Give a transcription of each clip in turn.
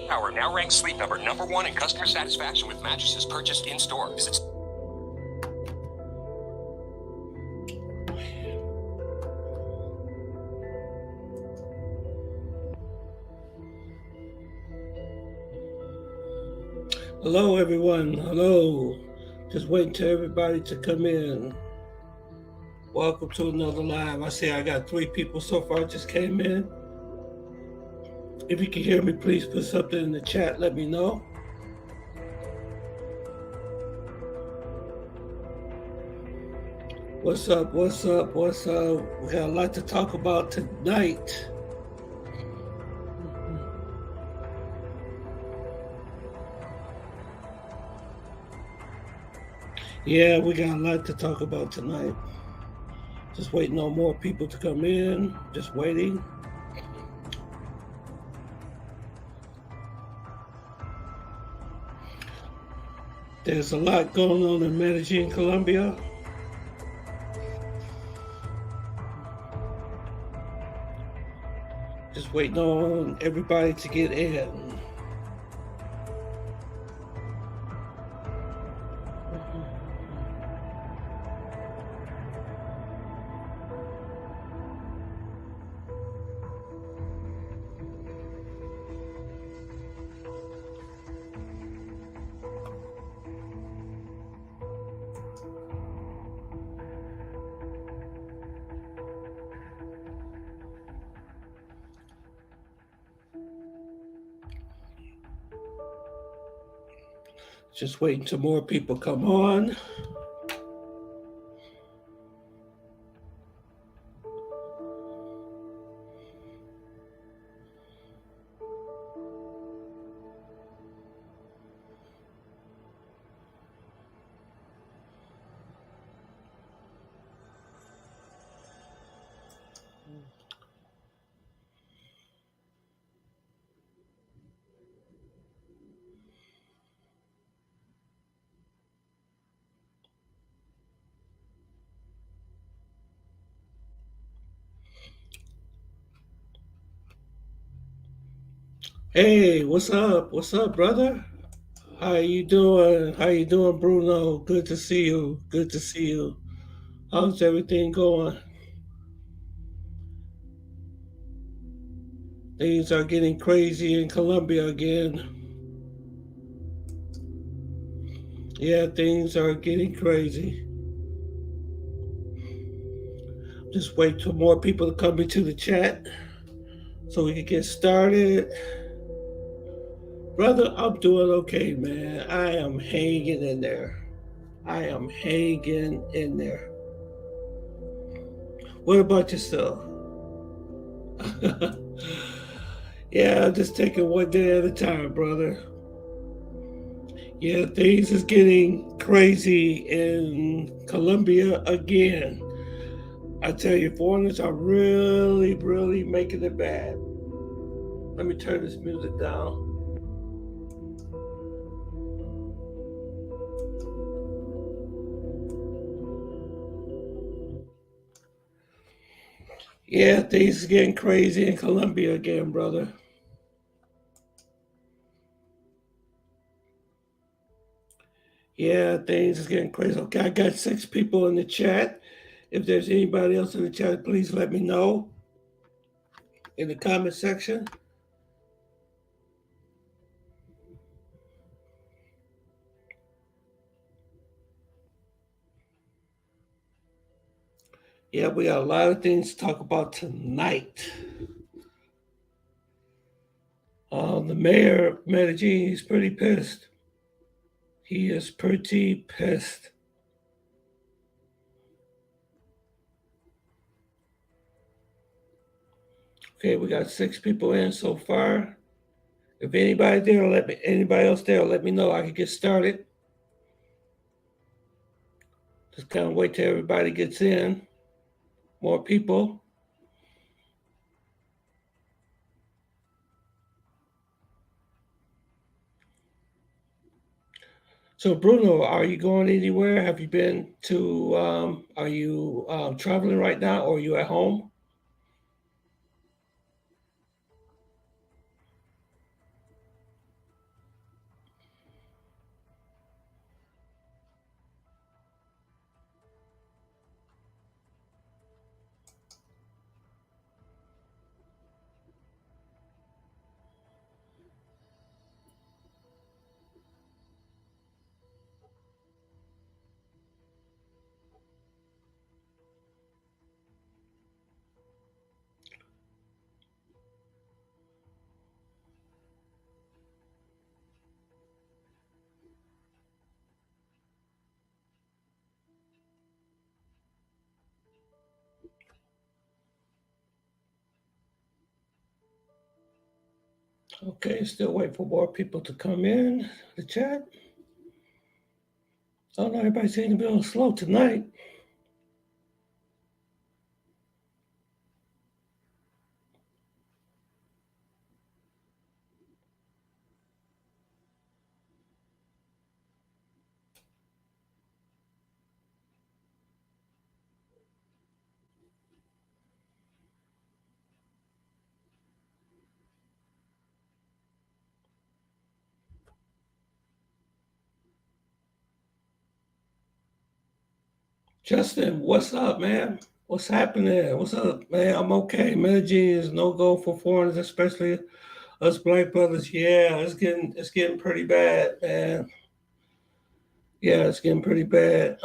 Tower now ranks Sleep Number #1 in customer satisfaction with mattresses purchased in store. Visit Hello, everyone. Hello. Just waiting for everybody to come in. Welcome to another live. I see I got 3 people so far just came in. If you can hear me, please put something in the chat. Let me know. What's up? What's up? What's up? We got a lot to talk about tonight. Yeah, we got a lot to talk about tonight. Just waiting on more people to come in. Just waiting. There's a lot going on in Medellin, Colombia. Just waiting on everybody to get in. Just waiting till more people come on. Hey, what's up? What's up, brother? How you doing? How you doing, Bruno? Good to see you. Good to see you. How's everything going? Things are getting crazy in Colombia again. Yeah, things are getting crazy. Just wait till more people to come into the chat so we can get started. Brother, I'm doing okay, man. I am hanging in there. I am hanging in there. What about yourself? Yeah, just taking one day at a time, brother. Yeah, things is getting crazy in Colombia again. I tell you, foreigners are really, really making it bad. Let me turn this music down. Yeah, things is getting crazy in Colombia again, brother. Yeah, things is getting crazy. Okay, I got 6 people in the chat. If there's anybody else in the chat, please let me know in the comment section. Yeah, we got a lot of things to talk about tonight. The mayor of Medellin is pretty pissed. He is pretty pissed. Okay, we got 6 people in so far. If anybody else there, let me know. I can get started. Just kind of wait till everybody gets in. More people. So Bruno, are you going anywhere? Have you been to? Are you traveling right now, or are you at home? Okay, still wait for more people to come in the chat. Oh no, everybody seems to be a little slow tonight. Justin, what's up, man? What's happening? What's up, man? I'm okay. Medellin is no go for foreigners, especially us black brothers. Yeah, it's getting pretty bad, man. Yeah, it's getting pretty bad.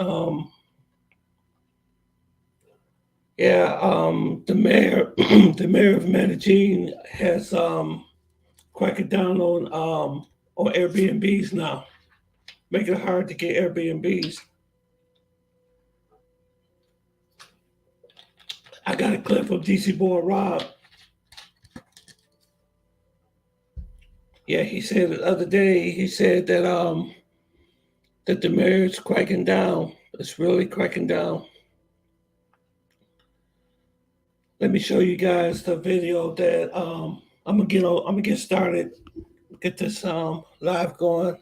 Yeah, the mayor, the mayor of Medellin has cracking down on Airbnbs now, making it hard to get Airbnbs. I got a clip from DC boy Rob. Yeah, he said the other day. He said that the mayor's cracking down. It's really cracking down. Let me show you guys the video that I'm gonna get started. Get this live going.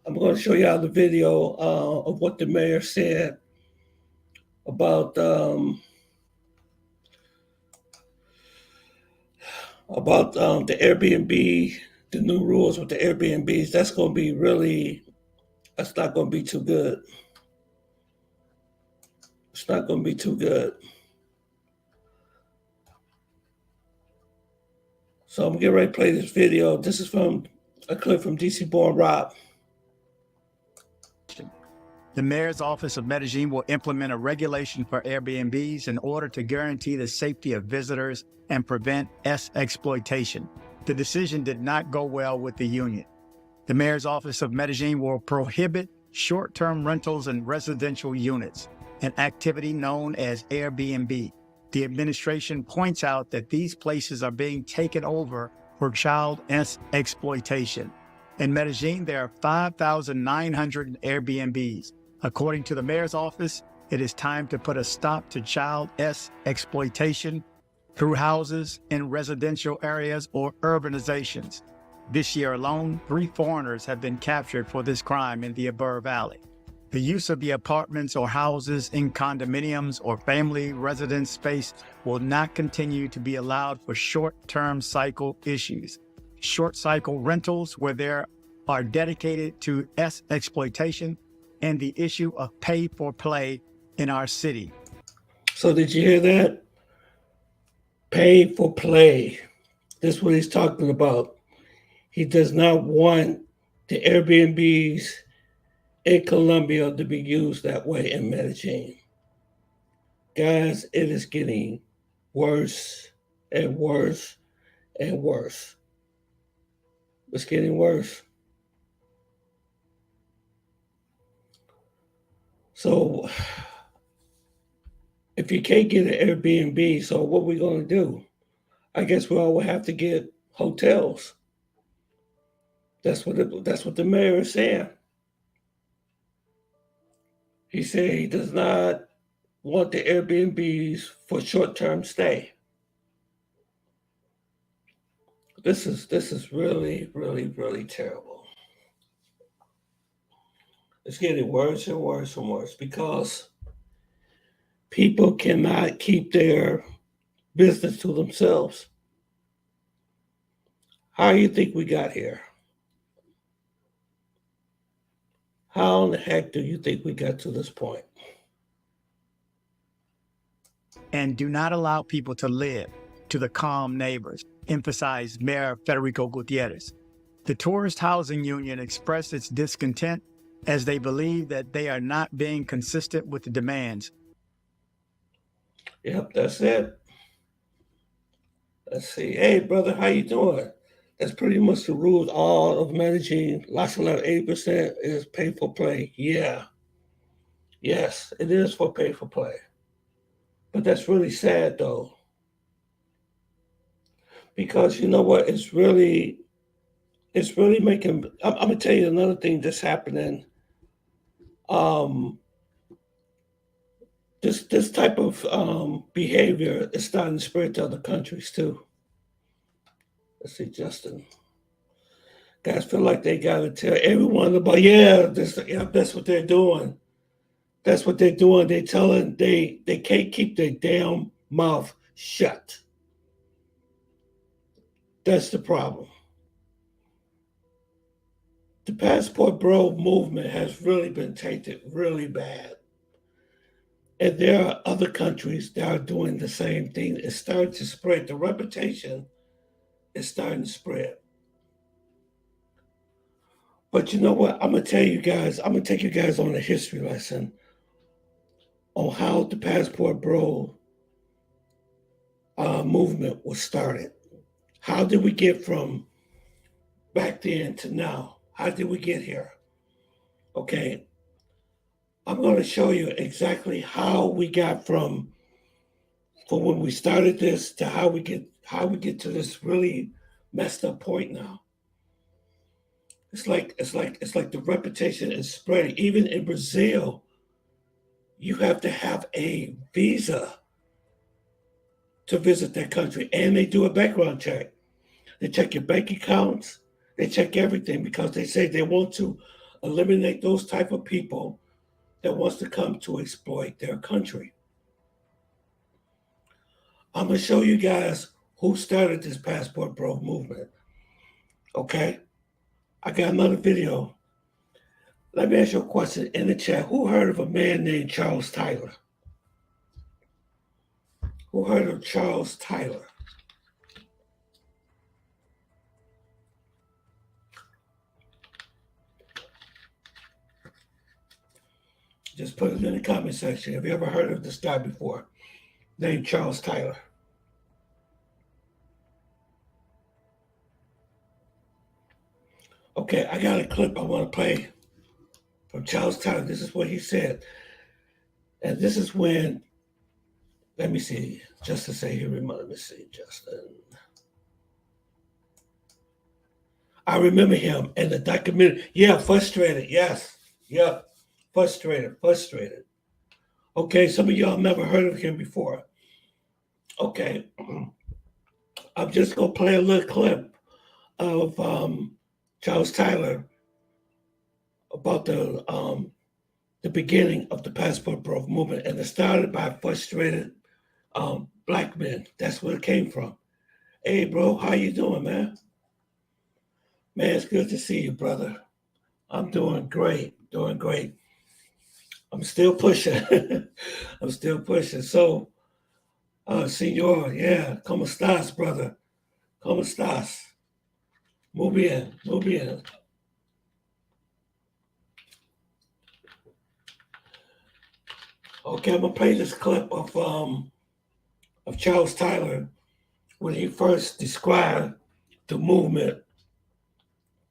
I'm going to show y'all the video of what the mayor said about the Airbnb, the new rules with the Airbnbs. That's going to be really. That's not going to be too good. It's not going to be too good. So I'm getting ready to play this video. This is from a clip from DC Born Rob. The mayor's office of Medellin will implement a regulation for Airbnbs in order to guarantee the safety of visitors and prevent exploitation. The decision did not go well with the union. The mayor's office of Medellin will prohibit short-term rentals in residential units, an activity known as Airbnb. The administration points out that these places are being taken over for child exploitation. In Medellin, there are 5,900 Airbnbs. According to the mayor's office, it is time to put a stop to child exploitation through houses in residential areas or urbanizations. This year alone, 3 foreigners have been captured for this crime in the Abur Valley. The use of the apartments or houses in condominiums or family residence space will not continue to be allowed for short-term cycle issues. Short cycle rentals where there are dedicated to exploitation and the issue of pay for play in our city. So did you hear that? Pay for play. That's what he's talking about. He does not want the Airbnbs in Colombia to be used that way in Medellin. Guys, it is getting worse and worse and worse. It's getting worse. So if you can't get an Airbnb, so what are we going to do? I guess we all will have to get hotels. That's what the mayor is saying. He said he does not want the Airbnbs for short-term stay. This is really, really, really terrible. It's getting worse and worse and worse because people cannot keep their business to themselves. How do you think we got here? How in the heck do you think we got to this point? And do not allow people to live to the calm neighbors, emphasized Mayor Federico Gutierrez. The Tourist Housing Union expressed its discontent as they believe that they are not being consistent with the demands. Yep, that's it. Let's see. Hey, brother, how you doing? That's pretty much the rules all of Medellin. Lots of 80% is pay for play. Yeah. Yes, it is for pay for play. But that's really sad though. because you know what? It's really making. I'm gonna tell you another thing that's happening. Um, this type of behavior is starting to spread to other countries too. Let's see, Justin. Guys feel like they gotta tell everyone about, yeah, that's what they're doing. That's what they're doing. They telling they can't keep their damn mouth shut. That's the problem. The passport bro movement has really been tainted really bad. And there are other countries that are doing the same thing. It's starting to spread. The reputation is starting to spread. But you know what? I'm gonna tell you guys, I'm gonna take you guys on a history lesson on how the passport bro movement was started. How did we get from back then to now? How did we get here? Okay, I'm going to show you exactly how we got from when we started this to how we get to this really messed up point now. It's like the reputation is spreading. Even in Brazil, you have to have a visa to visit that country, and they do a background check. They check your bank accounts. They check everything because they say they want to eliminate those type of people that wants to come to exploit their country. I'm gonna show you guys who started this passport bro movement. Okay, I got another video. Let me ask you a question in the chat. Who heard of a man named Charles Tyler? Who heard of Charles Tyler? Just put it in the comment section. Have you ever heard of this guy before? Named Charles Tyler. Okay, I got a clip I want to play from Charles Tyler. This is what he said. And this is when, let me see, just to say here, let me see, Justin. I remember him in the documentary. Yeah, frustrated. Yes. Yeah. Frustrated. Okay, some of y'all never heard of him before. Okay. I'm just going to play a little clip of Charles Tyler about the beginning of the passport bro movement, and it started by frustrated black men. That's where it came from. Hey, bro, how you doing, man? Man, it's good to see you, brother. I'm doing great. I'm still pushing. I'm still pushing. So, senor, yeah, ¿cómo estás, brother? ¿Cómo estás? Muy bien. Okay, I'm gonna play this clip of Charles Tyler when he first described the movement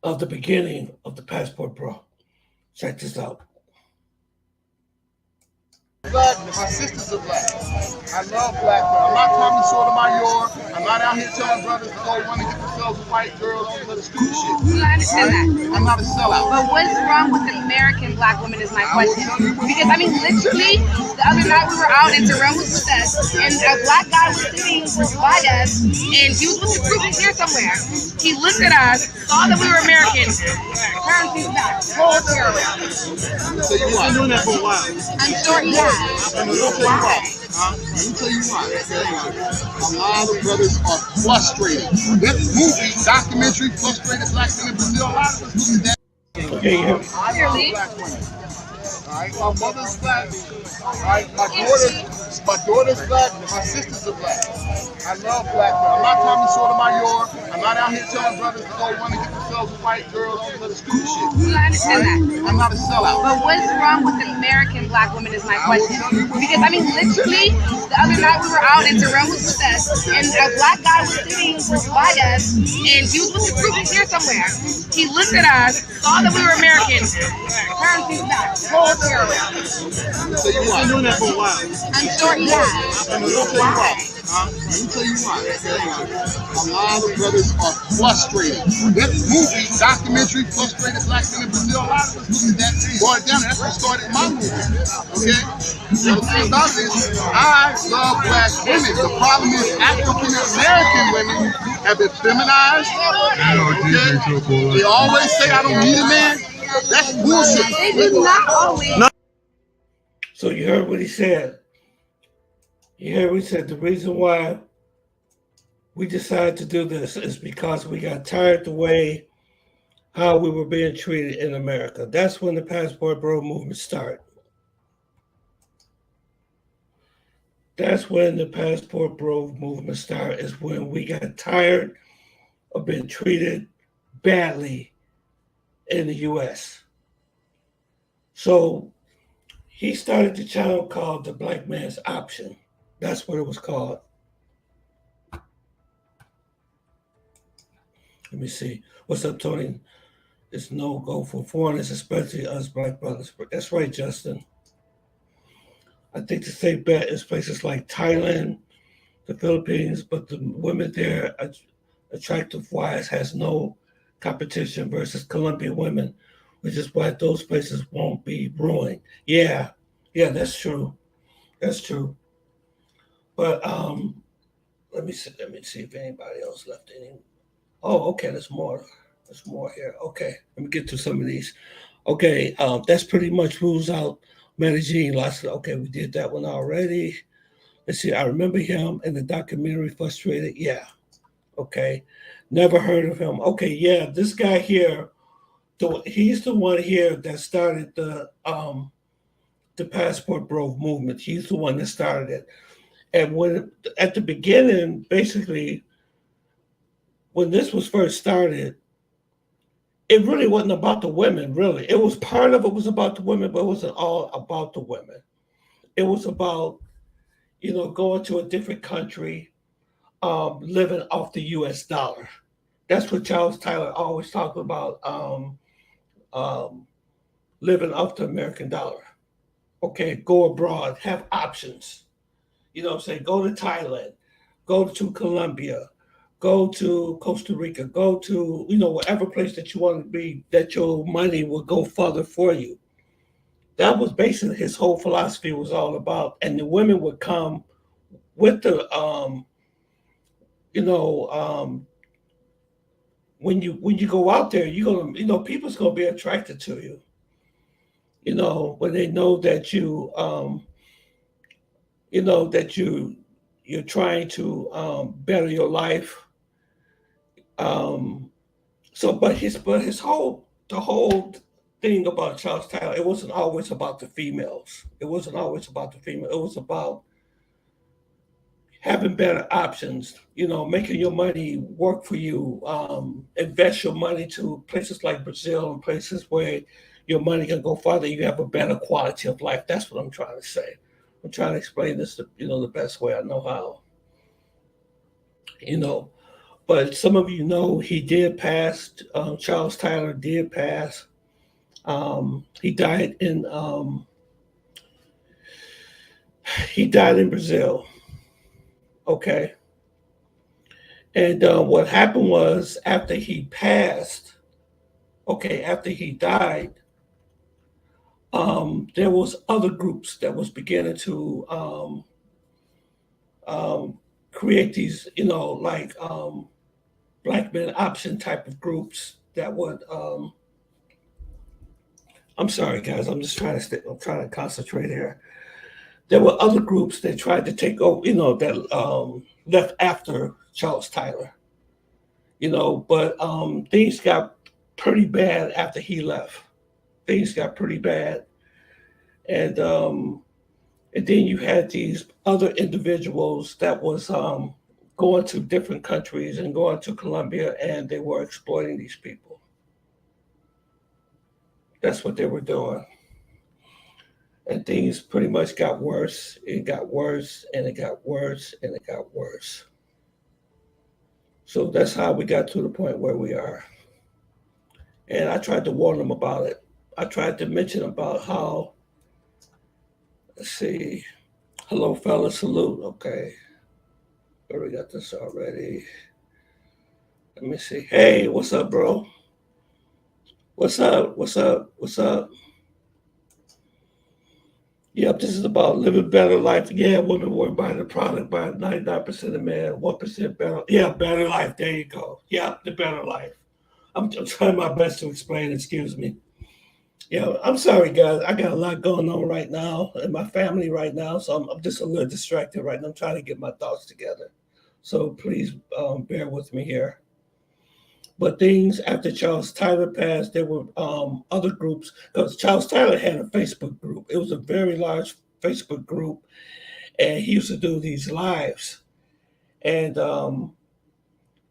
of the beginning of the passport bro. Check this out. Black, my sisters are black. I love black girls. I'm not Tommy Sotomayor. I'm not out here telling brothers to go want to get themselves with white girls and little stupid shit. I understand that. I'm not a sellout. But what is wrong with American black women is my question. Because, I mean, literally, the other night we were out and Terrell was with us, and a black guy was sitting by us, and he was with the group, he's here somewhere. He looked at us, saw that we were American, turned his back, told terrorists. So you what? I've been doing that for a while. I'm sure he has. And let me tell you why. A lot of brothers are frustrated. That movie, documentary, Frustrated Black Men in Brazil, a lot of us looking at that. Okay, yeah. Clearly. Black women. All right, my mother's black. All right, my daughter's black. My sisters are black. I love black girls. I'm not Tommy Sotomayor. I'm not out here telling brothers to go want to get themselves with white girls and little stupid shit. I understand that. I'm not a sellout. But what is wrong with American black women is my question. Because, I mean, literally, the other night we were out and Terrell was with us, and a black guy was sitting by us, and he was with the group, he's here somewhere. He looked at us, saw that we were American, turned his back, told terrorists. So you what? I've been doing that for a while. I'm sure he has. And let me tell you why. Let me tell you why. A lot of brothers are frustrated. This movie, documentary, Frustrated Black Men in Brazil, a lot of us look at that, brought it down. That's what started my movement. Okay? So the thing about it is, I love black women. The problem is African American women have been feminized. Okay? They always say, I don't need a man. That's bullshit. They do not always. No. So you heard what he said. You heard what he said. The reason why we decided to do this is because we got tired the way how we were being treated in America. That's when the Passport Bro movement started. That's when the Passport Bro movement started, is when we got tired of being treated badly in the U.S. So he started the channel called The Black Man's Option. That's what it was called. Let me see. What's up, Tony? It's no go for foreigners, especially us black brothers. That's right, Justin. I think the safe bet is places like Thailand, the Philippines, but the women there, attractive wise, has no competition versus Colombian women, which is why those places won't be ruined. Yeah, that's true. That's true. But let me see if anybody else left any. Oh, okay, there's more. There's more here. Okay, let me get to some of these. Okay, that's pretty much rules out Medellin. Okay, we did that one already. Let's see, I remember him in the documentary Frustrated. Yeah, okay. Never heard of him. Okay, yeah, this guy here, he's the one here that started the Passport Bro movement. He's the one that started it. And when at the beginning, basically, when this was first started, it really wasn't about the women, really. It was part of it was about the women, but it wasn't all about the women. It was about, going to a different country, living off the U.S. dollar. That's what Charles Tyler always talked about, living off the American dollar. Okay, go abroad, have options. Say go to Thailand, go to Colombia, go to Costa Rica, go to, whatever place that you want to be, that your money will go further for you. That was basically his whole philosophy was all about. And the women would come with the, when you go out there, you're gonna, people's gonna be attracted to you. When they know that you're trying to better your life. But the whole thing about Charles Tyler, it wasn't always about the females. It wasn't always about the female. It was about having better options, making your money work for you, invest your money to places like Brazil and places where your money can go farther. You have a better quality of life. That's what I'm trying to say. I'm trying to explain this, the best way I know how. But some of you know he did pass. Charles Tyler did pass. He died in Brazil. Okay. And what happened was after he passed, after he died, there was other groups that was beginning to create these, like Black Men Option type of groups that would. I'm sorry, guys. I'm trying to concentrate here. There were other groups that tried to take over, that left after Charles Tyler. But things got pretty bad after he left. Things got pretty bad, and then you had these other individuals that was going to different countries and going to Colombia, and they were exploiting these people. That's what they were doing. And things pretty much got worse. It got worse, and it got worse, and it got worse. So that's how we got to the point where we are. And I tried to warn them about it. I tried to mention about how, let's see, hello, fellas, salute, okay. we got this already. Let me see. Hey, what's up, bro? What's up? What's up? What's up? Yep, this is about living better life. Yeah, women weren't buying the product by 99% of men, 1% better. Yeah, better life. There you go. Yeah, the better life. I'm trying my best to explain. Excuse me. Yeah, I'm sorry, guys. I got a lot going on right now in my family right now, so I'm just a little distracted right now. I'm trying to get my thoughts together. So please bear with me here. But things after Charles Tyler passed, there were other groups because Charles Tyler had a Facebook group. It was a very large Facebook group, and he used to do these lives, and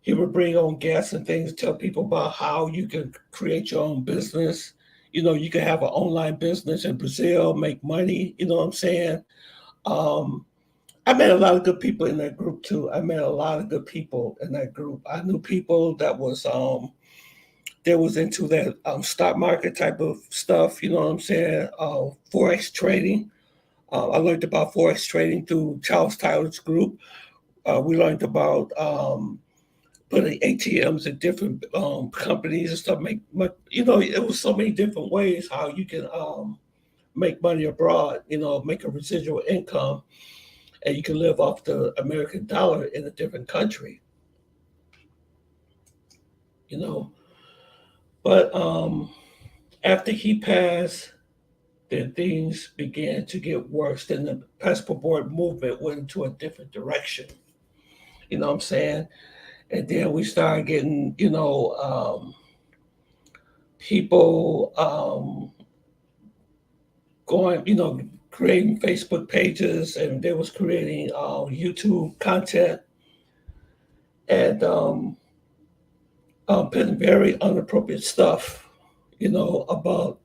he would bring on guests and things, tell people about how you can create your own business. You know, you can have an online business in Brazil, make money. You know what I'm saying? Um, I met a lot of good people in that group too. I met a lot of good people in that group. I knew people that was into that stock market type of stuff. You know what I'm saying? Forex trading. I learned about forex trading through Charles Tyler's group. We learned about putting ATMs in different companies and stuff. It was so many different ways how you can make money abroad. You know, make a residual income, and you can live off the American dollar in a different country. You know, but after he passed, then things began to get worse. Then the passport board movement went into a different direction. You know what I'm saying? And then we started getting, people going, creating Facebook pages, and they was creating YouTube content and putting very inappropriate stuff, about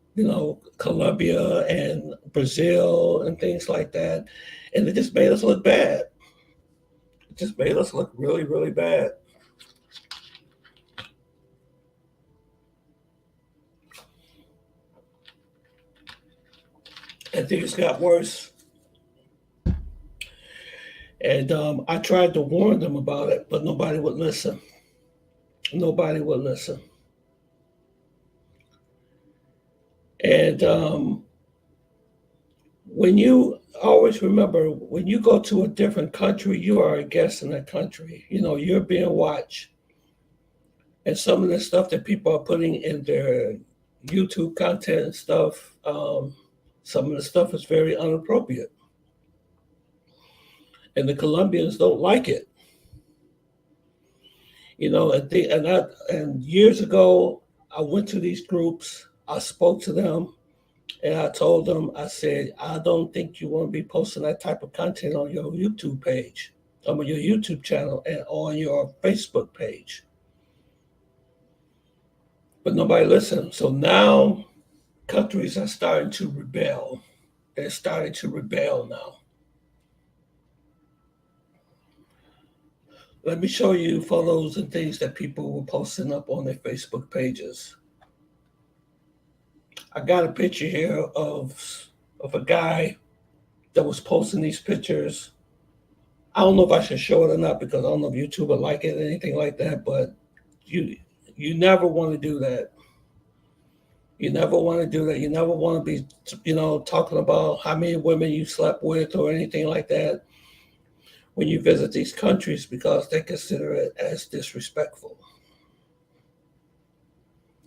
Colombia and Brazil and things like that, and it just made us look bad. It just made us look really, really bad. And things got worse. And I tried to warn them about it, but nobody would listen. Nobody would listen. And when you always remember, when you go to a different country, you are a guest in that country. You're being watched. And some of the stuff that people are putting in their YouTube content and stuff, some of the stuff is very inappropriate. And the Colombians don't like it. And years ago, I went to these groups, I spoke to them, and I told them, I said, I don't think you want to be posting that type of content on your YouTube page, on your YouTube channel, and on your Facebook page. But nobody listened. So now countries are starting to rebel. They're starting to rebel now. Let me show you photos and things that people were posting up on their Facebook pages. I got a picture here of a guy that was posting these pictures. I don't know if I should show it or not because I don't know if YouTube would like it or anything like that, but you never want to do that. You never want to do that. You never want to be, talking about how many women you slept with or anything like that when you visit these countries because they consider it as disrespectful.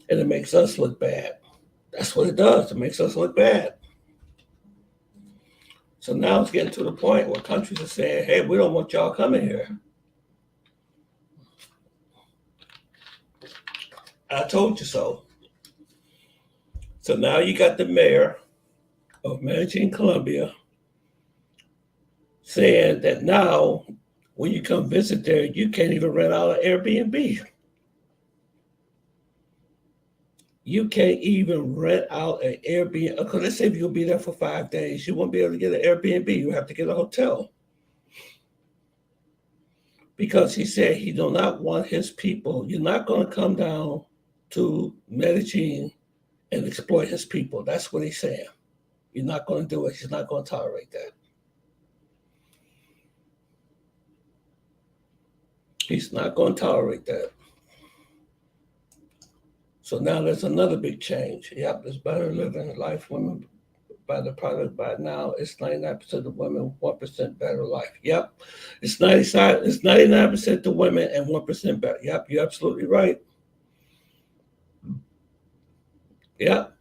And it makes us look bad. That's what it does. It makes us look bad. So now it's getting to the point where countries are saying, hey, we don't want y'all coming here. I told you so. So now you got the mayor of Medellin Colombia saying that now when you come visit there, you can't even rent out an Airbnb. You can't even rent out an Airbnb. Because let's say if you'll be there for 5 days, you won't be able to get an Airbnb. You have to get a hotel. Because he said he do not want his people. You're not going to come down to Medellin and exploit his people. That's what he's saying. You're not going to do it. He's not going to tolerate that. He's not going to tolerate that. So now there's another big change. Yep, it's better living life women by the product. By now, it's 99% of women, 1% better life. Yep, it's 99% to women and 1% better. Yep, you're absolutely right. Yep.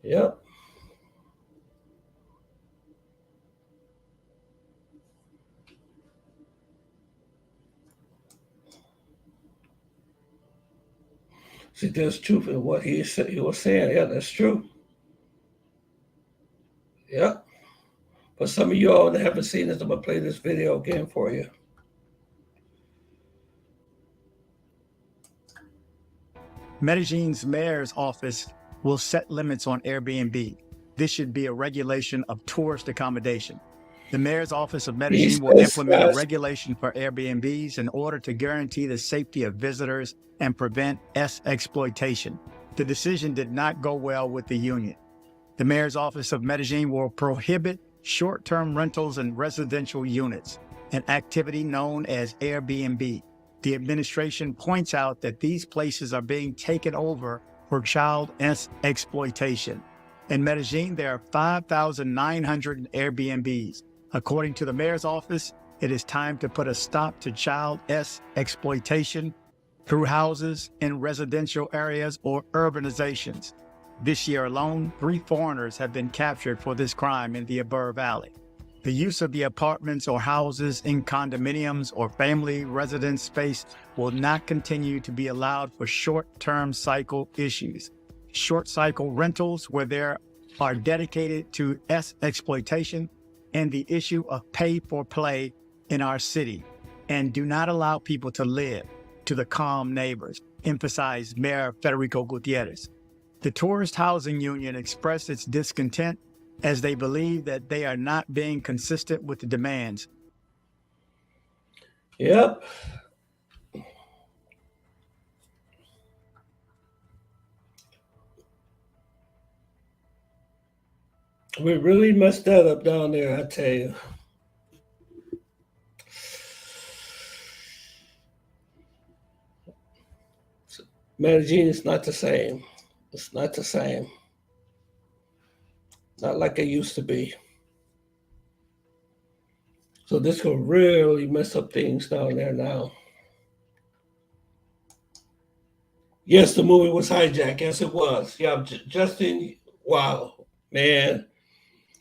Yep. See, there's truth in what he was saying. Yeah, that's true. Yep. For some of you all that haven't seen this, I'm going to play this video again for you. Medellin's mayor's office will set limits on Airbnb. This should be a regulation of tourist accommodation. The mayor's office of Medellin will implement a regulation for Airbnbs in order to guarantee the safety of visitors and prevent exploitation. The decision did not go well with the union. The mayor's office of Medellin will prohibit short-term rentals in residential units, an activity known as Airbnb. The administration points out that these places are being taken over for child exploitation. In Medellin, there are 5,900 Airbnbs. According to the mayor's office, it is time to put a stop to child exploitation through houses in residential areas or urbanizations. This year alone, 3 foreigners have been captured for this crime in the Abur Valley. The use of the apartments or houses in condominiums or family residence space will not continue to be allowed for short-term cycle issues. Short cycle rentals where there are dedicated to exploitation and the issue of pay for play in our city, and do not allow people to live to the calm neighbors, emphasized Mayor Federico Gutierrez. The Tourist Housing Union expressed its discontent as they believe that they are not being consistent with the demands. Yep. We really messed that up down there, I tell you. Medellin is not the same. It's not the same. Not like it used to be. So this could really mess up things down there now. Yes, the movie was hijacked. Yes, it was. Yeah, Justin, wow, man.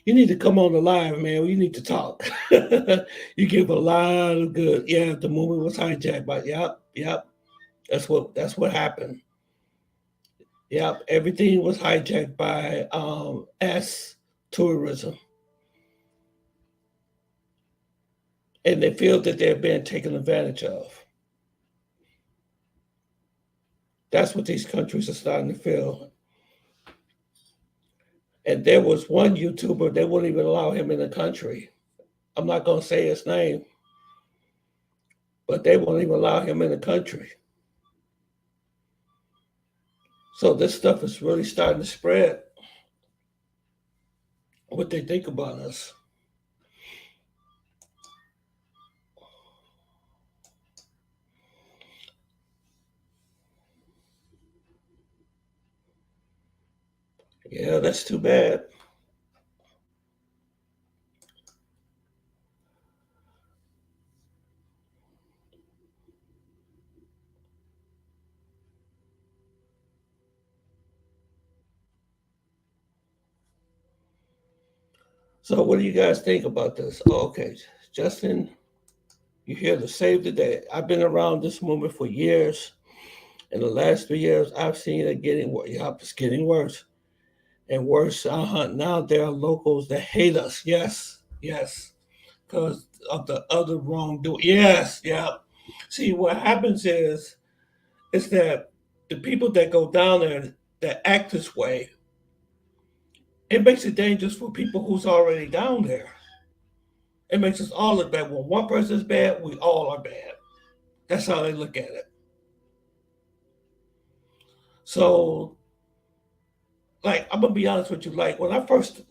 You need to come on the live, man. We need to talk. You give a lot of good. Yeah, the movie was hijacked, but yep. That's what happened. Yep, everything was hijacked by tourism. And they feel that they're being taken advantage of. That's what these countries are starting to feel. And there was one YouTuber, they wouldn't even allow him in the country. I'm not going to say his name, but they won't even allow him in the country. So this stuff is really starting to spread. What they think about us. Yeah, that's too bad. So what do you guys think about this? Oh, okay, Justin, you're here to save the day. I've been around this movement for years. In the last 3 years, I've seen it getting worse. Yep, it's getting worse and worse. Now there are locals that hate us. Yes, because of the other wrongdoing. Yes, yeah. See, what happens is that the people that go down there that act this way, it makes it dangerous for people who's already down there. It makes us all look bad. When one person is bad, we all are bad. That's how they look at it. So, like, I'm gonna be honest with you. Like, when I first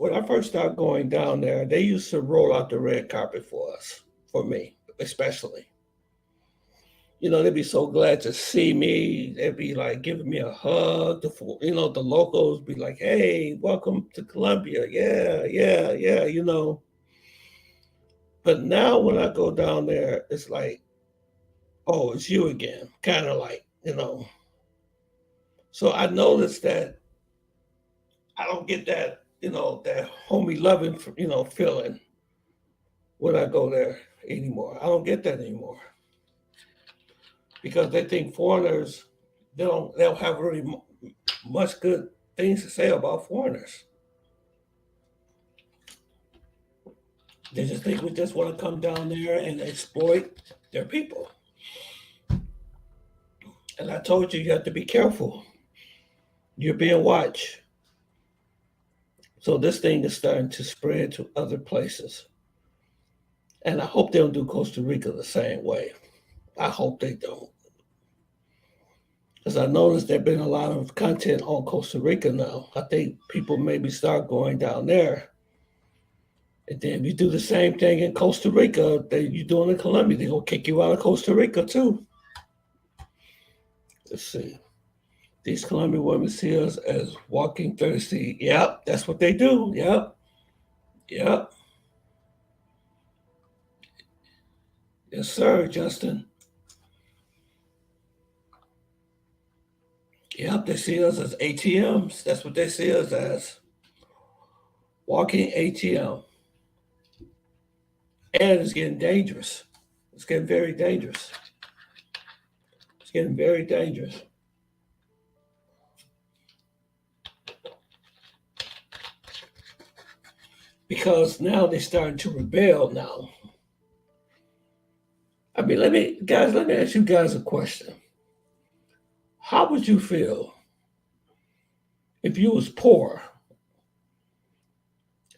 started going down there, they used to roll out the red carpet for us, for me especially. They'd be so glad to see me. They'd be like giving me a hug. The locals be like, "Hey, welcome to Colombia." Yeah, yeah, yeah. But now when I go down there, it's like, "Oh, it's you again," kind of like. So I noticed that I don't get that homie loving, feeling when I go there anymore. I don't get that anymore because they think foreigners they don't have really much good things to say about foreigners. They just think we just want to come down there and exploit their people. And I told you have to be careful. You're being watched. So this thing is starting to spread to other places. And I hope they don't do Costa Rica the same way. I hope they don't. Because I noticed there's been a lot of content on Costa Rica now. I think people maybe start going down there. And then if you do the same thing in Costa Rica that you're doing in Colombia, they're going to kick you out of Costa Rica too. Let's see. These Colombian women see us as walking thirsty. Yep, that's what they do. Yep, yep. Yes, sir, Justin. Yep, they see us as ATMs. That's what they see us as. Walking ATM. And it's getting dangerous. It's getting very dangerous. It's getting very dangerous. Because now they're starting to rebel now. I mean, let me ask you guys a question. How would you feel if you was poor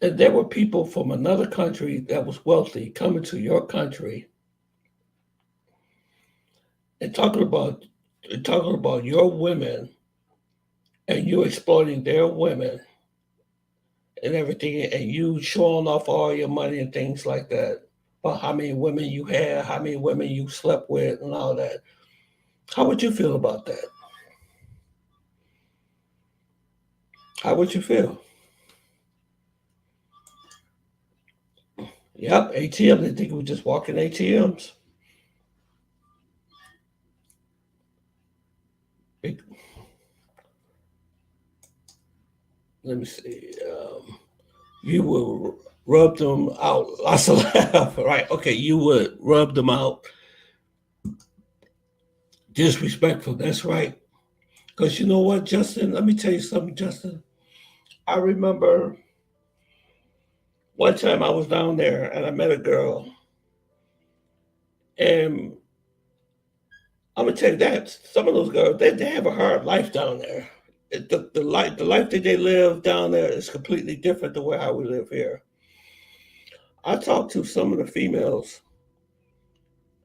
and there were people from another country that was wealthy coming to your country and talking about your women and you exploiting their women and everything and you showing off all your money and things like that about how many women you had, how many women you slept with and all that. How would you feel about that? How would you feel? Yep, ATM. They think we just walk in ATMs. Let me see. You would rub them out. Lots of laugh, right? Okay, you would rub them out. Disrespectful. That's right. Because you know what, Justin? Let me tell you something, Justin. I remember one time I was down there and I met a girl, and I'm gonna tell you that some of those girls they have a hard life down there. The life that they live down there is completely different than how we live here. I talked to some of the females,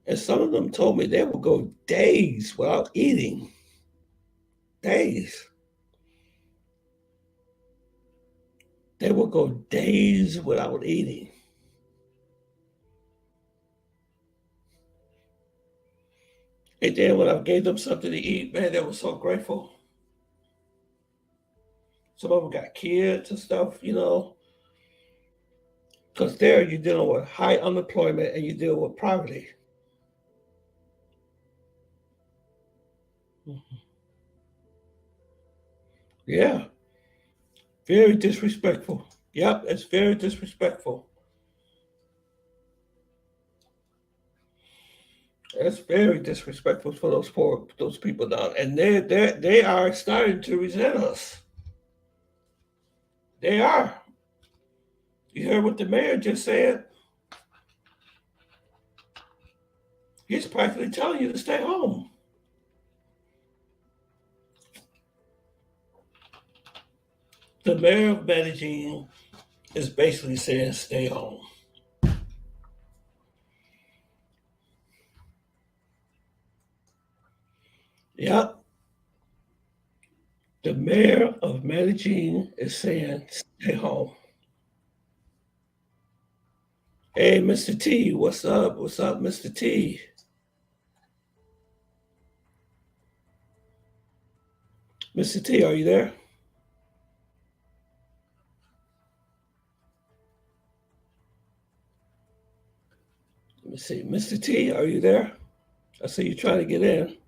and some of them told me they would go days without eating. Days. They would go days without eating. And then when I gave them something to eat, man, they were so grateful. Some of them got kids and stuff. Because there you're dealing with high unemployment and you deal with poverty. Yeah, very disrespectful. Yep, it's very disrespectful. It's very disrespectful for those people down, and they are starting to resent us. They are. You heard what the mayor just said? He's practically telling you to stay home. The mayor of Medellin is basically saying stay home. Yep. The mayor of Medellin is saying, stay home. Hey, Mr. T, what's up? What's up, Mr. T? Mr. T, are you there? Let me see. Mr. T, are you there? I see you trying to get in.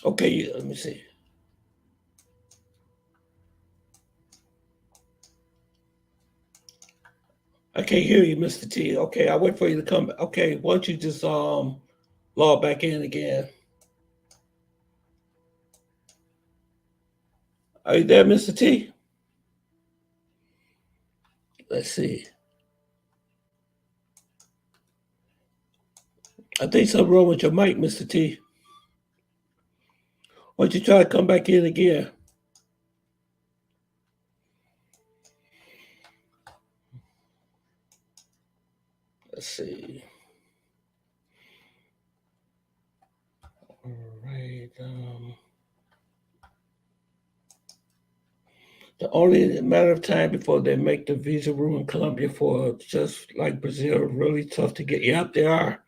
Okay, let me see. I can't hear you, Mr. T. Okay, I'll wait for you to come back. Okay, why don't you just log back in again? Are you there, Mr. T? Let's see. I think something wrong with your mic, Mr. T. Why don't you try to come back in again? Let's see. All right. The only matter of time before they make the visa rule in Colombia for just like Brazil really tough to get. Yep, they are.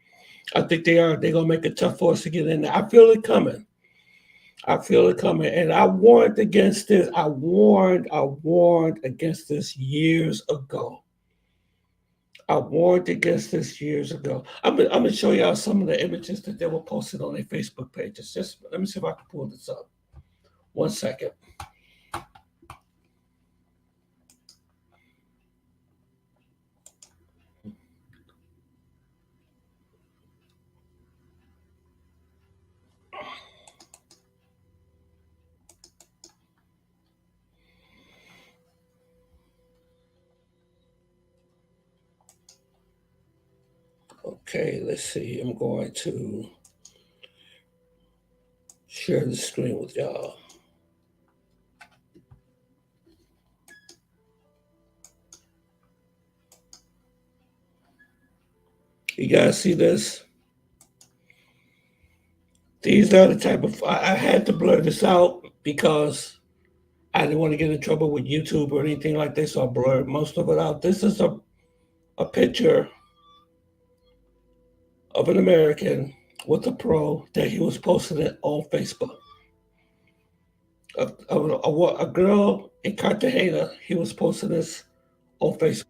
I think they are. They're gonna make it tough for us to get in there. I feel it coming. I feel it coming. And I warned against this. I warned against this years ago. I warned against this years ago. I'm gonna show y'all some of the images that they were posted on their Facebook pages. Just let me see if I can pull this up. 1 second. Okay, let's see. I'm going to share the screen with y'all. You guys see this? These are the type of, I had to blur this out because I didn't want to get in trouble with YouTube or anything like this, so I blurred most of it out. This is a picture of an American with a pro that he was posting it on Facebook. A girl in Cartagena, he was posting this on Facebook.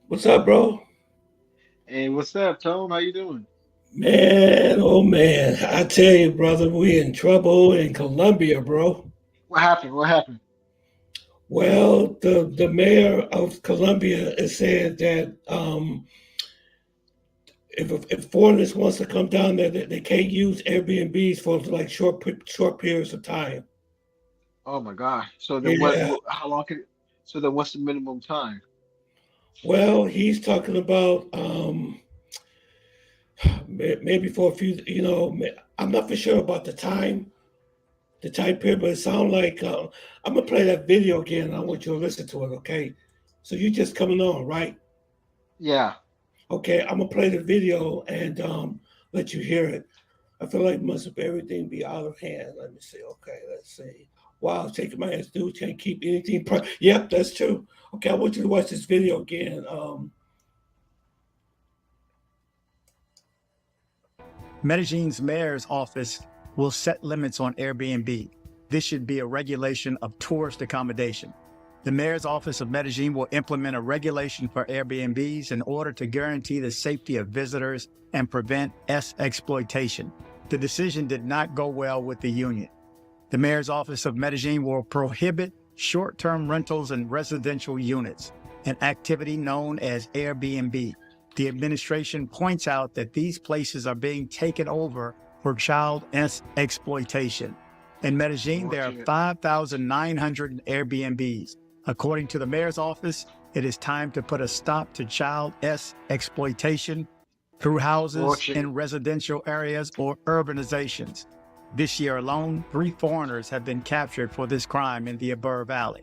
What's up, bro? Hey, what's up, Tone? How you doing? Man, oh man, I tell you, brother, we in trouble in Colombia, bro. What happened? What happened? Well, the mayor of Colombia is saying that if foreigners wants to come down there, they can't use Airbnbs for like short periods of time. Oh my God. So then Yeah. how long can, so then what's the minimum time? Well, he's talking about maybe for a few. I'm not for sure about the time period, but it sounds like I'm gonna play that video again. I want you to listen to it, okay? So you just coming on, right? Yeah. Okay, I'm gonna play the video and let you hear it. I feel like must have everything be out of hand. Let me see. Okay, let's see. Wow, taking my ass, dude, can't keep anything. Yep, that's true. Okay, I want you to watch this video again. Medellin's mayor's office will set limits on Airbnb. This should be a regulation of tourist accommodation. The mayor's office of Medellin will implement a regulation for Airbnbs in order to guarantee the safety of visitors and prevent exploitation. The decision did not go well with the union. The mayor's office of Medellin will prohibit short-term rentals in residential units, an activity known as Airbnb. The administration points out that these places are being taken over for child exploitation. In Medellin, there are 5,900 Airbnbs. According to the mayor's office, it is time to put a stop to child exploitation through houses in residential areas or urbanizations. This year alone, 3 foreigners have been captured for this crime in the Abur Valley.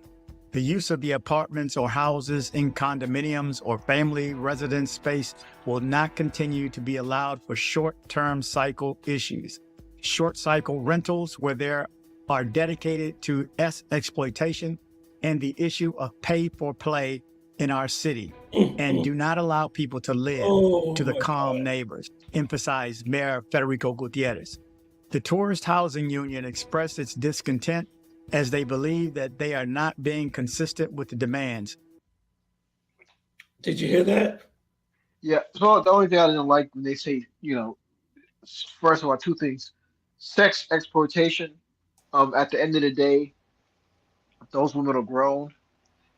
The use of the apartments or houses in condominiums or family residence space will not continue to be allowed for short-term cycle issues. Short cycle rentals where there are dedicated to exploitation and the issue of pay for play in our city, and do not allow people to live to the calm neighbors, emphasized Mayor Federico Gutierrez. The Tourist Housing Union expressed its discontent as they believe that they are not being consistent with the demands. Did you hear that? Yeah. So the only thing I didn't like when they say, first of all, two things: sex exploitation. At the end of the day, those women are grown.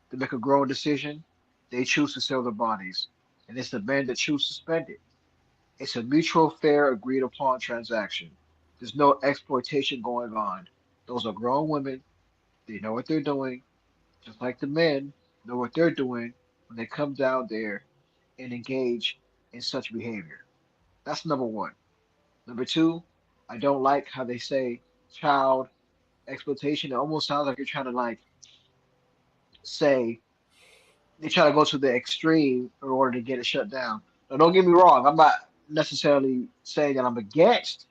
They make a grown decision. They choose to sell their bodies, and it's the men that choose to spend it. It's a mutual, fair, agreed upon transaction. There's no exploitation going on. Those are grown women. They know what they're doing, just like the men know what they're doing when they come down there and engage in such behavior. That's number one. Number two, I don't like how they say child exploitation. It almost sounds like you're trying to like say they try to go to the extreme in order to get it shut down. Now, don't get me wrong. I'm not necessarily saying that I'm against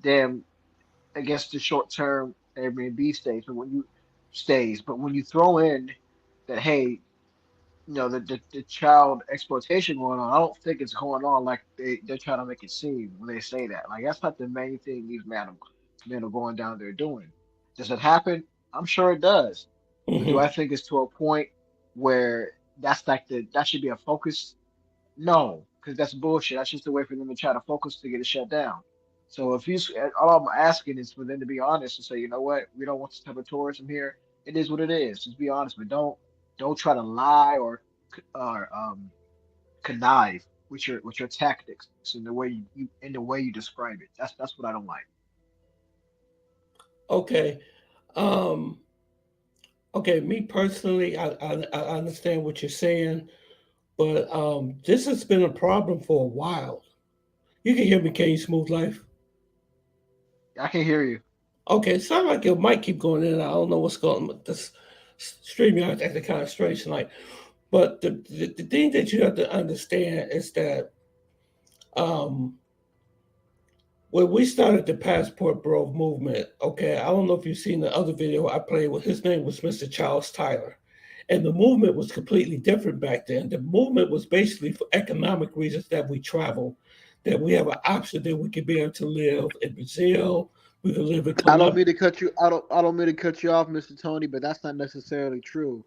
them against the short term Airbnb stays, but when you throw in that hey, the child exploitation going on, I don't think it's going on like they're trying to make it seem when they say that. Like that's not the main thing these men are going down there doing. Does it happen? I'm sure it does. But do Hmm. I think it's to a point where that's like that should be a focus? No, because that's bullshit. That's just a way for them to try to focus to get it shut down. So if all I'm asking is for them to be honest and say, you know what, we don't want this type of tourism here. It is what it is. Just be honest, but don't try to lie or connive with your tactics and the way you describe it. That's what I don't like. Okay. Um, okay, me personally, I understand what you're saying, but this has been a problem for a while. You can hear me, can you, Smooth Life? I can hear you. Okay, it sounds like your mic keep going in and out. I don't know what's going on. This stream yard acting kind of strange tonight. But the thing that you have to understand is that um, when we started the Passport Bro movement, okay, I don't know if you've seen the other video I played with. His name was Mr. Charles Tyler. And the movement was completely different back then. The movement was basically for economic reasons that we travel, that we have an option that we could be able to live in Brazil, we could live in I don't Colombia. mean to cut you. I don't mean to cut you off, Mr. Tony, but that's not necessarily true.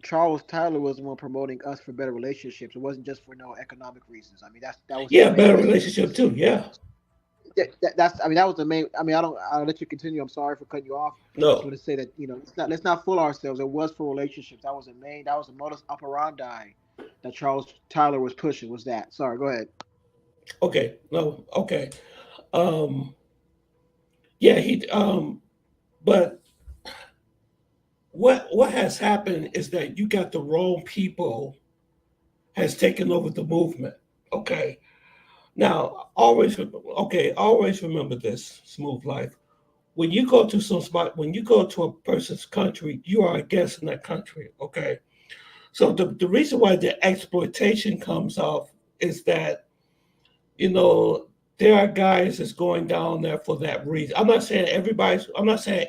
Charles Tyler was the one promoting us for better relationships. It wasn't just for no economic reasons. I mean, that was his Yeah, main better message. relationship too. Yeah. That's I mean that was the main. I mean, I'll let you continue. I'm sorry for cutting you off. I just No. want to say that let's not fool ourselves. It was for relationships. That was the modus operandi that Charles Tyler was pushing. Was that? Sorry, go ahead. Okay. No. Okay. Um, yeah, but what has happened is that you got the wrong people has taken over the movement. Okay. Now, always remember this, Smooth Life. When you go to some spot, when you go to a person's country, you are a guest in that country. Okay. So the reason why the exploitation comes off is that, you know, there are guys that's going down there for that reason. I'm not saying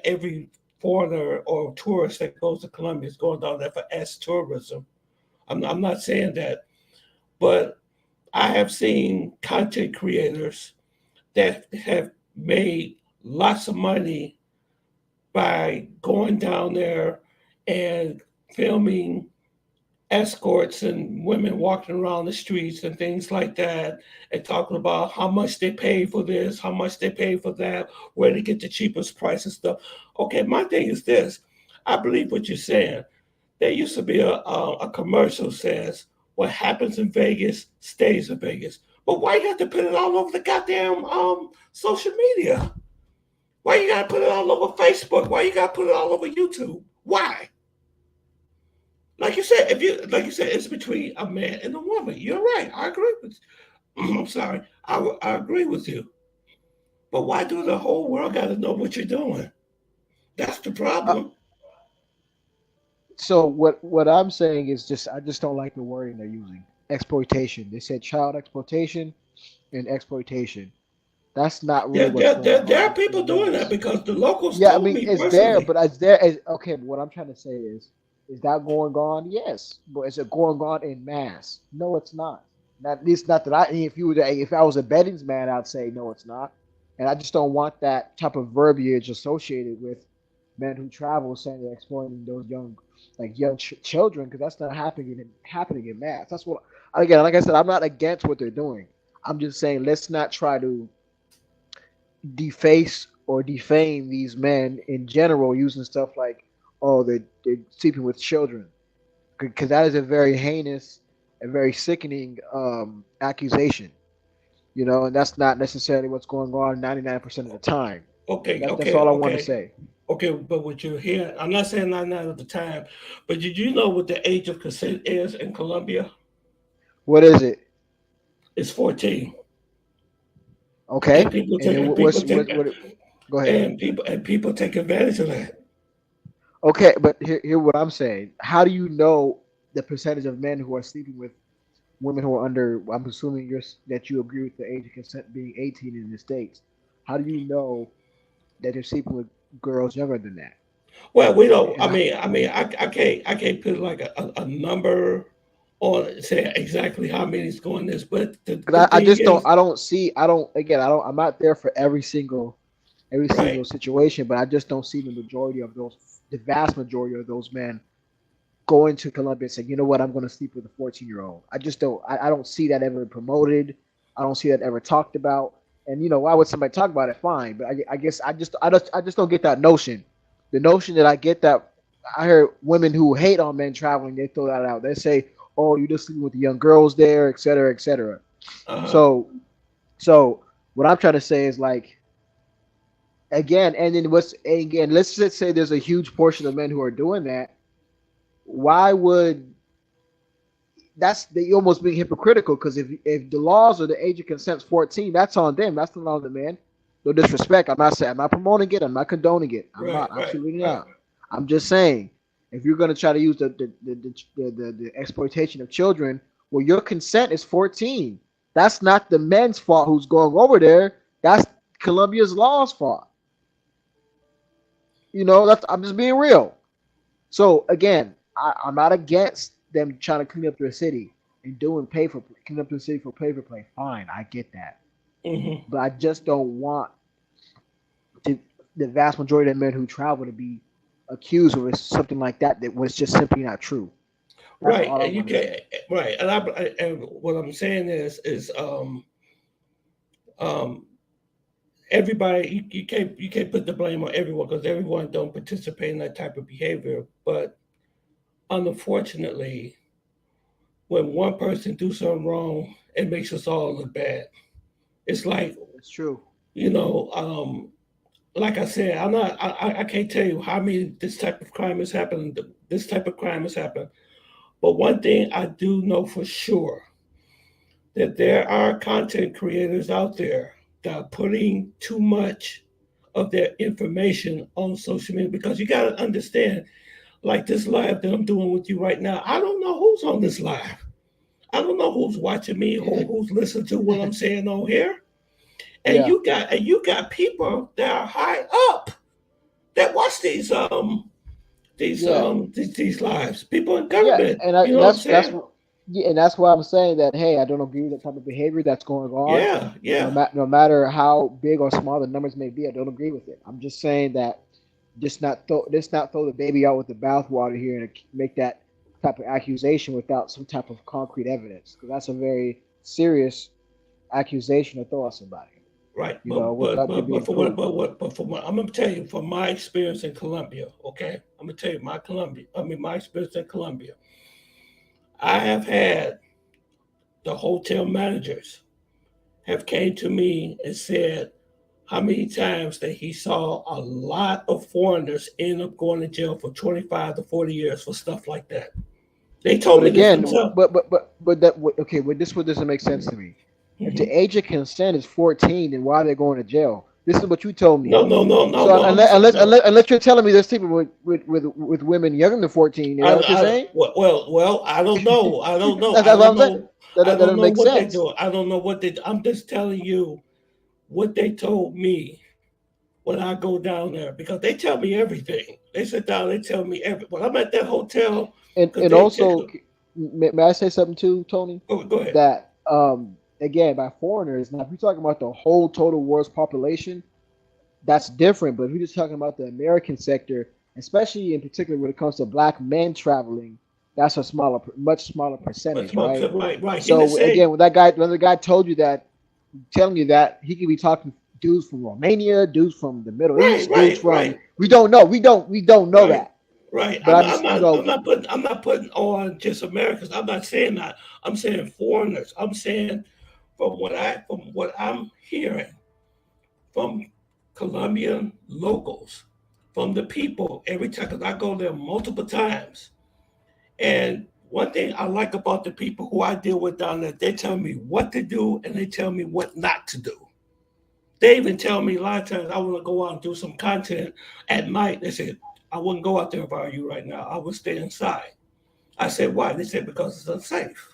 every foreigner or tourist that goes to Colombia is going down there for S tourism. I'm not saying that, but I have seen content creators that have made lots of money by going down there and filming escorts and women walking around the streets and things like that, and talking about how much they pay for this, how much they pay for that, where to get the cheapest price and stuff. Okay, my thing is this. I believe what you're saying. There used to be a commercial says, "What happens in Vegas stays in Vegas." But why you got to put it all over the goddamn social media? Why you got to put it all over Facebook? Why you got to put it all over YouTube? Why? Like you said, it's between a man and a woman. You're right. I agree with. I'm sorry. I agree with you. But why do the whole world got to know what you're doing? That's the Uh, problem. So what I'm saying is just I just don't like the wording they're using. Exploitation. They said child exploitation and exploitation. That's not really Yeah, what's going there on are people in doing that mass. because the locals Yeah, I told mean me it's there, personally. but it's there. Okay, but what I'm trying to say is that going on? Yes, but is it going on in mass? No, it's not. Not at least not that I. If I was a betting man, I'd say no, it's not. And I just don't want that type of verbiage associated with men who travel saying they're exploiting those young children, because that's not happening in mass. That's what again, like I said, I'm not against what they're doing. I'm just saying let's not try to deface or defame these men in general using stuff like, oh, they're sleeping with children, because that is a very heinous and very sickening accusation, and that's not necessarily what's going on 99% of the time. Okay, That's okay, all I want to okay, say. okay. But what you're hearing, I'm not saying not at the time, but did you know what the age of consent is in Colombia? What is it? It's 14, and Okay, people and take then and people take go ahead. and people take advantage of that. Okay, but here what I'm saying. How do you know the percentage of men who are sleeping with women who are under? I'm assuming that you agree with the age of consent being 18 in the states. How do you know that they're sleeping with girls younger than that? Well, we don't. And I can't put like a number on it, say exactly how many is going this. But the because I thing just don't is, I don't see I don't again I don't I'm not there for every right? single situation, but I just don't see the vast majority of those men going to Colombia and saying, you know what, I'm going to sleep with a 14-year-old. I just don't. I don't see that ever promoted. I don't see that ever talked about. And why would somebody talk about it? Fine, but I guess I just don't get that notion. The notion that I get that I hear women who hate on men traveling, they throw that out. They say, "Oh, you're just sleeping with the young girls there, et cetera, et cetera." Uh-huh. So, so what I'm trying to say is like again, and then let's just say there's a huge portion of men who are doing that. Why would that's they almost being hypocritical, because if the laws or the age of consent is 14, that's on them. That's not on the man. No disrespect. I'm not promoting it. I'm not condoning it. I'm Right, not right, absolutely right. not. I'm just saying, if you're going to try to use the exploitation of children, well, your consent is 14. That's not the men's fault who's going over there. That's Colombia's law's fault. That's I'm just being real. So again, I'm not against them trying to clean up their city and doing pay for clean up the city for pay for play. Fine, I get that, Hmm. but I just don't want to, the vast majority of men who travel to be accused of something like that was just simply not true. That's Right, all I and you want to can say. right, and what I'm saying is um everybody you can't put the blame on everyone because everyone don't participate in that type of behavior. But unfortunately, when one person do something wrong, it makes us all look bad. It's like It's true. you know, like I said, I'm not. I can't tell you how many this type of crime has happened. This type of crime has happened. But one thing I do know for sure that there are content creators out there that are putting too much of their information on social media because you got to understand, like this live that I'm doing with you right now, I don't know who's on this live. I don't know who's watching me, who's listening to what I'm saying on here. And Yeah, you got people that are high up that watch yeah, these lives. People in yeah, government, and you know what I'm that's saying? yeah, and that's why I'm saying that. Hey, I don't agree with that type of behavior that's going on. Yeah, yeah. No matter how big or small the numbers may be, I don't agree with it. I'm just saying that just not throw the baby out with the bathwater here and make that type of accusation without some type of concrete evidence, because that's a very serious accusation to throw at somebody. Right, but Without there but but being for what proof. but for what I'm gonna tell you from my experience in Colombia, okay? I'm gonna tell you my experience in Colombia. I have had the hotel managers have came to me and said how many times that he saw a lot of foreigners end up going to jail for 25 to 40 years for stuff like that. They told But me this again, themselves. okay, but this what doesn't make sense to me. If the Hmm. age of consent is 14, then why are they going to jail? This is what you told me. No, no, no, no, So no. No. unless you're telling me there's people with women younger than 14, is that what you're saying? Well, I don't know. I don't know. That's I what don't I'm saying. know. That I don't doesn't know make what they sense. do. I don't know what they. I'm just telling you what they told me when I go down there because they tell me everything. They sit down. They tell me everything. When I'm at that hotel, because And they take. also, may I say something too, Tony? Go ahead. That again by foreigners. Now, if you're talking about the whole total world's population, that's different. But if you're just talking about the American sector, especially in particular when it comes to black men traveling, that's a much smaller But percentage, right? right. He didn't So say again, when the guy told you that, telling you that he could be talking dudes from Romania, dudes from the Middle right, East, dudes from right, we don't know right, that. right. But I just I'm not putting on just Americans. I'm not saying that. I'm saying foreigners. I'm saying from what I'm hearing from Colombian locals, from the people every time, because I go there multiple times. And one thing I like about the people who I deal with down there, they tell me what to do and they tell me what not to do. They even tell me a lot of times I want to go out and do some content at night. They said, I wouldn't go out there if I were you right now. I would stay inside. I said, why? They said, because it's unsafe.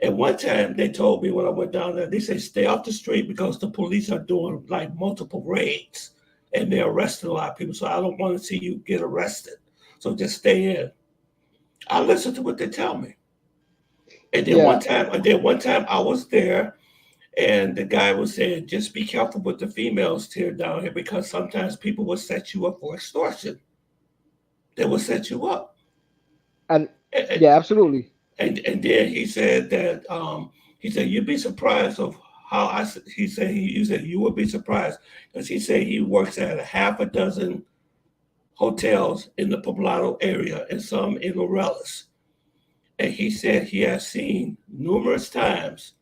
And one time they told me when I went down there, they said, stay off the street because the police are doing like multiple raids and they're arresting a lot of people. So I don't want to see you get arrested. So just stay in. I listen to what they tell me. yeah, And then one time I was there and the guy was saying, just be careful with the females here down here because sometimes people will set you up for extortion. They will set you up. and And, yeah, absolutely. and then he said you'd be surprised of how he said you said you would be surprised because he said he works at a half a dozen hotels in the Poblado area and some in Morales. And he said he has seen numerous times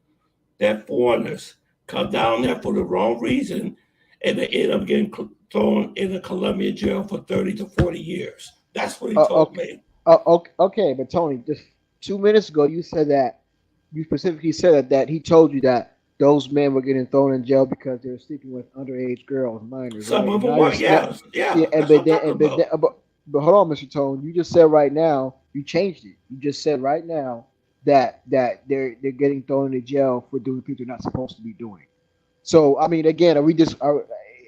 that foreigners come down there for the wrong reason and they end up getting thrown in a Colombian jail for 30 to 40 years. That's what he told Okay, me. okay, but Tony, just 2 minutes ago, you said that you specifically said that he told you that those men were getting thrown in jail because they were sleeping with underage girls, minors, Some right? of And them now were, now, yeah, yeah, yeah, that's what I'm talking about. but hold on, Mr. Tone, you just said right now you changed it. You just said right now that they're getting thrown into jail for doing things they're not supposed to be doing. So I mean, again, are we just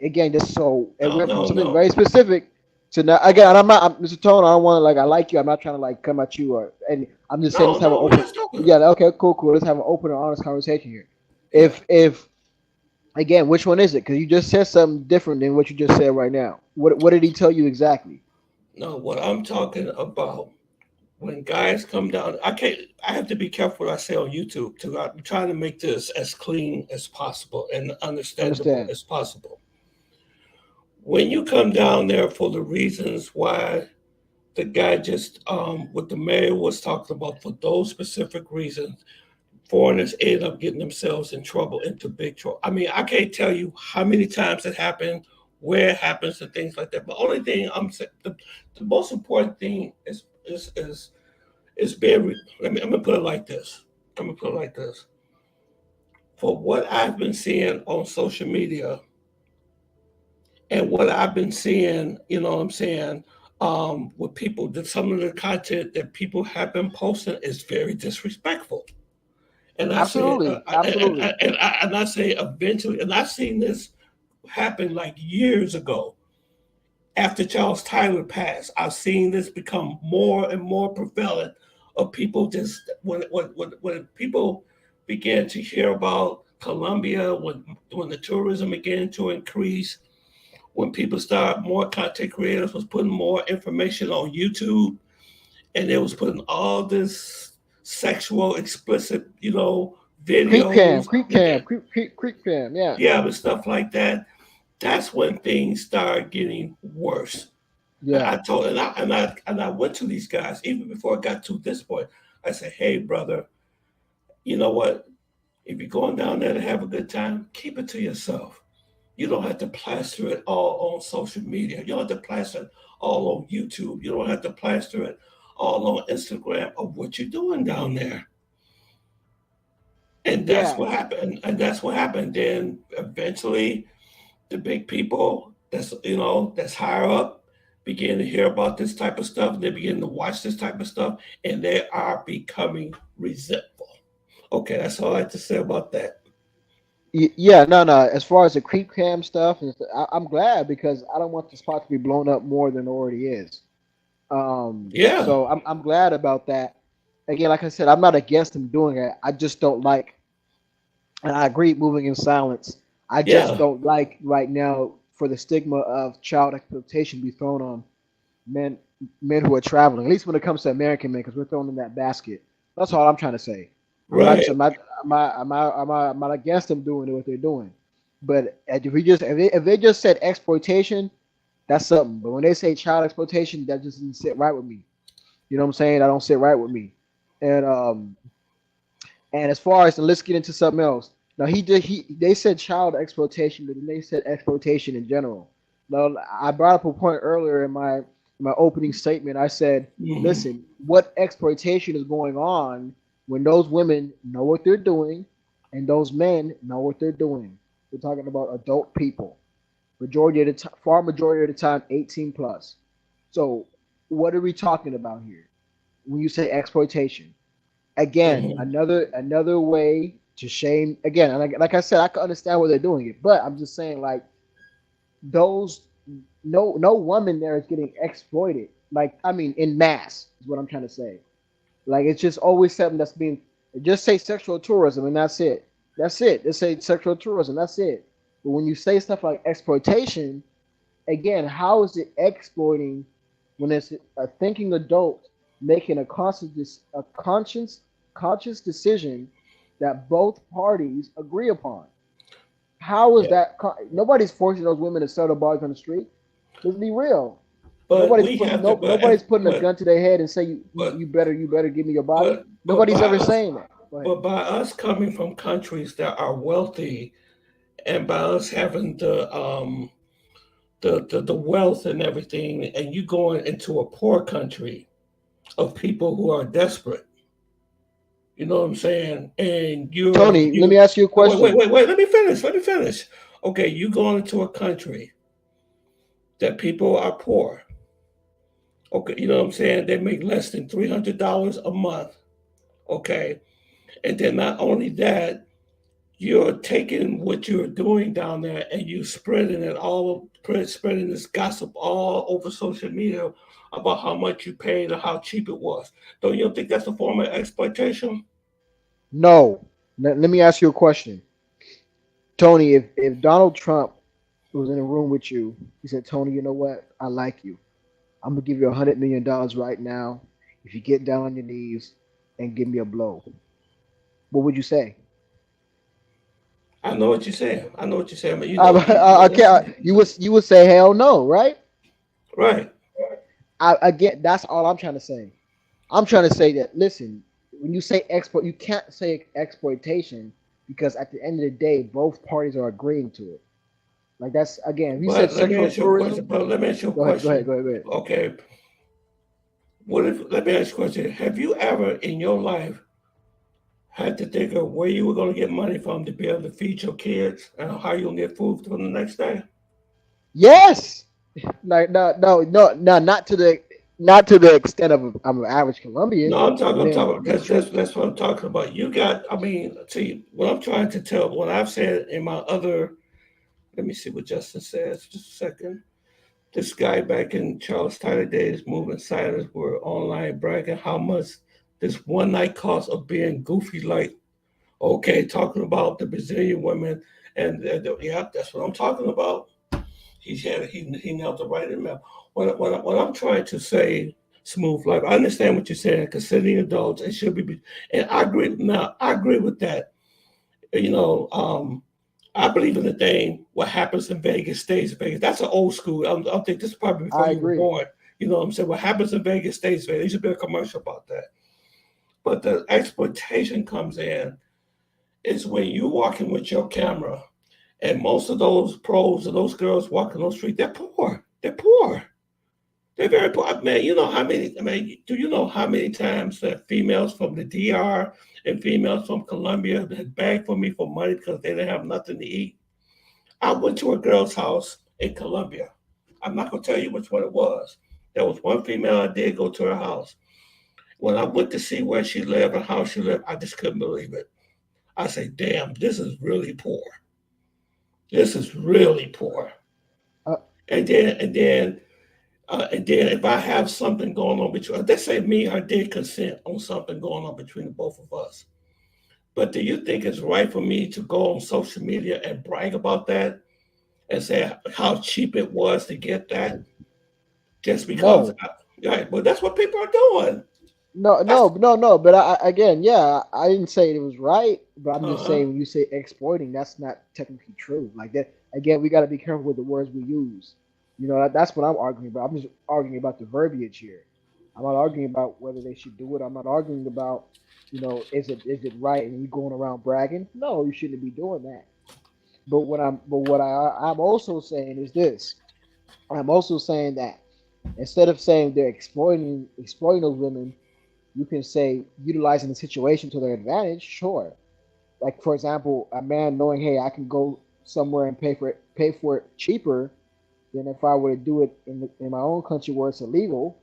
again just so it No, went from no, something no. very specific to now again. And Mr. Tone. I don't want to like I like you. I'm not trying to like come at you or and I'm just saying No, let's have an no, we're open. just talking. Yeah, okay, cool. Let's have an open and honest conversation here. Yeah. If again, which one is it? Because you just said something different than what you just said right now. What did he tell you exactly? No, what I'm talking about when guys come down, I have to be careful what I say on YouTube because I'm trying to make this as clean as possible and understandable Understand? as possible. When you come down there for the reasons why the guy just what the mayor was talking about for those specific reasons, foreigners end up getting themselves in trouble, into big trouble. I mean, I can't tell you how many times it happened, where it happens, and things like that. But only thing I'm saying, the most important thing is being. I'm gonna put it like this. I'm gonna put it like this. For what I've been seeing on social media and what I've been seeing, you know what I'm saying, with people, that some of the content that people have been posting is very disrespectful. And I say, Absolutely, absolutely. and I say eventually, and I've seen this happen like years ago after Charles Tyler passed. I've seen this become more and more prevalent of people just when people began to hear about Colombia, when the tourism began to increase, when people start more content creators was putting more information on YouTube and they was putting all this sexual explicit, videos, Creep cam. Yeah, yeah, but stuff like that. That's when things start getting worse. And yeah, I told and I went to these guys even before I got to this point. I said, "Hey, brother, you know what? If you're going down there to have a good time, keep it to yourself. You don't have to plaster it all on social media. You don't have to plaster it all on YouTube. You don't have to plaster it all on Instagram of what you're doing down there." And that's yeah. what happened. And that's what happened. Then eventually the big people that's higher up begin to hear about this type of stuff. They begin to watch this type of stuff, and they are becoming resentful. Okay, that's all I have to say about that. Yeah, no, no. As far as the creep cam stuff, I'm glad because I don't want the spot to be blown up more than it already is. Yeah, So I'm glad about that. Again, like I said, I'm not against them doing it. I just don't like, and I agree, moving in silence. I just yeah, don't like right now for the stigma of child exploitation be thrown on men men who are traveling. At least when it comes to American men, because we're thrown in that basket. That's all I'm trying to say. I'm not. right. I'm not against them doing what they're doing. But if they just said exploitation, that's something. But when they say child exploitation, that just doesn't sit right with me. You know what I'm saying? I don't sit right with me. And as far as, and let's get into something else. Now they said child exploitation, but then they said exploitation in general. Now I brought up a point earlier in my opening statement. I said, Hmm. listen, what exploitation is going on when those women know what they're doing and those men know what they're doing? We're talking about adult people. Far majority of the time, 18 plus. So what are we talking about here when you say exploitation? Again, Hmm. another way to shame. Again, and like I said, I can understand why they're doing it, but I'm just saying, like, those, no woman there is getting exploited. Like, I mean, in mass is what I'm trying to say. Like, it's just always something that's being, just say sexual tourism and that's it. That's it. Just say sexual tourism. That's it. But when you say stuff like exploitation, again, how is it exploiting when it's a thinking adult making a conscious decision that both parties agree upon? How is Yeah, that? Nobody's forcing those women to sell the bars on the street. Let's be real. but we have to. Nobody's putting a But gun to their head and say but you better give me your body. but Nobody's by ever us, saying that. Go ahead. but by us coming from countries that are wealthy, and by us having the wealth and everything, and you going into a poor country of people who are desperate. You know what I'm saying? And Tony, let me ask you a question. wait. Let me finish. Let me finish. Okay, you going into a country that people are poor. Okay, you know what I'm saying? They make less than $300 a month. Okay, and then not only that, you're taking what you're doing down there and you spreading it all, spreading this gossip all over social media about how much you paid or how cheap it was. Don't you think that's a form of exploitation? No. Let me ask you a question. Tony, if Donald Trump was in a room with you, he said, Tony, you know what? I like you. I'm gonna give you $100 million right now if you get down on your knees and give me a blow. What would you say? I know what you're saying. I know what you're saying, but I can't. You would say hell no, right? right. Again, that's all I'm trying to say. I'm trying to say that, listen, when you say exploit, you can't say exploitation because at the end of the day, both parties are agreeing to it. Like, that's, again, if you said But let me sexual ask you a question. tourism, But let me ask you a go ahead, go ahead, question. go ahead, go ahead. Okay, what if? Let me ask you a question. Have you ever in your life had to think of where you were going to get money from to be able to feed your kids and how you're going to get food for the next day? Yes. Like, no, not to the extent of I'm an average Colombian, No, I'm talking. but I'm then talking it's because true. that's what I'm talking about. You got. I mean, see, what I'm trying to tell. What I've said in my other. Let me see what Justin says. Just a second. This guy back in Charles Tyler days, moving silence, were online bragging how much this one night cost of being goofy like. Okay, talking about the Brazilian women, and yeah, that's what I'm talking about. He nailed it right in there. What I'm trying to say, smooth life. I understand what you're saying. Considering adults, it should be, and I agree. Now I agree with that. You know, I believe in the thing. What happens in Vegas stays in Vegas. That's an old school. I think this is probably before I you were agree. born. You know what I'm saying? What happens in Vegas stays in Vegas. There should be a commercial about that. But the exploitation comes in is when you're walking with your camera, and most of those pros and those girls walking on the street, they're poor. They're poor. They're very poor. Man, you know how many, I mean, do you know how many times that females from the DR and females from Colombia had begged for me for money because they didn't have nothing to eat? I went to a girl's house in Colombia. I'm not gonna tell you which one it was. There was one female I did go to her house. When I went to see where she lived and how she lived, I just couldn't believe it. I say, damn, this is really poor. This is really poor. Uh, And then if I have something going on between, let's say me, I did consent on something going on between the both of us. But do you think it's right for me to go on social media and brag about that and say how cheap it was to get that just because? no, Right, well, that's what people are doing. no, That's no, no, no. But again, yeah, I didn't say it was right, but I'm just uh-huh. saying when you say exploiting, that's not technically true. Like that, again, we got to be careful with the words we use. That's what I'm arguing about. I'm just arguing about the verbiage here. I'm not arguing about whether they should do it. I'm not arguing about, is it right and you going around bragging? No, you shouldn't be doing that. But what I'm also saying is this. I'm also saying that instead of saying they're exploiting those women, you can say utilizing the situation to their advantage. Sure, like for example, a man knowing, hey, I can go somewhere and pay for it cheaper than if I were to do it in my own country where it's illegal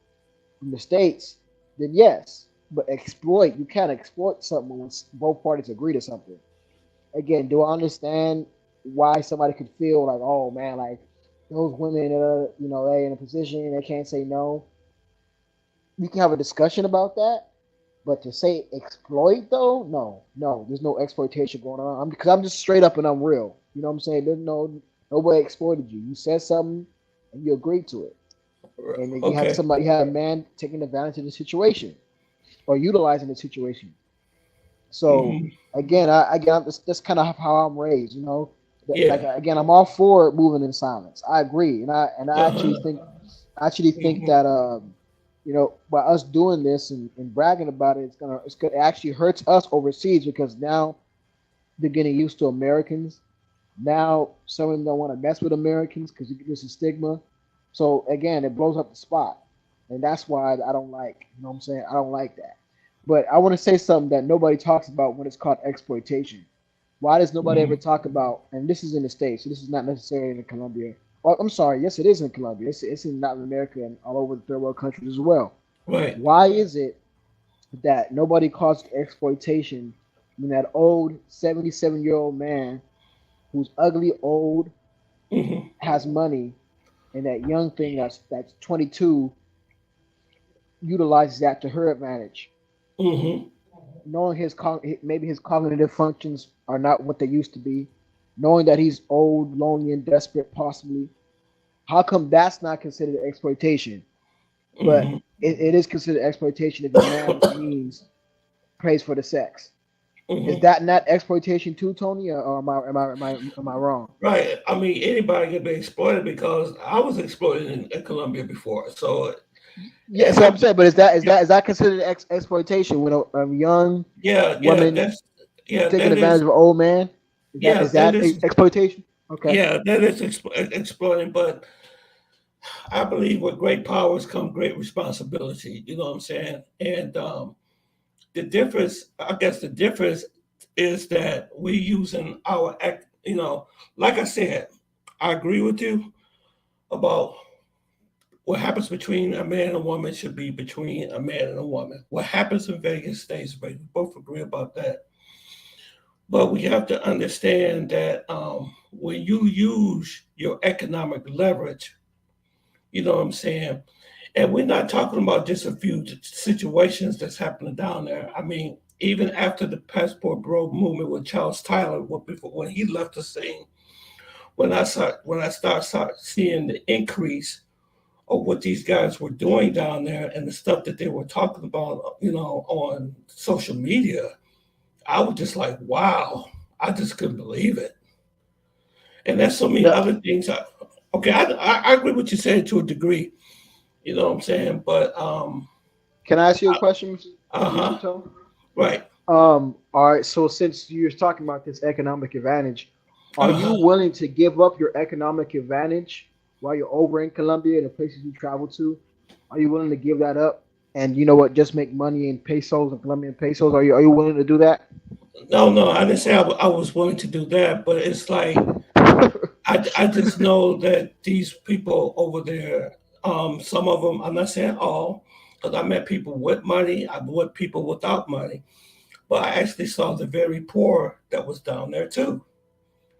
in the states. Then yes, but exploit, you can't exploit something when both parties agree to something. Again, do I understand why somebody could feel like, oh man, like those women, they in a position they can't say no. We can have a discussion about that, but to say exploit though, no, no, there's no exploitation going on. Because I'm just straight up and I'm real. You know what I'm saying? There's nobody exploited you. You said something and you agreed to it, and then Okay. you had a man taking advantage of the situation or utilizing the situation. So Hmm. again, that's kind of how I'm raised. Like Yeah. again, I'm all for moving in silence. I agree, and I actually Uh-huh. think Hmm. that by us doing this and bragging about it, it actually hurts us overseas because now they're getting used to Americans. Now some of them don't want to mess with Americans because there's a stigma. So again, it blows up the spot, and that's why I don't like. You know what I'm saying? I don't like that. But I want to say something that nobody talks about when it's called exploitation. Why does nobody ever Hmm. talk about? And this is in the states, so this is not necessarily in Colombia. Oh, I'm sorry. Yes, it is in Colombia. It's in Latin America and all over the third world countries as well. Right. Why is it that nobody calls it exploitation when that old 77-year-old man who's ugly, old, Hmm. has money, and that young thing that's 22 utilizes that to her advantage, Hmm. knowing maybe his cognitive functions are not what they used to be, knowing that he's old, lonely, and desperate, possibly. How come that's not considered exploitation, but Hmm. it is considered exploitation if a man with means pays for the sex? Is Hmm. that not exploitation too, Tony, or am I wrong? Right. I mean, anybody can be exploited because I was exploited in Colombia before. So, Yeah, so I, I'm saying, but is that is yeah, that is that considered exploitation when a young yeah, woman taking that advantage is, of an old man? Is that yeah, is that exploitation? Okay. that is exploiting. But I believe with great powers come great responsibility. You know what I'm saying? And the difference, I guess, the difference is that we using our act. Like I said, I agree with you about what happens between a man and a woman should be between a man and a woman. What happens in Vegas stays, but we both agree about that. But we have to understand that when you use your economic leverage, you know what I'm saying? And we're not talking about just a few situations that's happening down there. I mean, even after the passport bro movement with Charles Tyler, when he left the scene, when I start seeing the increase of what these guys were doing down there and the stuff that they were talking about, on social media, I was just like, wow, I just couldn't believe it. And there's so many No, other things. Okay, I agree with you saying to a degree, you know what I'm saying? But can I ask you a question, uh Mr. huh, Tone? right, All right. So since you're talking about this economic advantage, are uh you huh. willing to give up your economic advantage while you're over in Colombia and the places you travel to? Are you willing to give that up? And you know what? Just make money in pesos and Colombian pesos. Are you willing to do that? No, no, I didn't say I was willing to do that, but it's like I just know that these people over there, some of them, I'm not saying all, because I met people with money, I met people without money, but I actually saw the very poor that was down there too.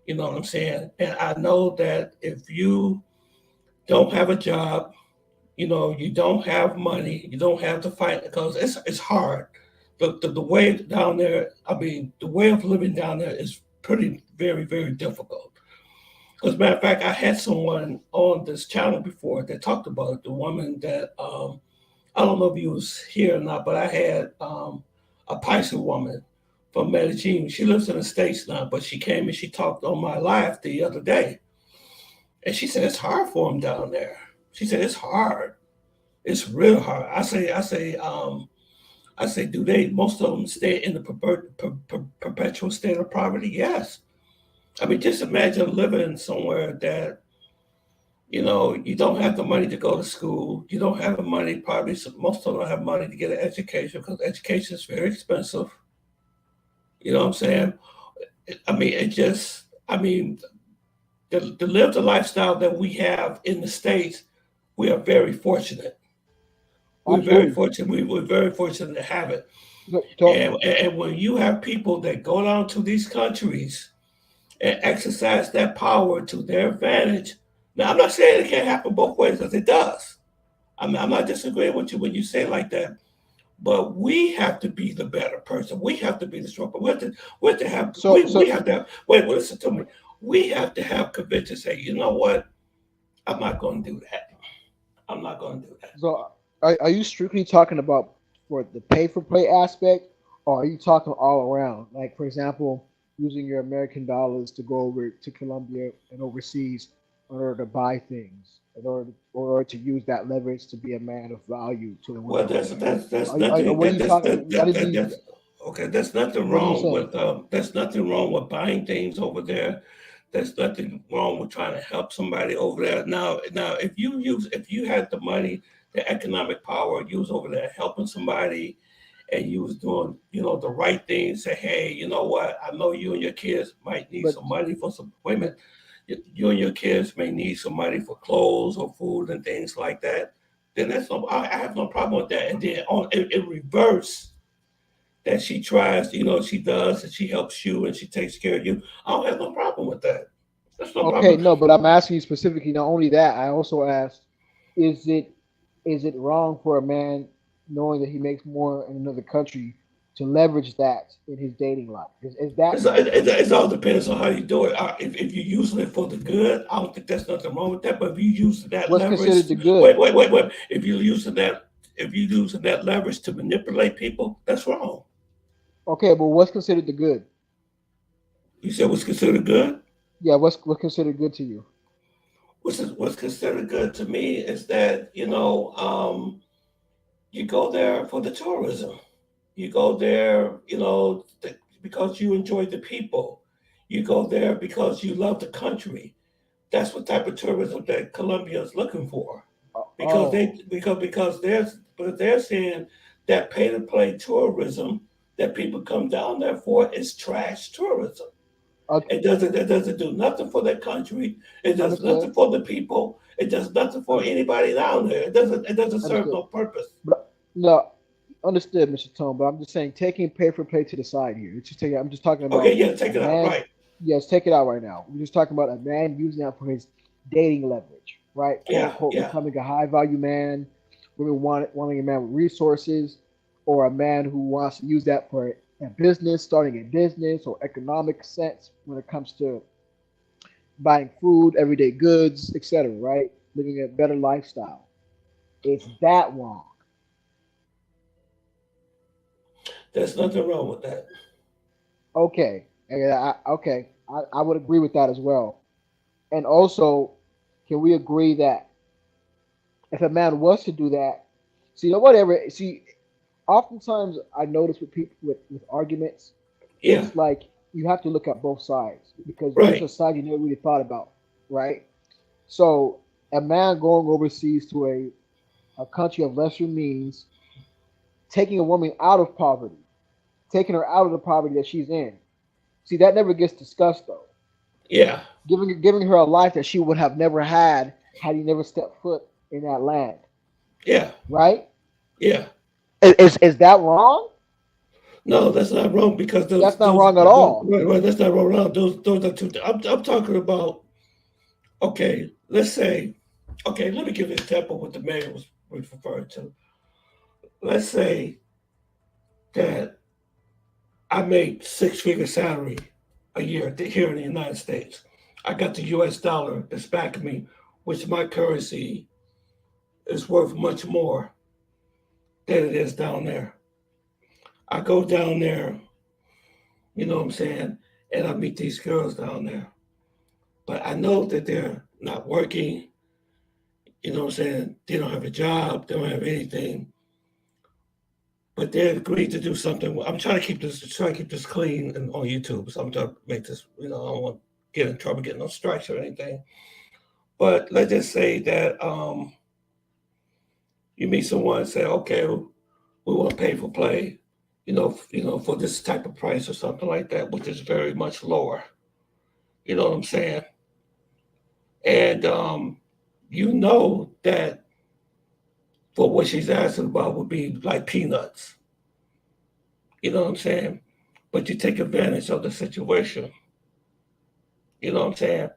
You know what I'm saying? And I know that if you don't have a job, you don't have money, you don't have to fight because it's hard. The way down there, I mean, the way of living down there is pretty very very difficult. As a matter of fact, I had someone on this channel before that talked about it. The woman that I don't know if you was here or not, but I had a Paisa woman from Medellin. She lives in the States now, but she came and she talked on my live the other day, and she said it's hard for them down there. She said it's hard. It's real hard. I say, do they? Most of them stay in the perpetual state of poverty. Yes. I mean, just imagine living somewhere that you don't have the money to go to school. You don't have the money. Probably most of them don't have money to get an education because education is very expensive. You know what I'm saying? I mean, to live the lifestyle that we have in the states, we are very fortunate. We're very Absolutely. fortunate. We're very fortunate to have it. So, And when you have people that go down to these countries and exercise that power to their advantage. Now, I'm not saying it can't happen both ways, because it does. I'm not disagreeing with you when you say it like that. But we have to be the better person. We have to be the stronger. We have to have. so, We so, have to have. Wait, listen to me. We have to have conviction. Say, you know what? I'm not going to do that. I'm not going to do that. so, are you strictly talking about for the pay for play aspect, or are you talking all around? Like, for example, using your American dollars to go over to Colombia and overseas in order to buy things, in order to use that leverage to be a man of value to the Well, women over that's there. that's that's What are nothing. you talking? I didn't That's mean. okay. There's nothing What are you wrong saying? with there's nothing wrong with buying things over there. There's nothing wrong with trying to help somebody over there. Now, if you had the money, the economic power, you was over there helping somebody, and you was doing the right thing. Say, hey, you know what? I know you and your kids might need But some money for some women. You and your kids may need some money for clothes or food and things like that. Then I have no problem with that. And then in reverse, that she tries, she does, and she helps you and she takes care of you. I don't have no problem with that. That's no okay, problem. no, but I'm asking you specifically. Not only that, I also asked, is it is it wrong for a man knowing that he makes more in another country to leverage that in his dating life? Is that wrong? It all depends on how you do it. If you're using it for the good, I don't think there's nothing wrong with that. But if you use that What's leverage, considered the good? wait. If you're using that leverage to manipulate people, that's wrong. Okay, but what's considered the good? You said what's considered good. Yeah, what's considered good to you? What's considered good to me is that you go there for the tourism. You go there, because you enjoy the people. You go there because you love the country. That's what type of tourism that Colombia is looking for, because Oh, they're saying that pay to play tourism that people come down there for is trash tourism. okay, It doesn't do nothing for their country. It does understood, nothing for the people. It does nothing for anybody down there. It doesn't serve understood. no purpose. But no, understood, Mr. Tone. But I'm just saying, taking pay for play to the side here. It's just taking. I'm just talking Okay, about yeah, a take it out. man. Right. Yes, take it out right now. We're just talking about a man using that for his dating leverage, right? Quote Yeah, unquote, yeah. becoming a high value man. Women wanting a man with resources, or a man who wants to use that for a business, starting a business, or economic sense when it comes to buying food, everyday goods, etc. Right? Living a better lifestyle. Is that wrong? There's nothing wrong with that. Okay. Okay. I would agree with that as well. And also, can we agree that if a man was to do that, see, whatever, see, oftentimes I notice with people with arguments, Yeah, it's like you have to look at both sides because there's a right. side you never really thought about, right? So a man going overseas to a country of lesser means, taking a woman out of poverty, taking her out of the poverty that she's in. See, that never gets discussed though. Yeah, giving her a life that she would have never had he never stepped foot in that land, yeah, right? yeah. Is that wrong? No, that's not wrong because That's not wrong at all. right, that's not wrong. Those are two. I'm talking about. Okay, let's say. Okay, let me give you an example what the mayor was referring to. Let's say that I make six-figure salary a year here in the United States. I got the U.S. dollar that's backing me, which my currency is worth much more than it is down there. I go down there, you know what I'm saying, and I meet these girls down there. But I know that they're not working, you know what I'm saying? They don't have a job, they don't have anything, but they agreed to do something. I'm trying to keep this clean and on YouTube. So I'm trying to make this, I don't want to get in trouble getting no strikes or anything. But let's just say that you meet someone and say, okay, we want to pay for play, for this type of price or something like that, which is very much lower. You know what I'm saying? And you know that for what she's asking about would be like peanuts. You know what I'm saying? But you take advantage of the situation. You know what I'm saying?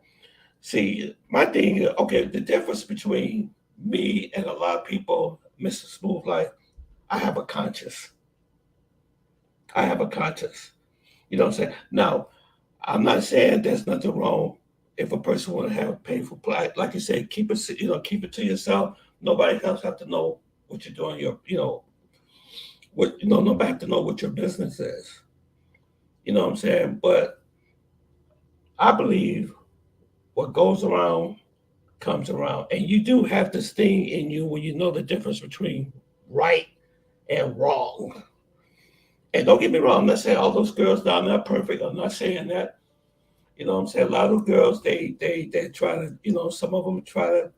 See, my thing is, okay, the difference between me and a lot of people, Mr. Smooth Life, I have a conscience. I have a conscience. You know what I'm saying? Now, I'm not saying there's nothing wrong if a person want to have painful play. Like you said, keep it to yourself. Nobody else have to know what you're doing. Nobody have to know what your business is. You know what I'm saying? But I believe what goes around comes around, and you do have this thing in you where you know the difference between right and wrong. And don't get me wrong, I'm not saying all those girls down there are perfect. I'm not saying that. You know what I'm saying? A lot of girls, they try to, some of them try to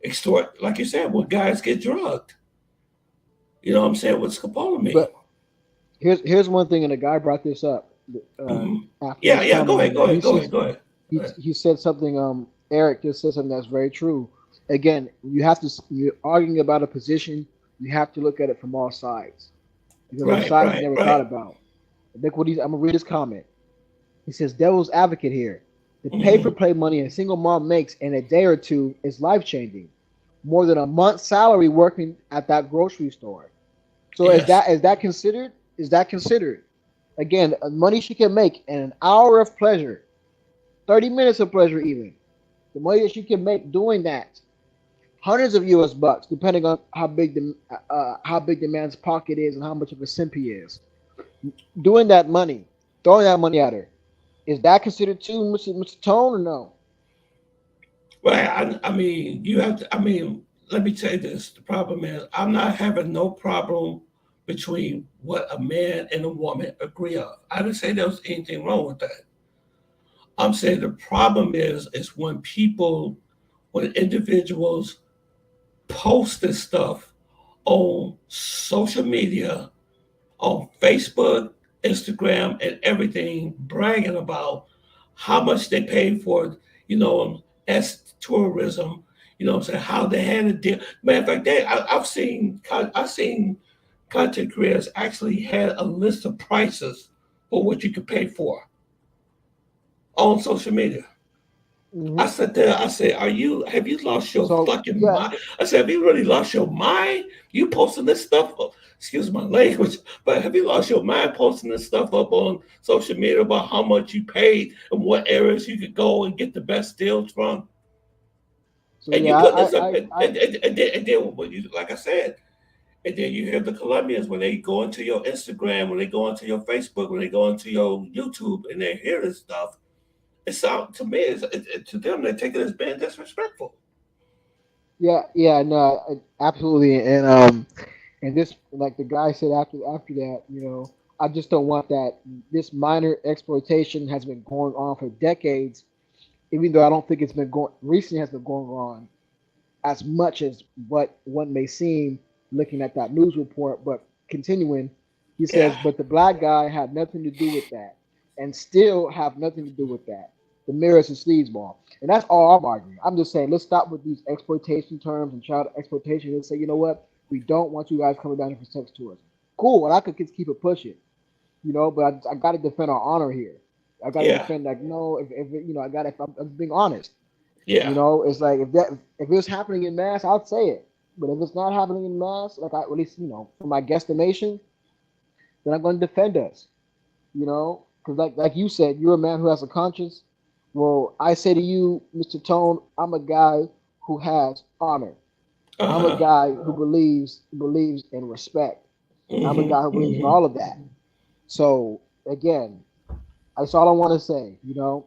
extort, like you said, when guys get drugged. You know what I'm saying? With scopolamine. But here's one thing, and the guy brought this up Hmm. after Yeah, this yeah. Go comment. ahead, go ahead, go ahead, go ahead. Go ahead. He said something. Eric just said something that's very true. Again, you're arguing about a position. You have to look at it from all sides because there's Right, sides you right, never thought right. about. Look what I'm gonna read his comment. He says, "Devil's advocate here. The pay for Hmm. play money a single mom makes in a day or two is life changing. More than a month's salary working at that grocery store. So Yes. is that considered? Is that considered? Again, money she can make in an hour of pleasure, 30 minutes of pleasure, even the money that she can make doing that, hundreds of U.S. bucks, depending on how big the man's pocket is and how much of a simp he is. Doing that money, throwing that money at her, is that considered too Mr. Tone or no? Right. I mean, you have to, I mean, let me tell you this. The problem is, I'm not having no problem between what a man and a woman agree on. I didn't say there was anything wrong with that. I'm saying the problem is when individuals post this stuff on social media, on Facebook, Instagram, and everything, bragging about how much they paid for, as tourism. You know what I'm saying? How they had a deal. Matter of fact, I've seen content creators actually had a list of prices for what you could pay for on social media. I Hmm. said there, I said, have you lost your So fucking yeah, mind? I said, have you really lost your mind? You posting this stuff excuse my language, but have you lost your mind posting this stuff up on social media about how much you paid and what areas you could go and get the best deals from? so And yeah, you put this up, I when like I said, and then you hear the Colombians when they go into your Instagram, when they go into your Facebook, when they go into your YouTube, and they hear this stuff. It sounds to me, to them, they take it as being disrespectful. yeah, no, absolutely, and this, like the guy said after that, I just don't want that. This minor exploitation has been going on for decades, even though I don't think it's been going recently has been going on as much as what one may seem looking at that news report. But continuing, he says, Yeah, but the black guy had nothing to do with that, and still have nothing to do with that. the mirror is a sleazeball. And that's all I'm arguing. I'm just saying, let's stop with these exploitation terms and child exploitation and say, you know what? We don't want you guys coming down here for sex tourism. Cool. And I could just keep it pushing, but I got to defend our honor here. I got to Yeah. defend, like, no, if I got to, if I'm being honest, Yeah. it's like, if it's happening in mass, I'd say it. But if it's not happening in mass, like, at least, from my guesstimation, then I'm going to defend us, because like you said, you're a man who has a conscience. Well, I say to you, Mr. Tone, I'm a guy who has honor. I'm a Uh-huh. guy who believes in respect. I'm a Hmm. guy who believes in Hmm. all of that. So again, that's all I want to say.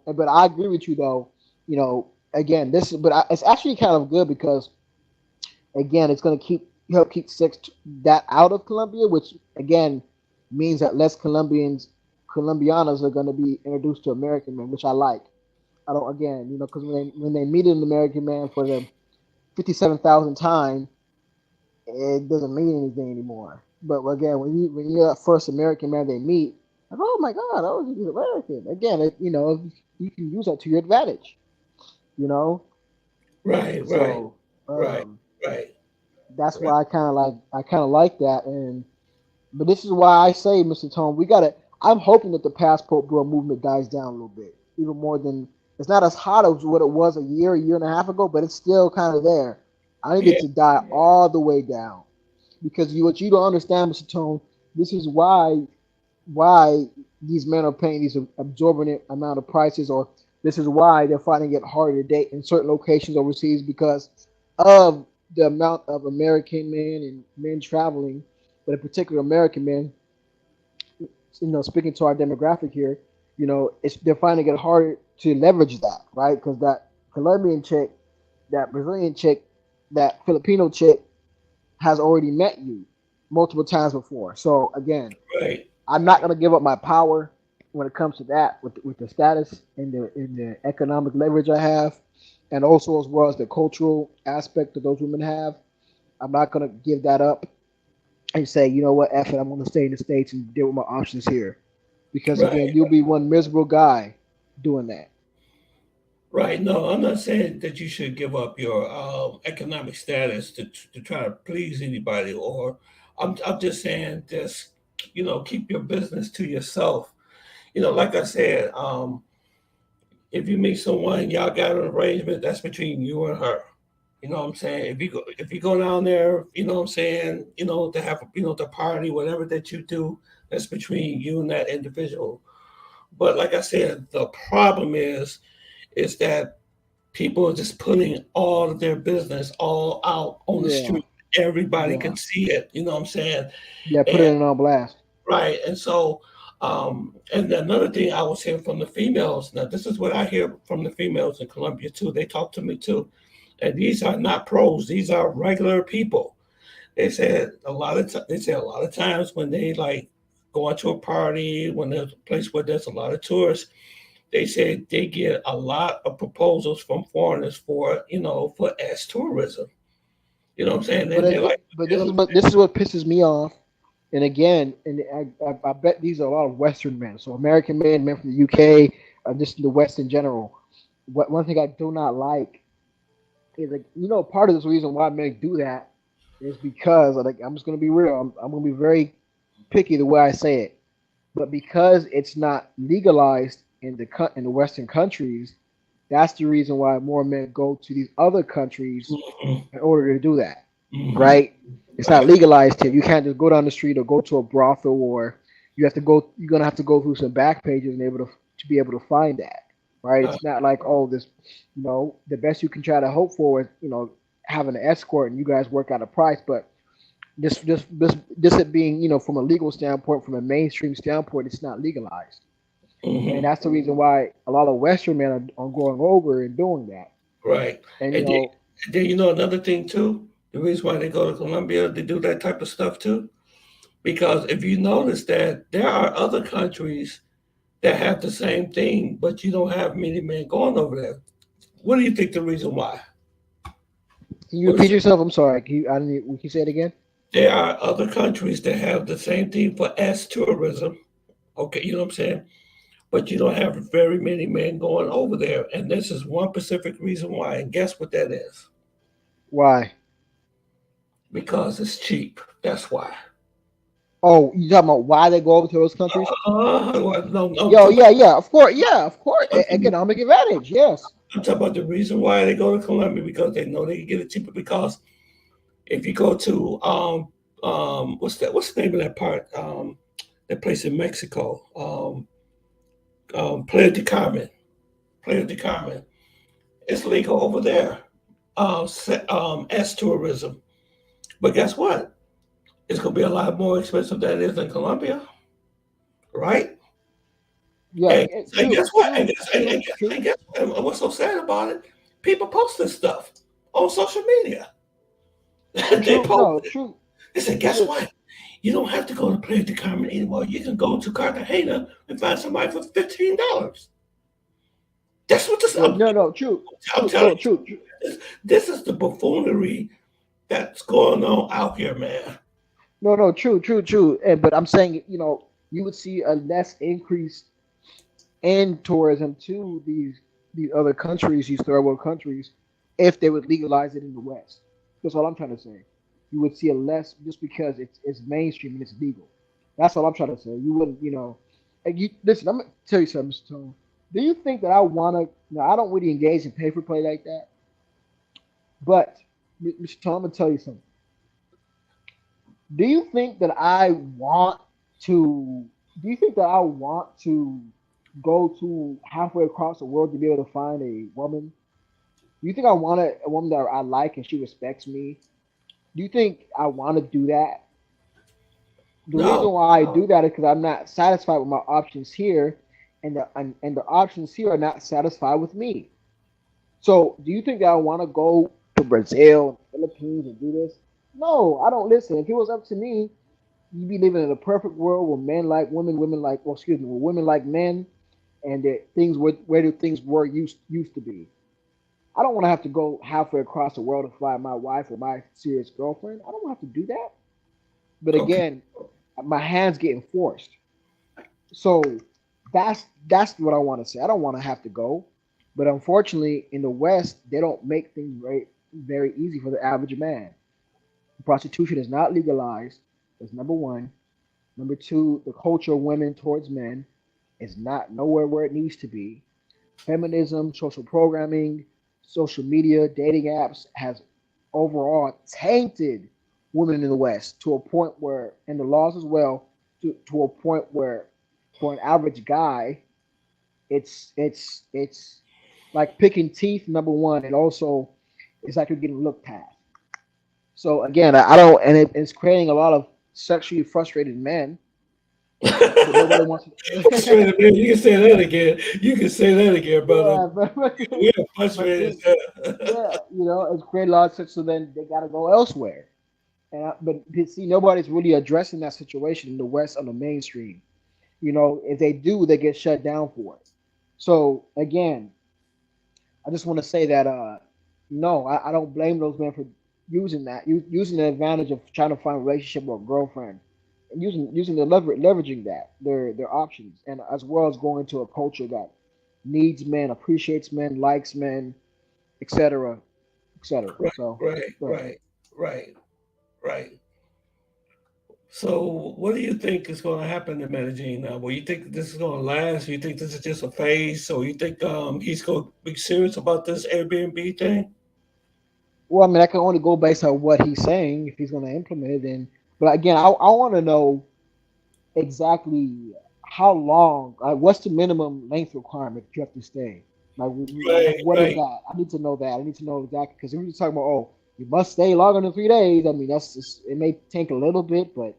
But I agree with you though. Again, it's actually kind of good because again, it's going to help keep sex that out of Colombia, which again means that less Colombianas are going to be introduced to American men, which I like. I don't again, because when they meet an American man for the 57,000th time, it doesn't mean anything anymore. But again, when you're that first American man they meet, like, oh my God, oh, he's American. Again, you can use that to your advantage. You know, Right. Right. so Right. um, Right. that's Right. why I kind of like that. But this is why I say, Mr. Tone, we gotta. I'm hoping that the passport bro movement dies down a little bit, even more than it's not as hot as what it was a year and a half ago, but it's still kind of there. I need it Yeah. to die all the way down because what you don't understand, Mr. Tone, this is why these men are paying these absorbent amount of prices, or this is why they're finding it harder to date in certain locations overseas because of the amount of American men and men traveling, but in particular American men, speaking to our demographic here, they're finding it harder to leverage that, right? Because that Colombian chick, that Brazilian chick, that Filipino chick has already met you multiple times before. So again, Right. I'm not gonna give up my power when it comes to that with the status and the economic leverage I have, and also as well as the cultural aspect that those women have. I'm not gonna give that up and say, you know what, F it, I'm gonna stay in the States and deal with my options here. Because again, Right. you'll be one miserable guy doing that. Right. No, I'm not saying that you should give up your economic status to try to please anybody, or I'm just saying just keep your business to yourself. Like I said, if you meet someone, y'all got an arrangement that's between you and her. You know what I'm saying? If you go down there, you know what I'm saying, to have the party, whatever that you do, that's between you and that individual. But like I said, the problem is that people are just putting all of their business all out on the Yeah, street. Everybody yeah, can see it. You know what I'm saying? yeah. Put And it on blast. right. And so, and another thing I was hearing from the females. Now, this is what I hear from the females in Colombia too. They talk to me too, and these are not pros. These are regular people. They said a lot of times when they like go out to a party, when there's a place where there's a lot of tourists, they said they get a lot of proposals from foreigners for as tourism. You know what I'm saying? But And they're like, but you know, this is what pisses me off. And again, and I bet these are a lot of Western men. So American men from the UK, just the West in general. One thing I do not like is, like, part of this reason why men do that is because, like, I'm just gonna be real. I'm gonna be very picky the way I say it. But because it's not legalized in the Western countries, that's the reason why more men go to these other countries mhm, in order to do that, mhm, right? It's not right, legalized here. You can't just go down the street or go to a brothel, or you're gonna have to go through some back pages and able to be able to find that, right? uh, It's not like, oh, this, the best you can try to hope for is, having an escort and you guys work out a price. But this it being, from a legal standpoint, from a mainstream standpoint, it's not legalized. And mhm, that's the reason why a lot of Western men are going over and doing that. right. And And then another thing too. The reason why they go to Colombia to do that type of stuff too, because if you notice that there are other countries that have the same thing, but you don't have many men going over there. What do you think the reason why? can you What repeat is it? yourself? I'm sorry. Can you say it again? There are other countries that have the same thing for as tourism. Okay, you know what I'm saying? but you don't have very many men going over there. And this is one specific reason why. And guess what that is? Why? Because it's cheap. That's why. Oh, you talking about why they go over to those countries? Well, no, no, Yo, yeah, yeah, of course, yeah, of course. Economic advantage, yes. I'm talking about the reason why they go to Colombia because they know they can get it cheaper. Because if you go to what's the name of that part? That place in Mexico, Playa de Carmen, Playa de Carmen. It's legal over there. As tourism, but guess what? It's gonna be a lot more expensive than it is in Colombia, right? Yeah, And, yeah, and true, guess what? true, true, And true. guess what? And what's so sad about it? People post this stuff on social media. They True, post no, it. true. They say, guess Look, what? You don't have to go to Playa de Carmen anymore. You can go to Cartagena and find somebody for $15. That's what this. yeah, no, no, true, I'm true, telling no, true, true. you, this is the buffoonery that's going on out here, man. No, no, true, true, true. And but I'm saying, you would see a less increase in tourism to these other countries, these third world countries, if they would legalize it in the West. That's all I'm trying to say. You would see a less just because it's mainstream and it's legal. That's all I'm trying to say. You wouldn't, and you listen. I'm gonna tell you something, Mr. Tone. Do you think that I wanna? I don't really engage in pay for play like that. But Mr. Tone, I'm gonna tell you something. Do you think that I want to? Do you think that I want to go to halfway across the world to be able to find a woman? Do you think I want a woman that I like and she respects me? Do you think I want to do that? The No, reason why I do that is because I'm not satisfied with my options here, and the options here are not satisfied with me. So, do you think that I want to go to Brazil, Philippines, and do this? No, I don't listen. If it was up to me, you'd be living in a perfect world where men like women, women like, well, excuse me, where women like men, and that things were where do things were used to be. I don't want to have to go halfway across the world to find my wife or my serious girlfriend. I don't want to have to do that. But okay, again, my hands getting forced. So that's what I want to say. I don't want to have to go, but unfortunately, in the West, they don't make things very easy for the average man. Prostitution is not legalized. That's number one. Number two, the culture of women towards men is not nowhere where it needs to be. Feminism, social programming, social media, dating apps has overall tainted women in the West to a point where, and the laws as well, to a point where for an average guy, it's like picking teeth, number one, and also it's like you're getting looked past. So again, I don't, and it's creating a lot of sexually frustrated men, but nobody wants to. frustrated man. You can say that again. You can say that again, brother. Yeah, but We are but frustrated. see, yeah, it's created a lot of sex, so then they got to go elsewhere. But see, nobody's really addressing that situation in the West on the mainstream. If they do, they get shut down for it. So again, I just want to say that no, I don't blame those men for using that, using the advantage of trying to find a relationship or a girlfriend, and using the leveraging that their options, and as well as going to a culture that needs men, appreciates men, likes men, etc., etc. Right, So, right, right. right, right, right. So, what do you think is going to happen to Medellin now? Well, you think this is going to last? You think this is just a phase? So, you think he's going to be serious about this Airbnb thing? Well, I mean, I can only go based on what he's saying. If he's going to implement it, then. But again, I want to know exactly how long, like what's the minimum length requirement that you have to stay? Like, Right, what is right. that? I need to know that. I need to know exactly because if we're talking about, oh, you must stay longer than 3 days. I mean, that's just, it may take a little bit, but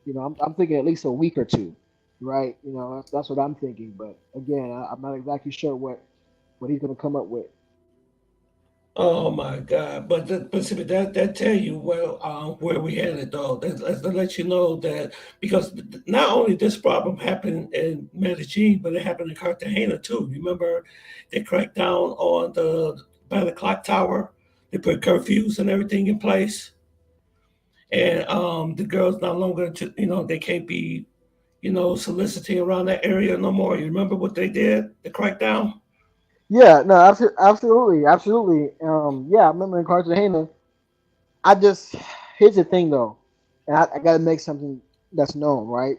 I'm thinking at least a week or two, right? That's what I'm thinking. But again, I'm not exactly sure what he's going to come up with. Oh my God! But see, but that tell you where we headed though. That's to let you know that because not only this problem happened in Medellin, but it happened in Cartagena too. Remember, they cracked down on the by the clock tower. They put curfews and everything in place, and the girls no longer they can't be soliciting around that area no more. You remember what they did? The crackdown. Yeah, no, absolutely, absolutely. Yeah, I remember in Cartagena. I just Here's the thing though, and I got to make something that's known, right?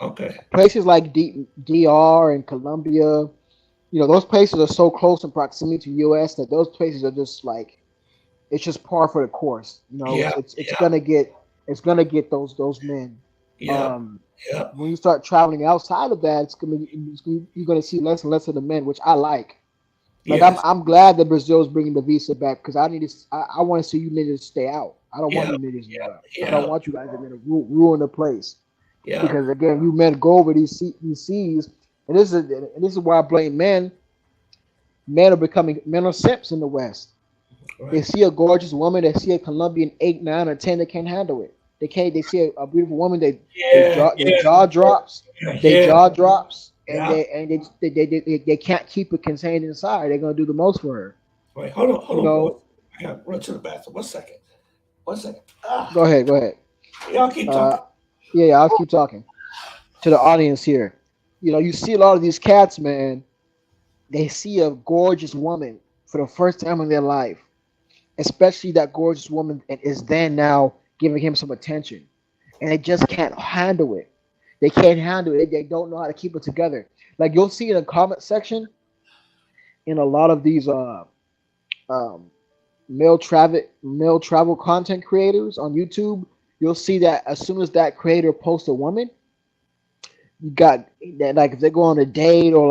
Okay. Places like DR and Colombia, those places are so close in proximity to U.S. that those places are just like it's just par for the course. Yeah. It's Yeah. gonna get those men. Yeah. Um, Yeah. when you start traveling outside of that, you're gonna see less and less of the men, which I like. Like I'm Yes. I'm glad that Brazil's bringing the visa back because I want to see you niggas stay out. I don't want Yeah. you niggas Yeah. around. I don't Yeah. want you guys to ruin the place Yeah. because again, you men go over these seas, and this is why I blame men. Men are simps in the West. They Right. see a gorgeous woman, they see a Colombian 8, 9, or 10, they can't handle it. They can't. They see a beautiful woman, Yeah. their Yeah. jaw drops, Yeah. and Yeah. they can't keep it contained inside. They're gonna do the most for her. Wait. You Hold on, boy. know. I got to run to the bathroom. 1 second. 1 second. Ah. Go ahead. Go ahead. Y'all keep Uh, talking. yeah, I'll keep talking to the audience here. You see a lot of these cats, man. They see a gorgeous woman for the first time in their life, especially that gorgeous woman, and is then now giving him some attention, and they just can't handle it. They can't handle it. They don't know how to keep it together. Like you'll see in the comment section in a lot of these um, male travel content creators on YouTube, you'll see that as soon as that creator posts a woman, you got that like if they go on a date or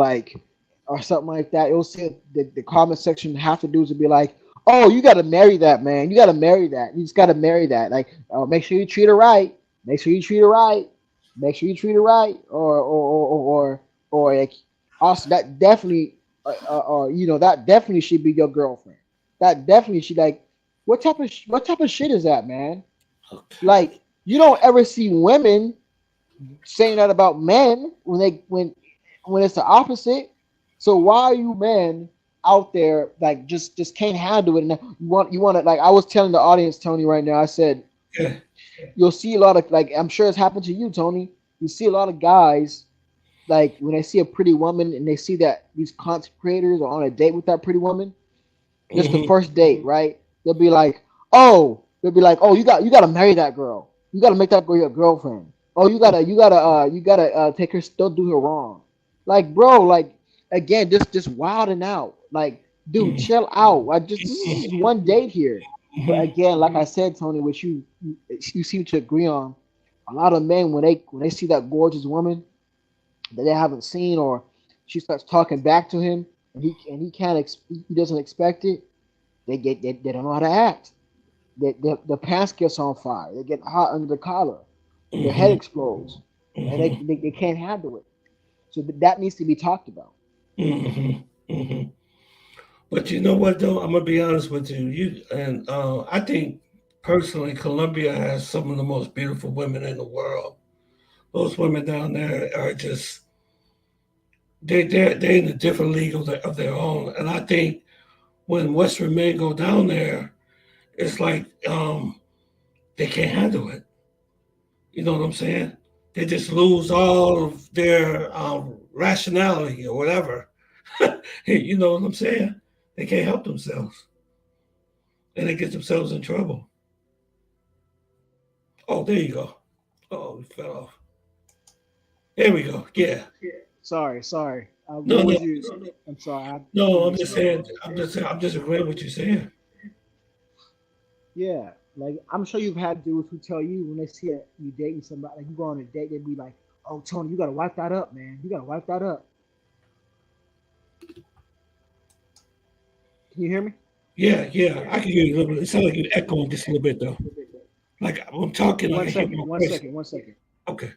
something like that, you'll see the comment section half the dudes will be like, "Oh, you got to marry that man. You got to marry that. You just got to marry that. Like, make sure you treat her right. Make sure you treat her right. Make sure you treat her right." Or like, also that definitely, that definitely should be your girlfriend. That definitely should like. What type of shit is that, man? Okay. Like, you don't ever see women saying that about men when it's the opposite. So why are you men out there like just can't handle it? And you want to like I was telling the audience, Tony, right now. I said Yeah. you'll see a lot of like I'm sure it's happened to you, Tony. You see a lot of guys like when they see a pretty woman and they see that these content creators are on a date with that pretty woman, just the Hmm. first date, right? They'll be like, oh, you gotta marry that girl. You gotta make that girl your girlfriend. Oh, you gotta take her. Don't do her wrong. Like, bro, like again, just wilding out. Like, dude, chill out. This is one date here. But again, like I said, Tony, which you seem to agree on, a lot of men when they see that gorgeous woman that they haven't seen, or she starts talking back to him, and he can't he doesn't expect it, they don't know how to act. The pants gets on fire. They get hot under the collar. Their head Hmm. explodes, and Hmm. they can't handle it. So that needs to be talked about. Hmm. Hmm. But you know what though? I'm gonna be honest with you. I think personally, Colombia has some of the most beautiful women in the world. Those women down there are just they're in a different league of their own. And I think when Western men go down there, it's like they can't handle it. You know what I'm saying? They just lose all of their rationality or whatever. You know what I'm saying? They can't help themselves, and they get themselves in trouble. Oh, there you go. Oh, we fell off. There we go. Yeah. Sorry. No, What no, was you? I'm sorry. I no. couldn't I'm get just you off. saying. I'm just agreeing with you saying. Yeah, like I'm sure you've had dudes who tell you when they see you dating somebody, like you go on a date, they'd be like, "Oh, Tony, you gotta wipe that up, man. You gotta wipe that up." Can you hear me? Yeah, yeah. I can hear you a little bit. It sounds like you're echoing just a little bit though. Like I'm talking, like One I hear second. my One voice. second. One second. Okay.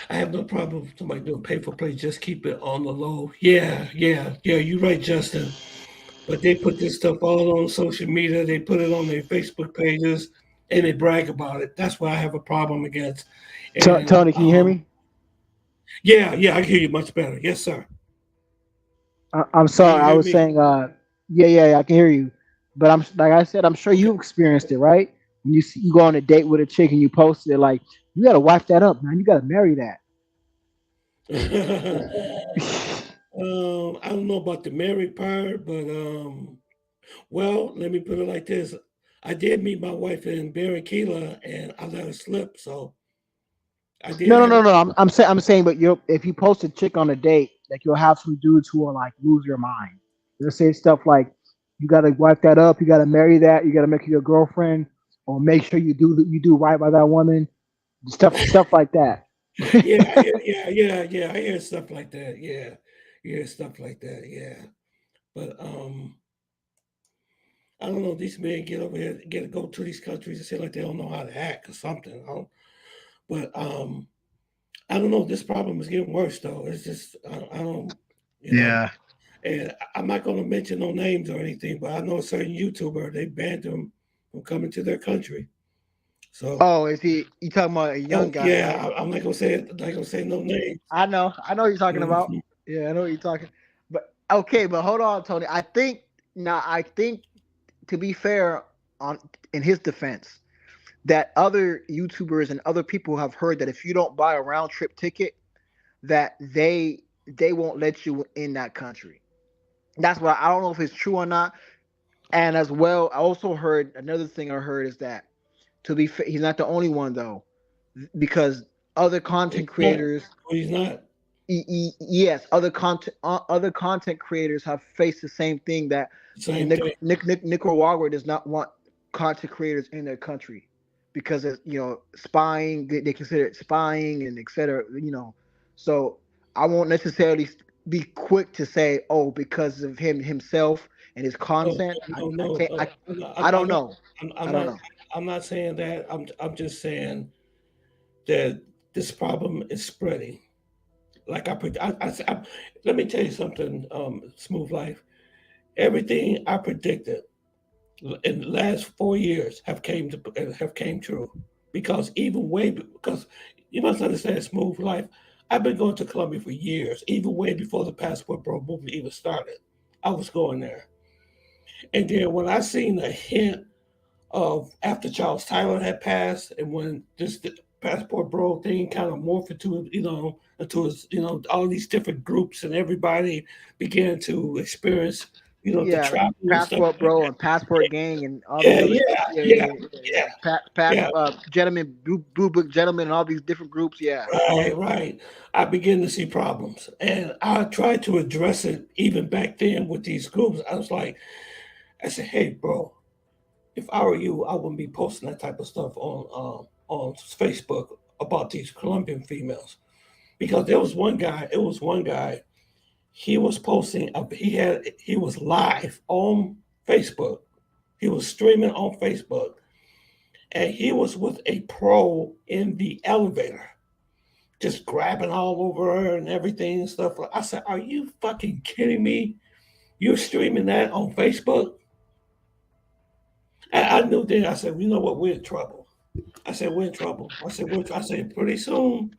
I have no problem with somebody doing pay for play. Just keep it on the low. Yeah, yeah, yeah. You're right, Justin. But they put this stuff all on social media. They put it on their Facebook pages, and they brag about it. That's what I have a problem against. And Tony, can you hear me? Yeah, yeah, I can hear you much better. Yes, sir. I'm Can you sorry. I hear was me? saying, yeah, I can hear you. But I'm like I said, I'm sure Okay. you experienced it, right? When you go on a date with a chick and you post it, like you gotta wipe that up, man. You gotta marry that. I don't know about the married part, but well, let me put it like this: I did meet my wife in Barranquilla, and I let her slip, so I did No, no, have. no, no. I'm saying, but you if you post a chick on a date, like you'll have some dudes who are like lose your mind. They'll say stuff like, "You gotta wipe that up. You gotta marry that. You gotta make her your girlfriend, or make sure you do right by that woman." Stuff like that. Yeah, yeah. I hear stuff like that. Yeah, yeah, stuff like that. Yeah, but I don't know. These men get over here, get go to these countries and say like they don't know how to act or something. But I don't know. This problem is getting worse though. It's just I don't, you know. Yeah. And I'm not going to mention no names or anything, but I know a certain YouTuber they banned him from coming to their country. So, Oh, is he? You talking about a oh young guy, right? yeah, I'm not gonna say it. Not gonna say no names. I know what you're talking about. Mhm. Yeah, I know what you're talking. But okay, but hold on, Tony. I think to be fair, on in his defense, that other YouTubers and other people have heard that if you don't buy a round trip ticket, that they won't let you in that country. That's why I don't know if it's true or not. And as well, I also heard another thing I heard is that to be fair, he's not the only one though, because other He's content not. creators He's not. yes, other content creators have faced the same thing that Same thing. Nicaragua does not want content creators in their country because of spying. They consider it spying and etc. So I won't necessarily be quick to say, oh, because of himself and his No, content. no, I no, can't. no. I'm not. I don't I'm not. know. I'm I don't not. know. I'm not saying that. I'm just saying that this problem is spreading. Like let me tell you something. Smooth life. Everything I predicted in the last 4 years have came true because even way because you must understand smooth life. I've been going to Colombia for years, even way before the passport bro movement even started. I was going there, and then when I seen a hint of after Charles Tyler had passed, and when this passport bro thing kind of morphed into all these different groups, and everybody began to experience the Yeah, travel and stuff Passport like Bro that. and Passport Gang and all these Yeah, other yeah, stuff. Yeah, yeah, yeah, yeah, yeah. yeah, Yeah. Pass, yeah. Gentlemen, Blue Book Gentlemen, and all these different groups. Yeah. Right, right. I begin to see problems, and I tried to address it even back then with these groups. I said, "Hey, bro, if I were you, I wouldn't be posting that type of stuff on Facebook about these Colombian females because there was one guy. It was one guy. He was posting. He was live on Facebook. He was streaming on Facebook, and he was with a pro in the elevator, just grabbing all over her and everything and stuff. I said, "Are you fucking kidding me? You're streaming that on Facebook?" I knew then. I said, "You know what? We're in trouble." I said, "We're in trouble." I said, pretty soon,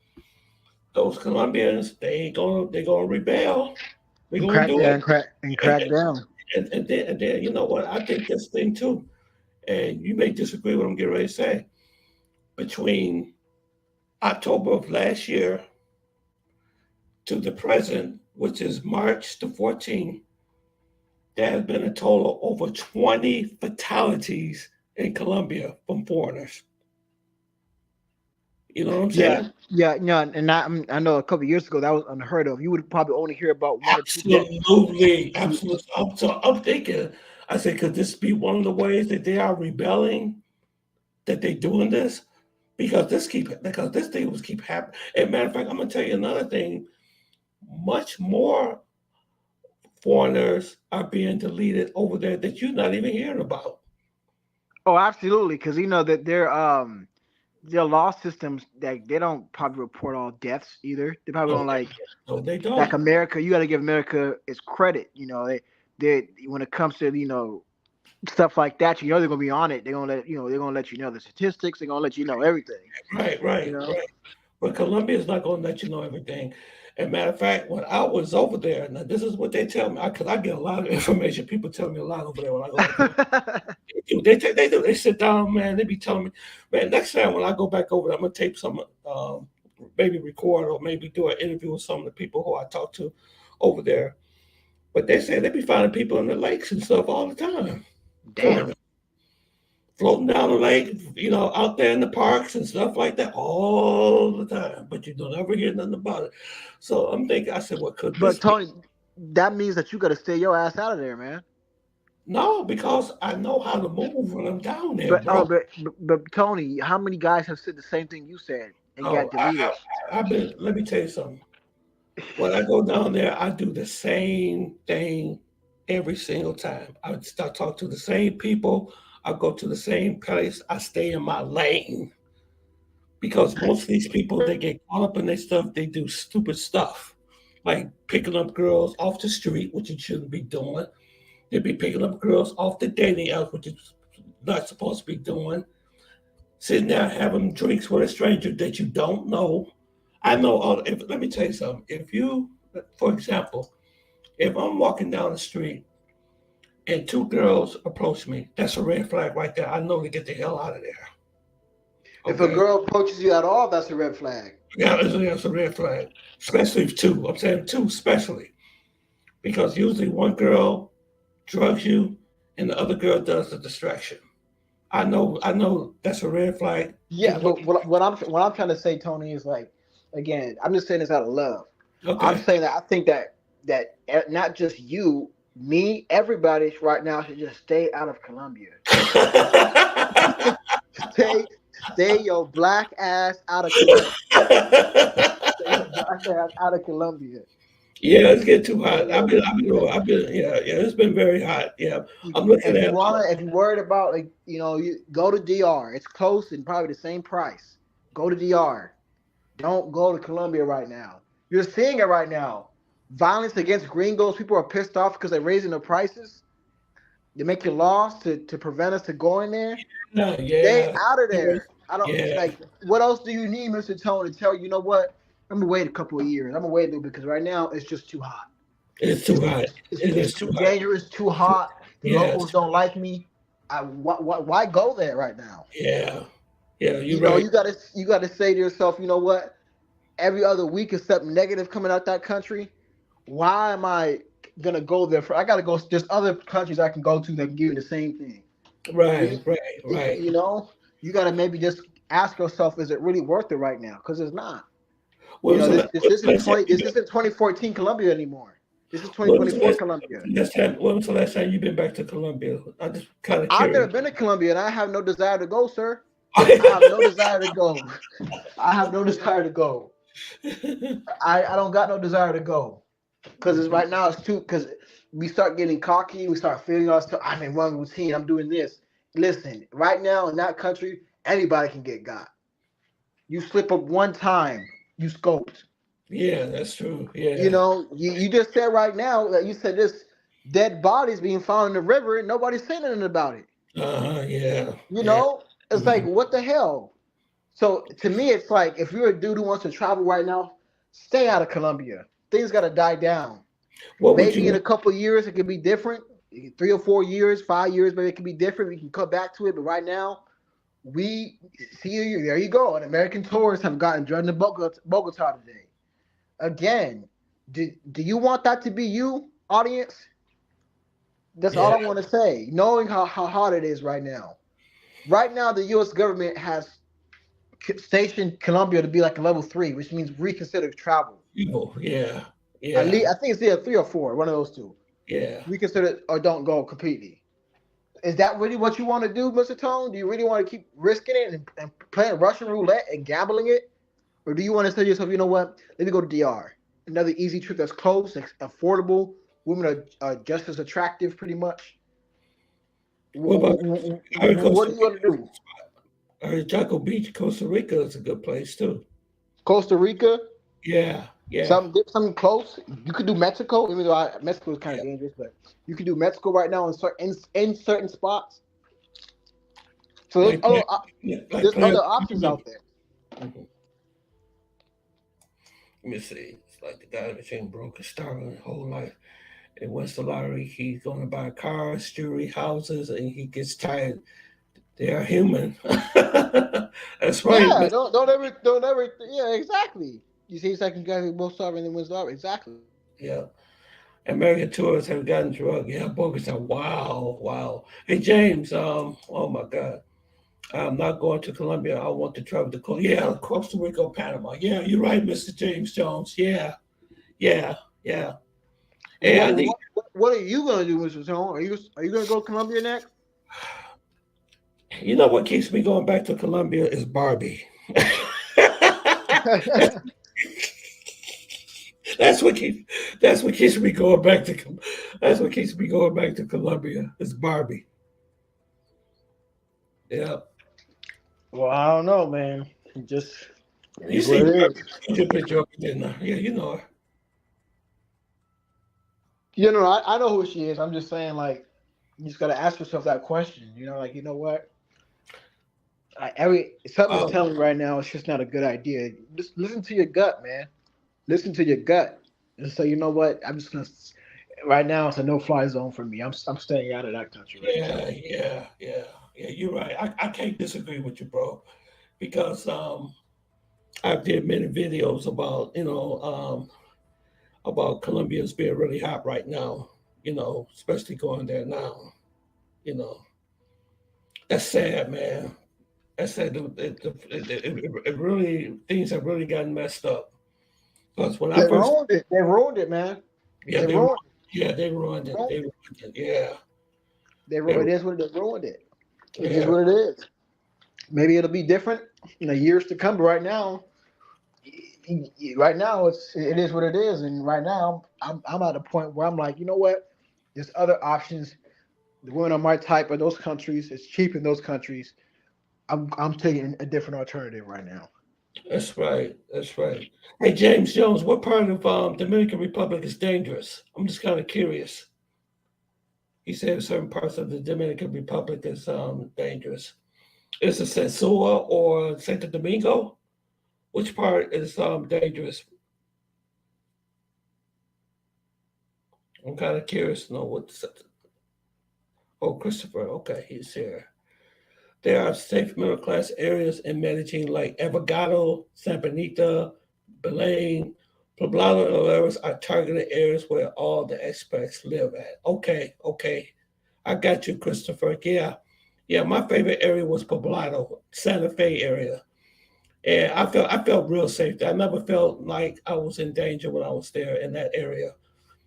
those Colombians, they're gonna rebel. They're And gonna crack, do yeah, it. and And, crack down. then you know what? I think this thing too, and you may disagree with what I'm getting ready to say. Between October of last year to the present, which is March the 14th, there has been a total over 20 fatalities in Colombia from foreigners. You know what I'm Yeah, saying? yeah. And I know a couple of years ago that was unheard of. You would probably only hear about one or two deaths. Absolutely, absolutely. I'm thinking, I said, could this be one of the ways that they are rebelling, that they're doing this? Because this thing was keep happening. And matter of fact, I'm gonna tell you another thing. Much more foreigners are being deleted over there that you're not even hearing about. Oh, absolutely, because you know that their law systems, like they don't probably report all deaths either. They probably No, don't no, they like don't. America. You got to give America its credit. They when it comes to stuff like that, they're gonna be on it. They're gonna let you know the statistics. They're gonna let you know everything. Right, You right, know. right. But Colombia's not going to let you know everything. And matter of fact, when I was over there, now this is what they tell me, because I get a lot of information. People tell me a lot over there when I go over there. They sit down, man. They be telling me, man. Next time when I go back over there, I'm gonna tape some, maybe record or maybe do an interview with some of the people who I talk to over there. But they say they be finding people in the lakes and stuff all the time, Damn. floating down the lake, out there in the parks and stuff like that all the time. But you don't ever hear nothing about it. So I'm thinking, I said, what could this But be? Tony, that means that you got to stay your ass out of there, man. No, because I know how to move when I'm down there, But oh, bro. but Tony, how many guys have said the same thing you said and got Oh, deleted? I've been. Let me tell you something. When I go down there, I do the same thing every single time. I start talk to the same people. I go to the same place. I stay in my lane because most of these people they get caught up in their stuff. They do stupid stuff, like picking up girls off the street, which you shouldn't be doing. They be picking up girls off the dating apps, which is not supposed to be doing. Sitting there having drinks with a stranger that you don't know. I know all. Let me tell you something. If you, for example, if I'm walking down the street and two girls approach me, that's a red flag right there. I know to get the hell out of there. If a Okay. girl approaches you at all, that's a red flag. Yeah, that's a red flag. Especially if two. I'm saying two, especially because usually one girl drugs you and the other girl does the distraction. I know that's a red flag. Yeah, but what I'm trying to say, Tony, is like, again, I'm just saying this out of love. I'm Okay. saying that I think that not just you, me, everybody right now should just stay out of Colombia. Stay, stay your black ass out of Colombia. Stay your black ass out of Colombia. Yeah, it's getting too Stay hot. your, Yeah, it's been very hot. Yeah, I'm looking at. if you're worried about, like, you go to DR. It's close and probably the same price. Go to DR. Don't go to Colombia right now. You're seeing it right now. Violence against gringos. People are pissed off because they're raising the prices. They make you laws to prevent us to going there. No, Stay yeah, out of there. I don't yeah, like. What else do you need, Mr. Tone, to tell you? You know what? I'm gonna wait a couple of years. I'm gonna wait a little because right now it's just too hot. it's too It's hot. It it's is too too hot. dangerous, too hot. The Yes, locals don't like me. Why go there right now? yeah, yeah. You're right. You gotta say to yourself, you know what? Every other week is something negative coming out that country. Why am I gonna go there for? I gotta go. There's other countries I can go to that can give me the same thing. You Right, need, right, right. you know, you gotta maybe just ask yourself, is it really worth it right now? Because it's not. When was the This isn't last time 20. you This isn't 2014 Colombia anymore. This is when was the 2024 Colombia. last time? When was the last time you've been back to Colombia? I'm just kind of I've never curious. been to Colombia, and I have no desire to go, sir. I have no desire to go. I have no desire to go. I don't got no desire to go because it's right now. It's too because we start getting cocky. We start feeling ourselves. I'm in one routine. I'm doing this. Listen, right now in that country, anybody can get got. You slip up one time, you scoped. Yeah, that's true. You Yeah. know, you just said right now that you said this dead bodies being found in the river and nobody's saying anything about it. Yeah. You Yeah. know, it's like, Mhm. what the hell? So to me, it's like, if you're a dude who wants to travel right now, stay out of Colombia. Things got to die down. What would Maybe in you? a couple of years it could be different. 3 or 4 years, 5 years, maybe it could be different. We can come back to it. But right now, we see you. There you go. And American tourists have gotten drawn to Bogota today. Again, do you want that to be you, audience? That's all Yeah. I want to say. Knowing how hot it is right now. Right now, the U.S. government has stationed Colombia to be like a level 3, which means reconsider travel. Evil. Yeah. At Yeah. least I think it's either 3 or 4, one of those two. Yeah. Reconsider or don't go completely. Is that really what you want to do, Mr. Tone? Do you really want to keep risking it and playing Russian roulette and gambling it? Or do you want to say to yourself, you know what? Let me go to DR. Another easy trip that's close, affordable. Women are just as attractive, pretty much. What about I heard What Costa do you want to do? I heard Jaco Beach, Costa Rica is a good place too. Costa Rica? Yeah. Yeah. Something close. You could do Mexico, even though Mexico is kind Yeah. of dangerous, but you could do Mexico right now in certain spots. So Like there's other like there's Playa other del options Carmen. out there. Mhm. Let me see. It's like the guy became broke and starving his whole life. And wins the lottery, he's going to buy cars, jewelry, houses, and he gets tired. They are human. That's right, Yeah, man. don't ever. Yeah, exactly. You see, second guy who both starving and wins lottery. Exactly. Yeah. American tourists have gotten drunk. Yeah, bogus. Wow, wow. Hey, James. Oh my God. I'm not going to Colombia. I want to travel to yeah, Costa Rica, Panama. Yeah, you're right, Mr. James Jones. Yeah, yeah, yeah. Hey, I need. What are you gonna do, Mr. Tone? Are you gonna go to Colombia next? You know what keeps me going back to Colombia is Barbie. that's what keeps. That's what keeps me going back to. That's what keeps me going back to Colombia is Barbie. Yeah. Well, I don't know, man. It just it You is what see, it Barbie, is. you picture of her, didn't I? Yeah, you know her. I know who she is. I'm just saying, like, you just gotta ask yourself that question. Like, you know what? Every something is Oh, telling me right now it's just not a good idea. Just listen to your gut, man. Listen to your gut, and say, you know what? I'm just gonna. Right now, it's a no-fly zone for me. I'm staying out of that country right now. yeah. You're right. I can't disagree with you, bro, because I did many videos about about Colombians being really hot right now. Especially going there now. You know, that's sad, man. That's sad. It really things have really gotten messed up. Because when I They first, ruined it. They ruined it, man. yeah, They ruined. they ruined it. They Ruined it. ruined it. Yeah, It is what they ruined it. It is yeah. what it is. Maybe it'll be different in the years to come. But right now it is what it is. And right now, I'm at a point where I'm like, you know what? There's other options. The women are my type of those countries. It's cheap in those countries. I'm taking a different alternative right now. That's right. That's right. Hey, James Jones, what part of Dominican Republic is dangerous? I'm just kind of curious. He said certain parts of the Dominican Republic is dangerous. Is it Censura or Santo Domingo? Which part is dangerous? I'm kind of curious to know what. Oh, Christopher. Okay, he's here. There are safe middle class areas in Medellin like Evogado, San Benito, Belém, Poblado, and others are targeted areas where all the expats live at. Okay, okay. I got you, Christopher. Yeah. Yeah, my favorite area was Poblado, Santa Fe area. And I felt real safe there. I never felt like I was in danger when I was there in that area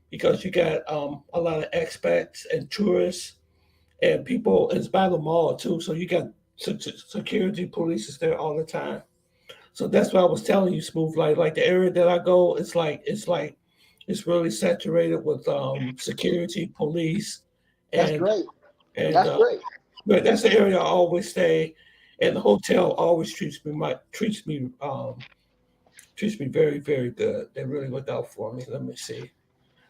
because you got a lot of expats and tourists and people. It's by the mall too, so you got security police is there all the time. So that's what I was telling you, Smooth. Like the area that I go, it's really saturated with security, police, That's and great. and That's great. but that's the area I always stay. And the hotel always treats me very very good. They really look out for me. Let me see.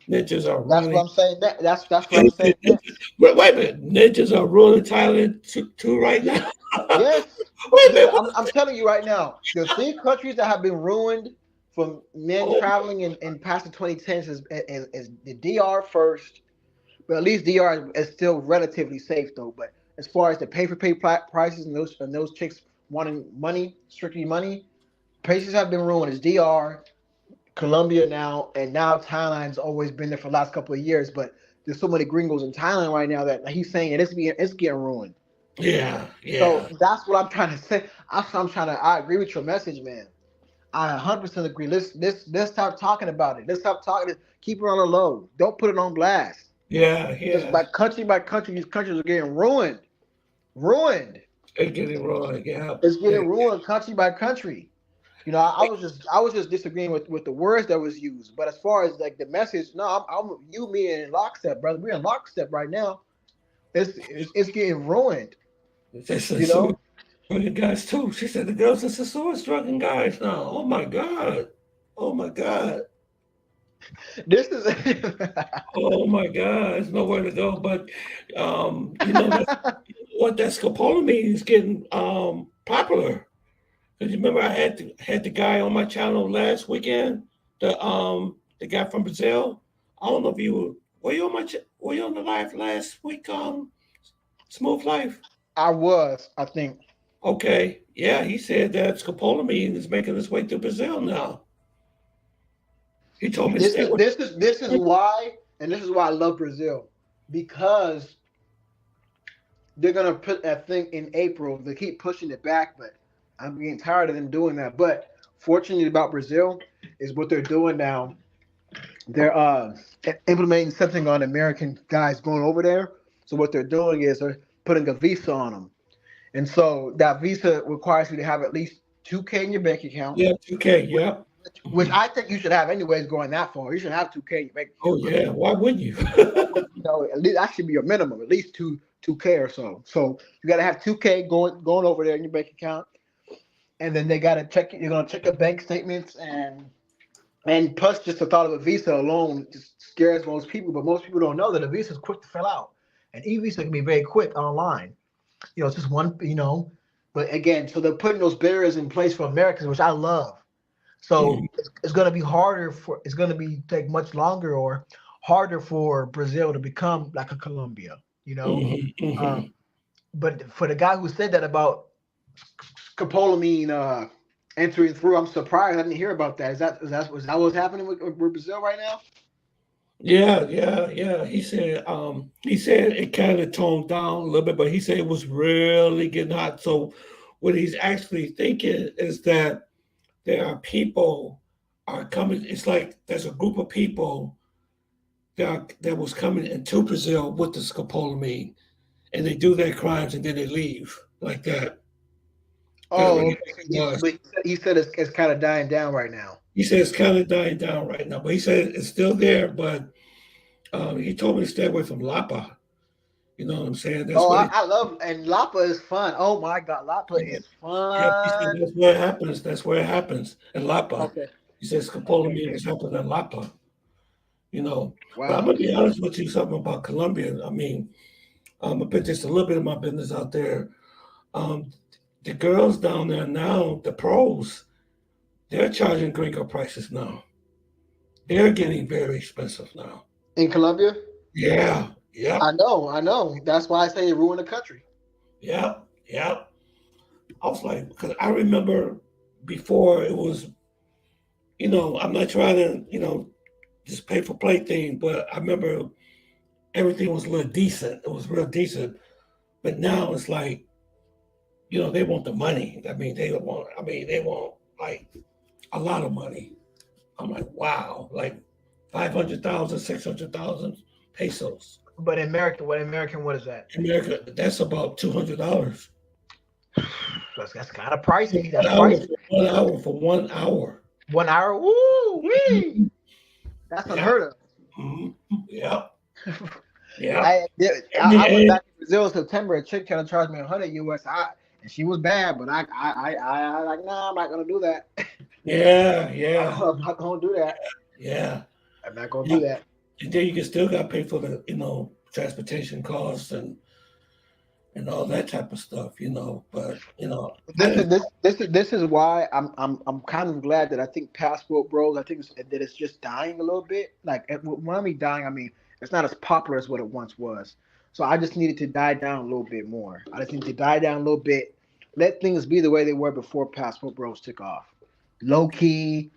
Ninjas are That's what really I'm saying. That's what I'm saying next. wait a minute. Ninjas are ruling Thailand too right now. Yes. Wait a minute. What? I'm telling you right now, the three countries that have been ruined from men Oh, traveling in past the 2010s is the DR first, but at least DR is still relatively safe though. But as far as the pay for pay prices and those chicks wanting money, strictly money, places have been ruined. Is DR, Colombia now, and now Thailand's always been there for the last couple of years. But there's so many gringos in Thailand right now that he's saying it's getting ruined. yeah, So yeah, that's what I'm trying to say. I agree with your message, man. I 100% agree. Let's stop talking about it. Let's stop talking. Keep it on the low. Don't put it on blast. yeah, Because yeah. by country, these countries are getting ruined. Ruined. They get it wrong. Yeah, It's yeah, getting ruined country by country. I was just disagreeing with the words that was used. But as far as like the message, no, you me in lockstep, brother. We're in lockstep right now. It's getting ruined. that's a You super know. drugging guys too. She said the girls are sword drugging guys now. Oh my god. Oh my god. This is Oh my god. There's nowhere to go. But that's what that scopolamine is getting popular. Because you remember I had the guy on my channel last weekend. the guy from Brazil. I don't know if you were you on were you on the live last week? Smooth Life. I was, I think. Okay, yeah, he said that scopolamine is making its way to Brazil now. He told me to This stay is with. this is this is why, and this is why I love Brazil, because they're gonna put that thing in April. They keep pushing it back, but I'm getting tired of them doing that. But fortunately about Brazil is what they're doing now. They're implementing something on American guys going over there. So what they're doing is they're putting a visa on them, and so that visa requires you to have at least 2K in your bank account, Yeah, 2K. Yeah. which I think you should have anyways. Going that far, you should have 2K in your bank Oh account. yeah. Why wouldn't you? At least that should be your minimum, at least 2K or so. So you got to have 2K going over there in your bank account, and then they got to check. You're gonna check your bank statements, and plus just the thought of a visa alone just scares most people. But most people don't know that a visa is quick to fill out. An e-visa can be very quick online. It's just one. But again, so they're putting those barriers in place for Americans, which I love. So Mhm, it's going to be harder for it's going to be take much longer or harder for Brazil to become like a Colombia, you know. mhm, Um, mhm. but for the guy who said that about scopolamine entering through, I'm surprised I didn't hear about that. Was that what's happening with Brazil right now? Yeah, yeah, yeah. He said it kind of toned down a little bit, but he said it was really getting hot. So what he's actually thinking is that there are people are coming. It's like there's a group of people that was coming into Brazil with the scopolamine, and they do their crimes and then they leave like that. That's what Oh, he okay. So was. he said it's kind of dying down right now. He said it's kind of dying down right now, but he said it's still there. But he told me to stay away from Lapa. You know what I'm saying? That's Oh, what I love and Lapa is fun. Oh my God, Lapa is yeah, he said fun. that's where it happens. That's where it happens in Lapa. Okay, He says okay, scopolamine okay. is happening in Lapa. You know, but I'm Wow. gonna be honest with you something about Colombia. I mean, I'm gonna put just a little bit of my business out there. Um, the girls down there now, the pros, they're charging gringo prices now. They're getting very expensive now. In Colombia? Yeah, I yep, know, I know. That's why I say it ruined the country. yep, yep. I was like, because I remember before it was, I'm not trying to, just pay for play thing, but I remember everything was a little decent. It was real decent. But now it's like, they want the money. They want like a lot of money. I'm like, wow, like 500,000, 600,000 pesos. But in America, what is that? America, that's about $200. That's kind of pricey. One That's hour pricey. for 1 hour for 1 hour. 1 hour? Woo wee! That's Yeah. unheard Mhm. Yeah. of. Yeah. I went back to Brazil in September. A chick trying to charge me 100 US, and she was bad. But I like, nah, I'm not gonna do that. Yeah. Yeah. I'm not gonna do that. Yeah. I'm not gonna do Yeah. that. And then you can still got to pay for the, transportation costs and all that type of stuff, But I just This is why I'm kind of glad that I think Passport Bros. I think that it's just dying a little bit. Like when I mean dying, I mean it's not as popular as what it once was. So I just needed to die down a little bit more. I just need to die down a little bit. Let things be the way they were before Passport Bros took off. Low key,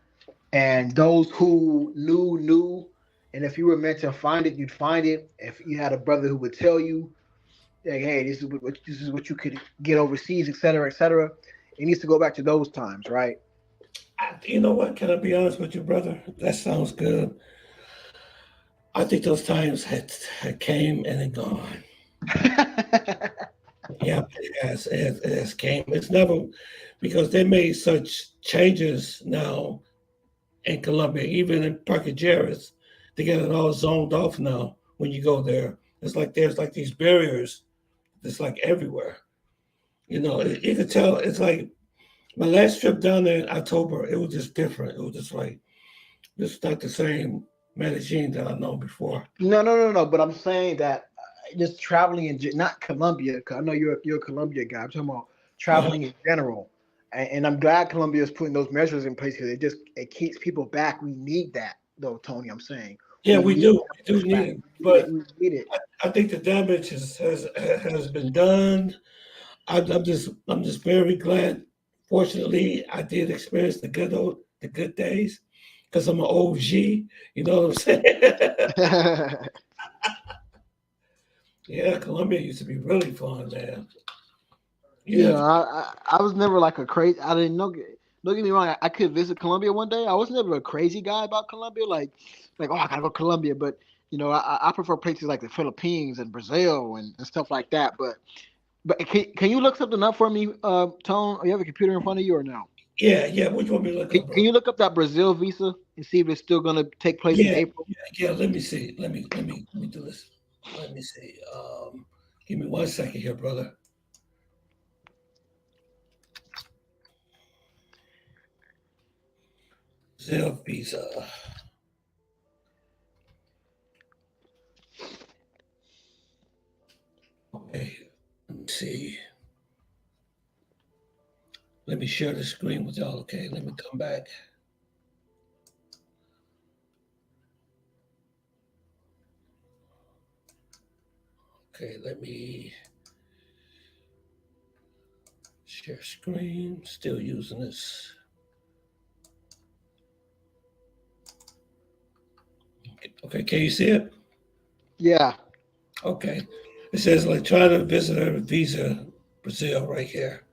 and those who knew. And if you were meant to find it, you'd find it. If you had a brother who would tell you, like, hey, this is what you could get overseas, et cetera, et cetera. It needs to go back to those times, right? you know what? Can I be honest with you, brother? That sounds good. I think those times had came and had gone. Yeah, it has came. It's never because they made such changes now in Colombia, even in Parque Jarris, they get it all zoned off now. When you go there, it's like there's like these barriers. It's like everywhere. You can tell. It's like my last trip down there in October. It was just different. It was just like this is not the same Medellin that I know before. No. But I'm saying that just traveling in not Colombia. 'Cause I know you're a Colombia guy. I'm talking about Uh, traveling in general. And I'm glad Colombia is putting those measures in place because it keeps people back. We need that though, Tony. I'm saying Yeah, we we need do. that We do need pushback. it. But We need it. I think the damage has been done. I'm just very glad. Fortunately, I did experience the good days because I'm an OG. You know what I'm saying? Yeah, Colombia used to be really fun, man. Yeah, I was never like a crazy. I didn't know. Don't get me wrong. I could visit Colombia one day. I was never a crazy guy about Colombia. Like oh, I gotta go to Colombia. But I prefer places like the Philippines and Brazil and stuff like that. But can you look something up for me, Tone? You have a computer in front of you or no? yeah. What you want me to look up, Can bro? you look up that Brazil visa and see if it's still gonna take place in Yeah, April? yeah. Let me see. Let me do this. Let me see. Give me 1 second here, brother. Zell visa. Okay. Let me see. Let me share the screen with y'all. Okay. Let me come back. Okay. Let me share screen. Still using this. Okay. Can you see it? Yeah. Okay. It says electronic visitor visa Brazil right here.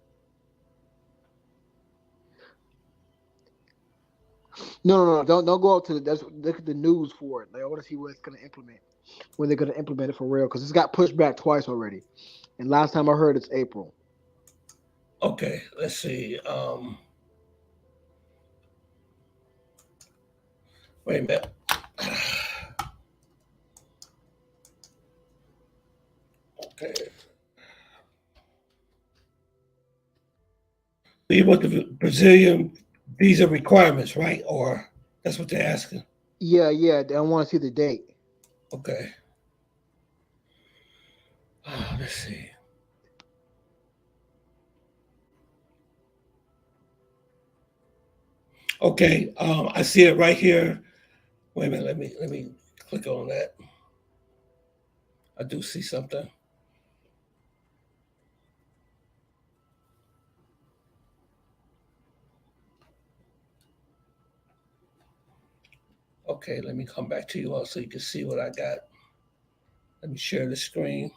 No. Don't go out to the. That's look at the news for it. Like I want to see what it's gonna implement. When they're gonna implement it for real because it's got pushed back twice already. And last time I heard it's April. Okay. Let's see. Wait a minute. Okay. You want the Brazilian visa requirements, right? Or that's what they're asking. Yeah. I want to see the date. Okay. Let's see. Okay. I see it right here. Wait a minute. Let me click on that. I do see something. Okay. Let me come back to you all so you can see what I got. Let me share the screen.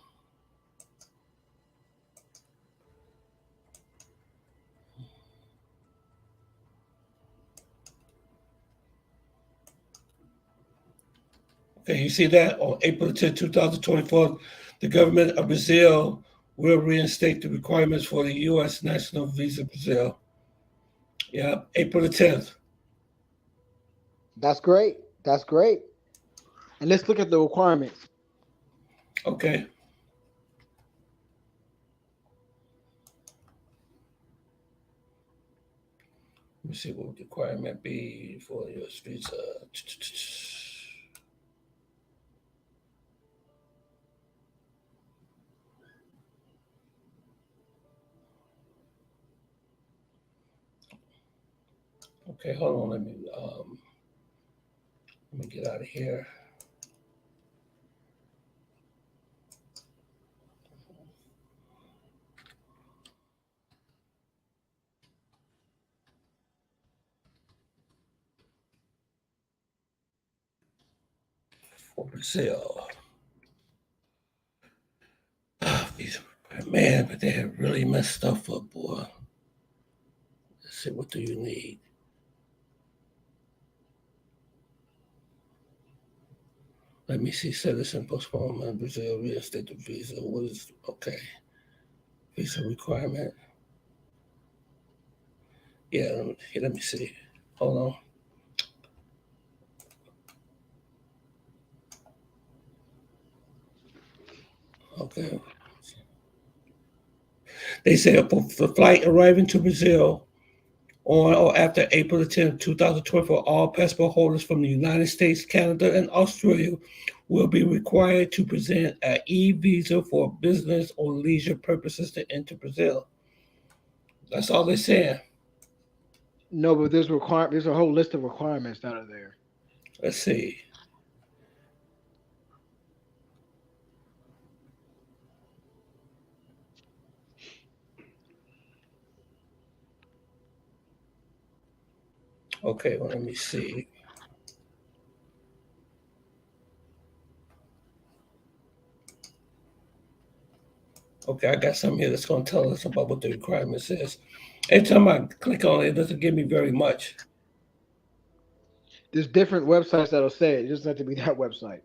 Okay, you see that on April 10th, 2024, the government of Brazil will reinstate the requirements for the U.S. national visa Brazil. Yeah, April the 10th. That's great. That's great. And let's look at the requirements. Okay. Let me see what the requirement be for the U.S. visa. Okay, hold on. Let me get out of here. For Brazil. Man, but they have really messed stuff up, boy. Let's see, what do you need? Let me see, citizen postponement, Brazil reinstate the visa. What is, okay, visa requirement. Yeah, let me see. Hold on. Okay. They say for flight arriving to Brazil on or after April the 10th, 2024, all passport holders from the United States, Canada, and Australia will be required to present an e-visa for business or leisure purposes to enter Brazil. That's all they're saying. No, but there's a whole list of requirements that are there. Let's see. Okay, well, let me see. Okay, I got something here that's going to tell us about what the requirements is. Every time I click on it, it doesn't give me very much. There's different websites that'll say it. It doesn't have to be that website.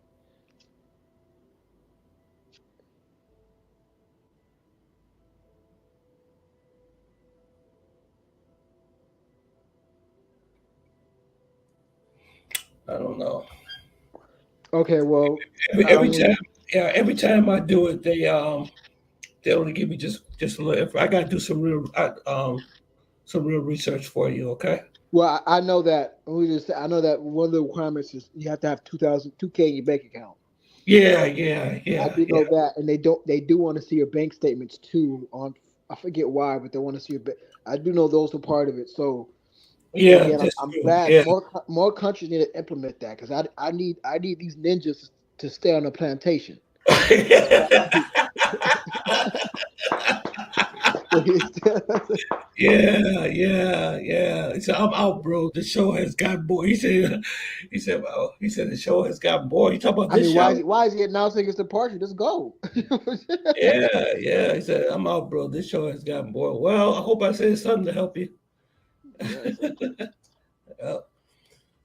I don't know. Okay, well, I Every mean, time, yeah, every time I do it, they only give me just a little. If I got to do some real research for you, okay? well, I know that. I know that one of the requirements is you have to have 2K in your bank account. Yeah, yeah, I yeah, do yeah, know that, and they do want to see your bank statements too. On I forget why, but they want to see your. I do know those are part of it. So yeah. again, That's I'm true. glad Yeah. more countries need to implement that because I need these ninjas to stay on the plantation. Yeah, yeah, yeah. He said, "I'm out, bro. The show has got bored." He said, the show has got bored. You talk about I this mean, show? why is he announcing his departure? Just go. Yeah, yeah. He said, "I'm out, bro. This show has gotten bored." Well, I hope I said something to help you. Yes. Yeah.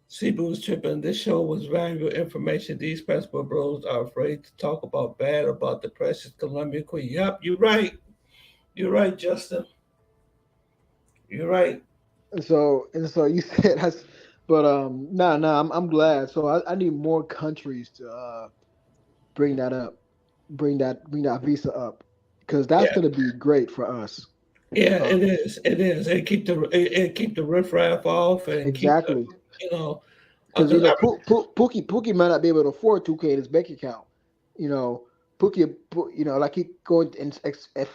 Cebu was tripping. This show was valuable information. These passport bros are afraid to talk about bad about the precious Colombian queen. Yep, you're right. You're right, Justin. You're right. And so you said that's, but nah, I'm glad. So I need more countries to bring that up, bring that visa up, because that's Yeah, gonna be great for us. yeah. Uh, It is. It is. It keep the riffraff off and keep the exactly, you know because because Pookie might not be able to afford 2K in his bank account. You know, like he going and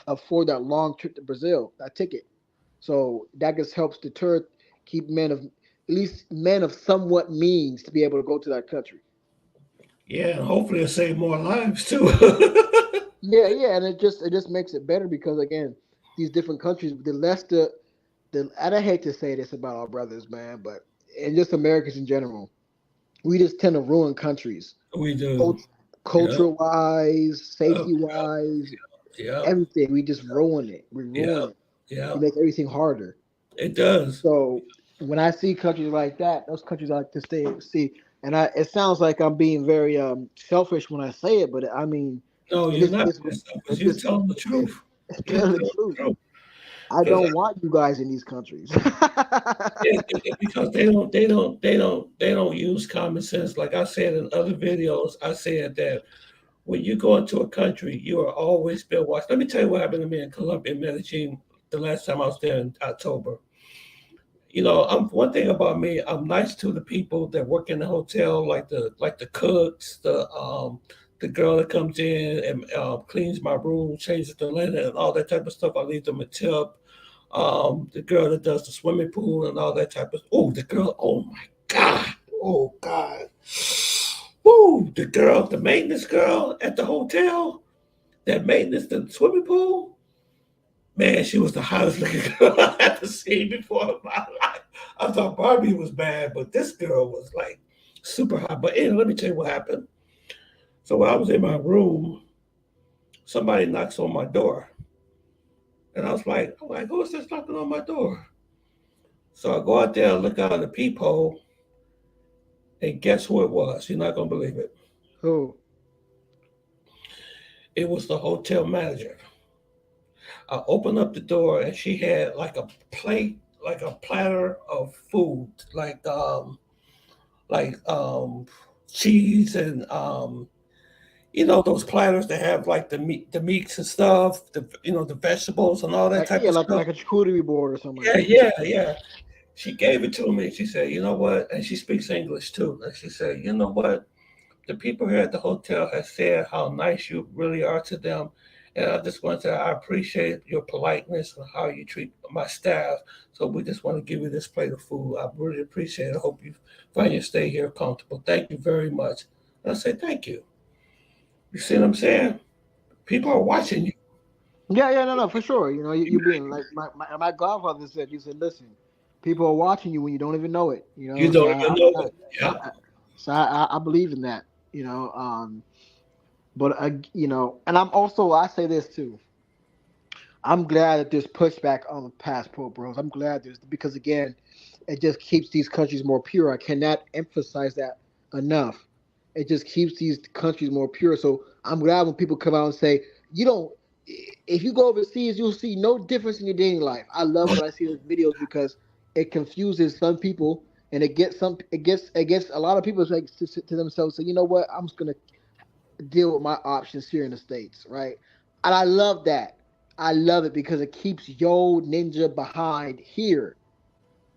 afford that long trip to Brazil, that ticket. So that just helps deter, keep men of at least men of somewhat means to be able to go to that country. yeah, and hopefully it'll save more lives too. Yeah, and it just makes it better because again, these different countries, the less the and I hate to say this about our brothers, man, but and just Americans in general, we just tend to ruin countries, We do. Cult- Yeah. culture wise, Yep. safety wise, Yep. everything. We just ruin it. We ruin Yep. it. We Yep. make everything harder. It does. So when I see countries like that, those countries I like to stay see. And it sounds like I'm being very selfish when I say it, but I mean No, it you're is not it's, because it's you're just telling the truth. it's You're telling the telling the truth. truth. I Because don't want you guys in these countries. because they don't use common sense. Like I said in other videos, I said that when you go into a country, you are always being watched. Let me tell you what happened to me in Colombia, Medellin, the last time I was there in October. I'm one thing about me. I'm nice to the people that work in the hotel, like the cooks, the girl that comes in and cleans my room, changes the linen, and all that type of stuff. I leave them a tip. The girl that does the swimming pool and all that type of. Oh, the girl. Oh my God. Oh God. Woo, the maintenance girl at the hotel, that maintenance the swimming pool. Man, she was the hottest looking girl I ever seen before in my life. I thought Barbie was bad, but this girl was like super hot. But anyway, let me tell you what happened. So when I was in my room, somebody knocks on my door. And I'm like, who is this knocking on my door? So I go out there and look out of the peephole, and guess who it was? You're not gonna believe it. Who? It was the hotel manager. I opened up the door and she had like a plate, like a platter of food, like cheese and those platters that have like the meats and stuff, the vegetables and all that Like type yeah, of stuff. like a charcuterie board or something like Yeah, that. yeah, yeah. She gave it to me. She said, "You know what?" And she speaks English too. And she said, "You know what? The people here at the hotel have said how nice you really are to them, And I just want to say I appreciate your politeness and how you treat my staff. So we just want to give you this plate of food. I really appreciate it. I hope you find your stay here comfortable. Thank you very much. And I say thank you. You see what I'm saying? People are watching you. Yeah, yeah, no, no, for sure. You know, you being like my godfather said. You said, listen, people are watching you when you don't even know it. You You know, so don't even know it. I, Yeah. I I believe in that. You know, but you know, and I'm also I say this too. I'm glad that there's pushback on the passport, bros. I'm glad there's because again, it just keeps these countries more pure. I cannot emphasize that enough. It just keeps these countries more pure. So I'm glad when people come out and say, you don't. If you go overseas, you'll see no difference in your dating life. I love when I see those videos because it confuses some people and it gets a lot of people like to themselves. So you know what? I'm just gonna deal with my options here in the States, right? And I love that. I love it because it keeps your ninja behind here.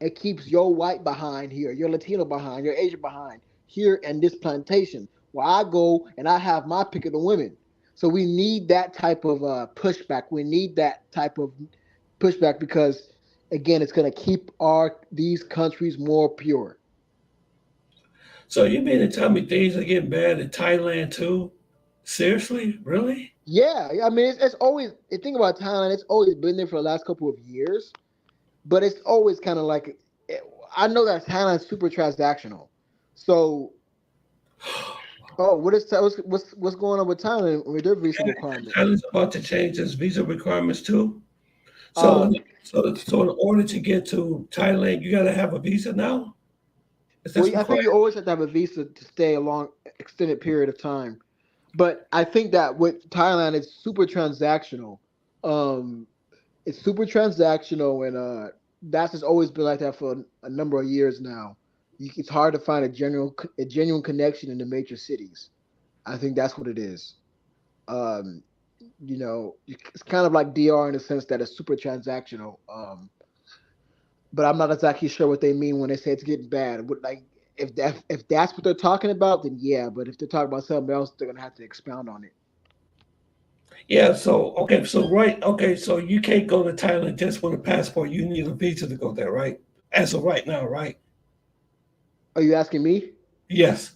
It keeps your white behind here, your Latino behind, your Asian behind here in this plantation where I go and I have my pick of the women. So we need that type of pushback. We need that type of pushback because again, it's going to keep our these countries more pure. So you mean to tell me things are getting bad in Thailand too? Seriously? Really? Yeah, I mean, it's always. The thing about Thailand, it's always been there for the last couple of years, but it's always kind of like I know that Thailand's super transactional. So, oh, what's going on with Thailand with their visa requirements? Thailand's about to change its visa requirements too. So, Um, so in order to get to Thailand, you got to have a visa now. Is well, this I think you required? always have to have a visa to stay a long extended period of time. But I think that with Thailand, it's super transactional. Um, it's super transactional, and that's just always been like that for a number of years now. It's hard to find a genuine connection in the major cities. I think that's what it is. Um, it's kind of like DR in the sense that it's super transactional. But I'm not exactly sure what they mean when they say it's getting bad. Like if that's what they're talking about, then yeah. But if they're talking about something else, they're gonna have to expound on it. Yeah. So okay. So right. Okay. So you can't go to Thailand just with a passport. You need a visa to go there, right? As of right now, right? Are you asking me? Yes.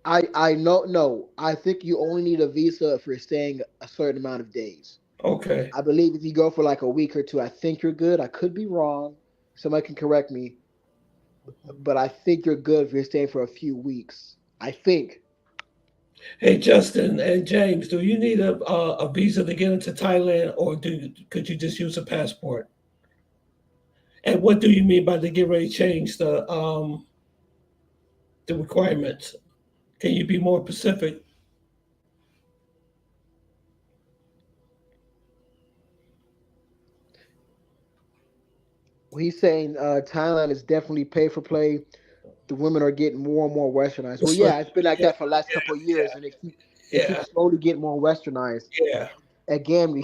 I know no. I think you only need a visa if you're staying a certain amount of days. Okay. I believe if you go for like a week or two, I think you're good. I could be wrong. Somebody can correct me, but I think you're good if you're staying for a few weeks. I think. Hey, Justin and James, do you need a visa to get into Thailand, or could you just use a passport? And what do you mean by they get ready to change the requirements? Can you be more specific? He's saying Thailand is definitely pay for play. The women are getting more and more westernized. Well, It's like, yeah, it's been like yeah, that for the last couple of years, and it yeah, keeps slowly getting more westernized. yeah, Again,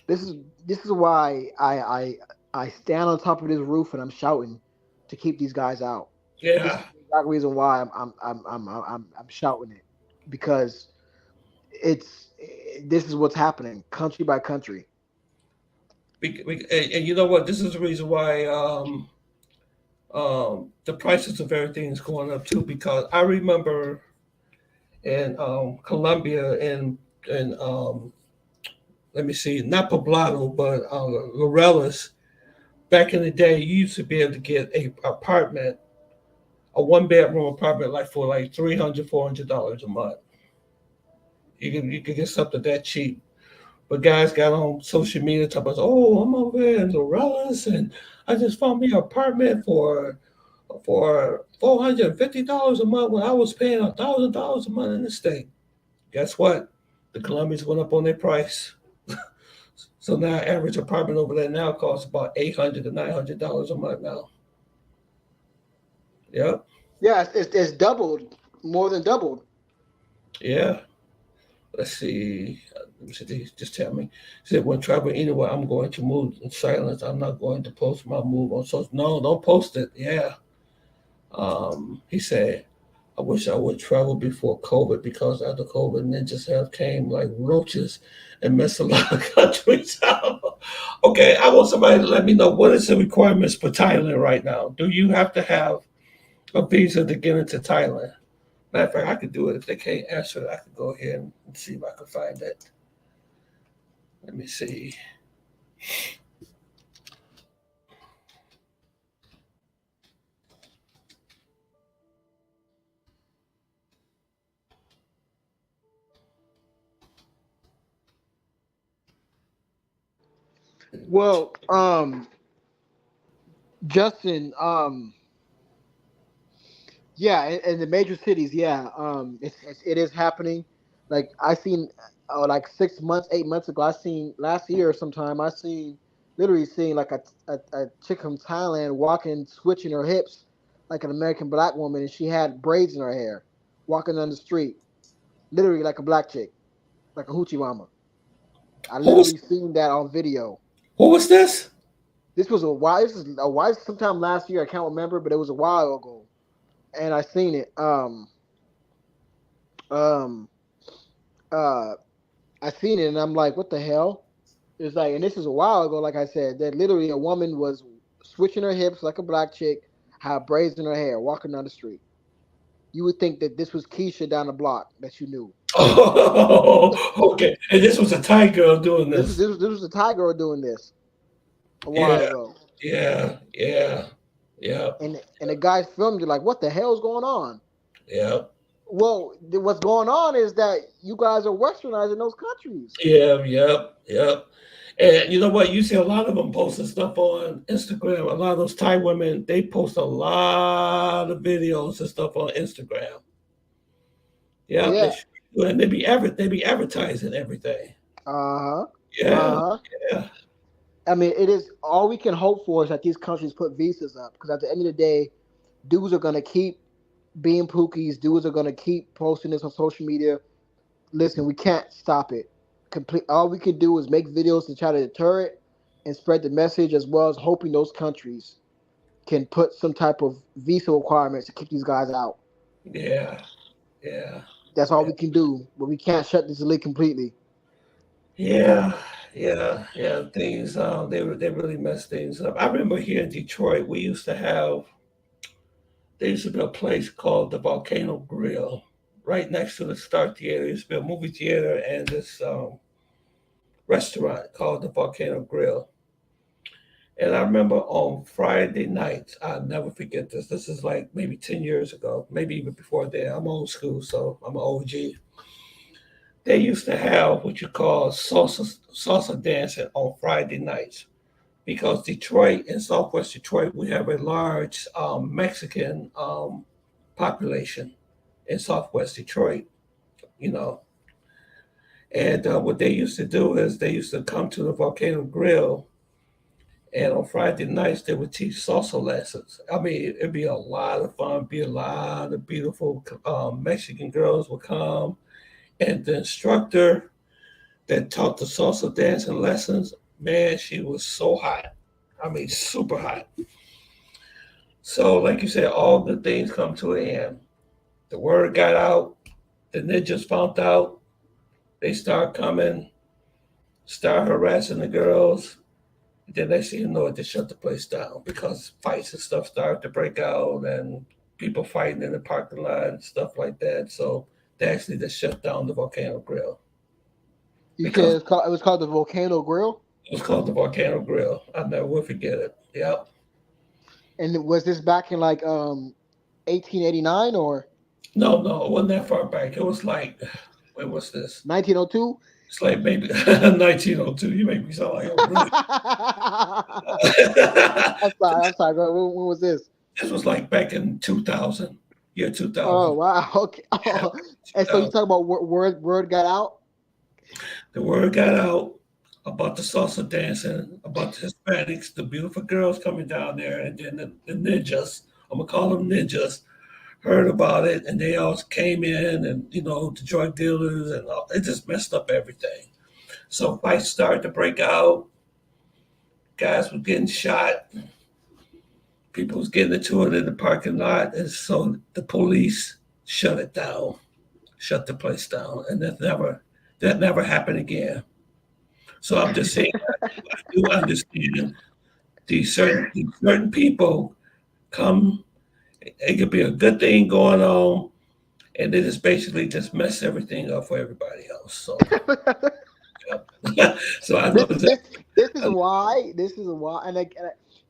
this is this is why I stand on top of this roof and I'm shouting to keep these guys out. This is yeah. the exact reason why I'm shouting it because it's this is what's happening country by country. And you know what? This is the reason why the prices of everything is going up too. Because I remember in Colombia and let me see, not Poblado, but Lorelas. Back in the day, you used to be able to get a apartment, a one bedroom apartment, like for like $300, $400 a month. You can get something that cheap. But guys got on social media talking about, oh, I'm over there in Lorelas and I just found me an apartment for $450 a month when I was paying $1,000 a month in the state. Guess what? The Colombians went up on their price. So now average apartment over there now costs about $800 to $900 a month now. Yep. Yeah, it's doubled, more than doubled. Yeah. Let's see. Let me see. Just tell me. He said, when traveling anywhere, I'm going to move in silence. I'm not going to post my move on social. No, don't post it. Yeah. He said, I wish I would travel before COVID because after COVID, ninjas have came like roaches and messed a lot of countries up. Okay, I want somebody to let me know what is the requirements for Thailand right now. Do you have to have a visa to get into Thailand? Matter of fact, I could do it. If they can't answer it, I could go ahead and see if I can find it. Let me see. Well, Justin, yeah, in the major cities, yeah, it is happening. Like I seen, like 6 months, 8 months ago, I seen last year sometime. I seen literally seeing like a chick from Thailand walking, switching her hips like an American black woman, and she had braids in her hair, walking down the street, literally like a black chick, like a hoochie mama. I Who was literally seen that on video. who was this? This was a while. This is a while, sometime last year. I can't remember, but it was a while ago, and I seen it. Um, uh, I seen it, and I'm like, what the hell? It's like, and this is a while ago. Like I said, that literally a woman was switching her hips like a black chick, had braids in her hair, walking down the street. You would think that this was Keisha down the block that you knew. Oh, okay. And this was a Thai girl doing this. This was a Thai girl doing this a while Yeah, ago, yeah, yeah, and the guys filmed it like, what the hell is going on? yeah, Well, what's going on is that you guys are westernizing those countries. yeah. And you know what? You see a lot of them posting stuff on Instagram. A lot of those Thai women, they post a lot of videos and stuff on Instagram. Yeah, they Yeah. sure do. And they be advertising everything. Uh huh. Uh Yeah, huh. yeah, I mean, it is all we can hope for is that these countries put visas up because at the end of the day, dudes are gonna keep being pookies. Dudes are gonna keep posting this on social media. Listen, we can't stop it. Complete. All we can do is make videos to try to deter it and spread the message, as well as hoping those countries can put some type of visa requirements to keep these guys out. yeah, yeah. That's all we can do, but we can't shut this leak completely. Yeah, yeah. Things they really messed things up. I remember here in Detroit, we used to have there used to be a place called the Volcano Grill right next to the Star Theater. There used to be a movie theater and this restaurant called the Volcano Grill. And I remember on Friday nights, I'll never forget this. This is like maybe 10 years ago, maybe even before then. I'm old school, so I'm an OG. They used to have what you call salsa dancing on Friday nights because Detroit and Southwest Detroit, we have a large Mexican population in Southwest Detroit, you know. And what they used to do is they used to come to the Volcano Grill, and on Friday nights they would teach salsa lessons. I mean, it'd be a lot of fun. Be a lot of beautiful Mexican girls would come, and the instructor that taught the salsa dancing lessons, man, she was so hot. I mean, super hot. So, like you said, all good things come to an end. The word got out. The ninjas found out. They start coming, start harassing the girls. Then they see, you know it, they shut the place down because fights and stuff started to break out and people fighting in the parking lot and stuff like that. So they actually just shut down the Volcano Grill You because said it was called the Volcano Grill, it was called the Volcano Grill. I never will forget it. Yep. and was this back in like 1889 or No, it wasn't that far back. It was like, when was this? 1902? It's like maybe 1902. You make me sound like I'm really. I'm sorry. I'm sorry. When was this? This was like back in 2000, year Oh 2000. wow. Okay. Yeah, Oh. And so you 2000. talk about word got out. The word got out about the salsa dancing, about the Hispanics, the beautiful girls coming down there, and then the ninjas, I'm going to call them ninjas, heard about it, and they all came in, and, you know, the drug dealers, and all, it just messed up everything. So fights started to break out. Guys were getting shot. People was getting into it in the parking lot, and so the police shut it down, shut the place down, and that never happened again. So I'm just saying, I do understand these certain people come. It could be a good thing going on, and they just basically just mess everything up for everybody else. So, yeah. So I know This exactly. this this is why.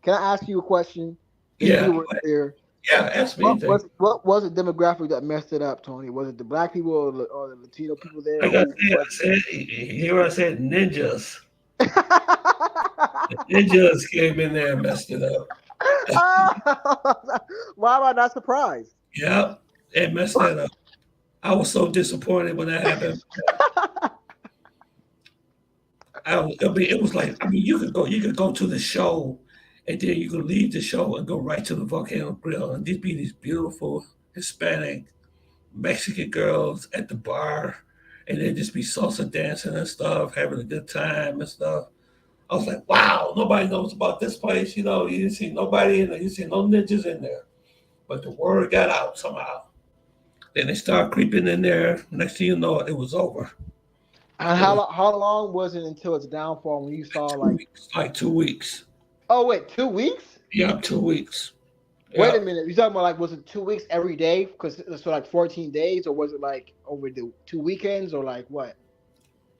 Can I ask you a question? If Yeah, you were there, yeah. Ask me anything. what was the demographic that messed it up, Tony? Was it the black people or the Latino people there? Like I Who said, was here I said ninjas. it? Ninjas came in there and messed it up. Why am I not surprised? Yep, they messed that up. I was so disappointed when that happened. It was like, I mean, you could go to the show, and then you could leave the show and go right to the Volcano Grill, and there'd be these beautiful Hispanic, Mexican girls at the bar, and they'd just be salsa dancing and stuff, having a good time and stuff. I was like, wow, nobody knows about this place. You didn't see nobody in there. You didn't see no ninjas in there. But the word got out somehow. Then they started creeping in there. Next thing you know, it was over. And It was how long was it until its downfall when you saw two like, weeks, like 2 weeks. oh wait, 2 weeks? Yep, 2 weeks. Wait a Yep. minute, you talking about like, was it 2 weeks every day? Because it's for like 14 days, or was it like over the 2 weekends, or like what?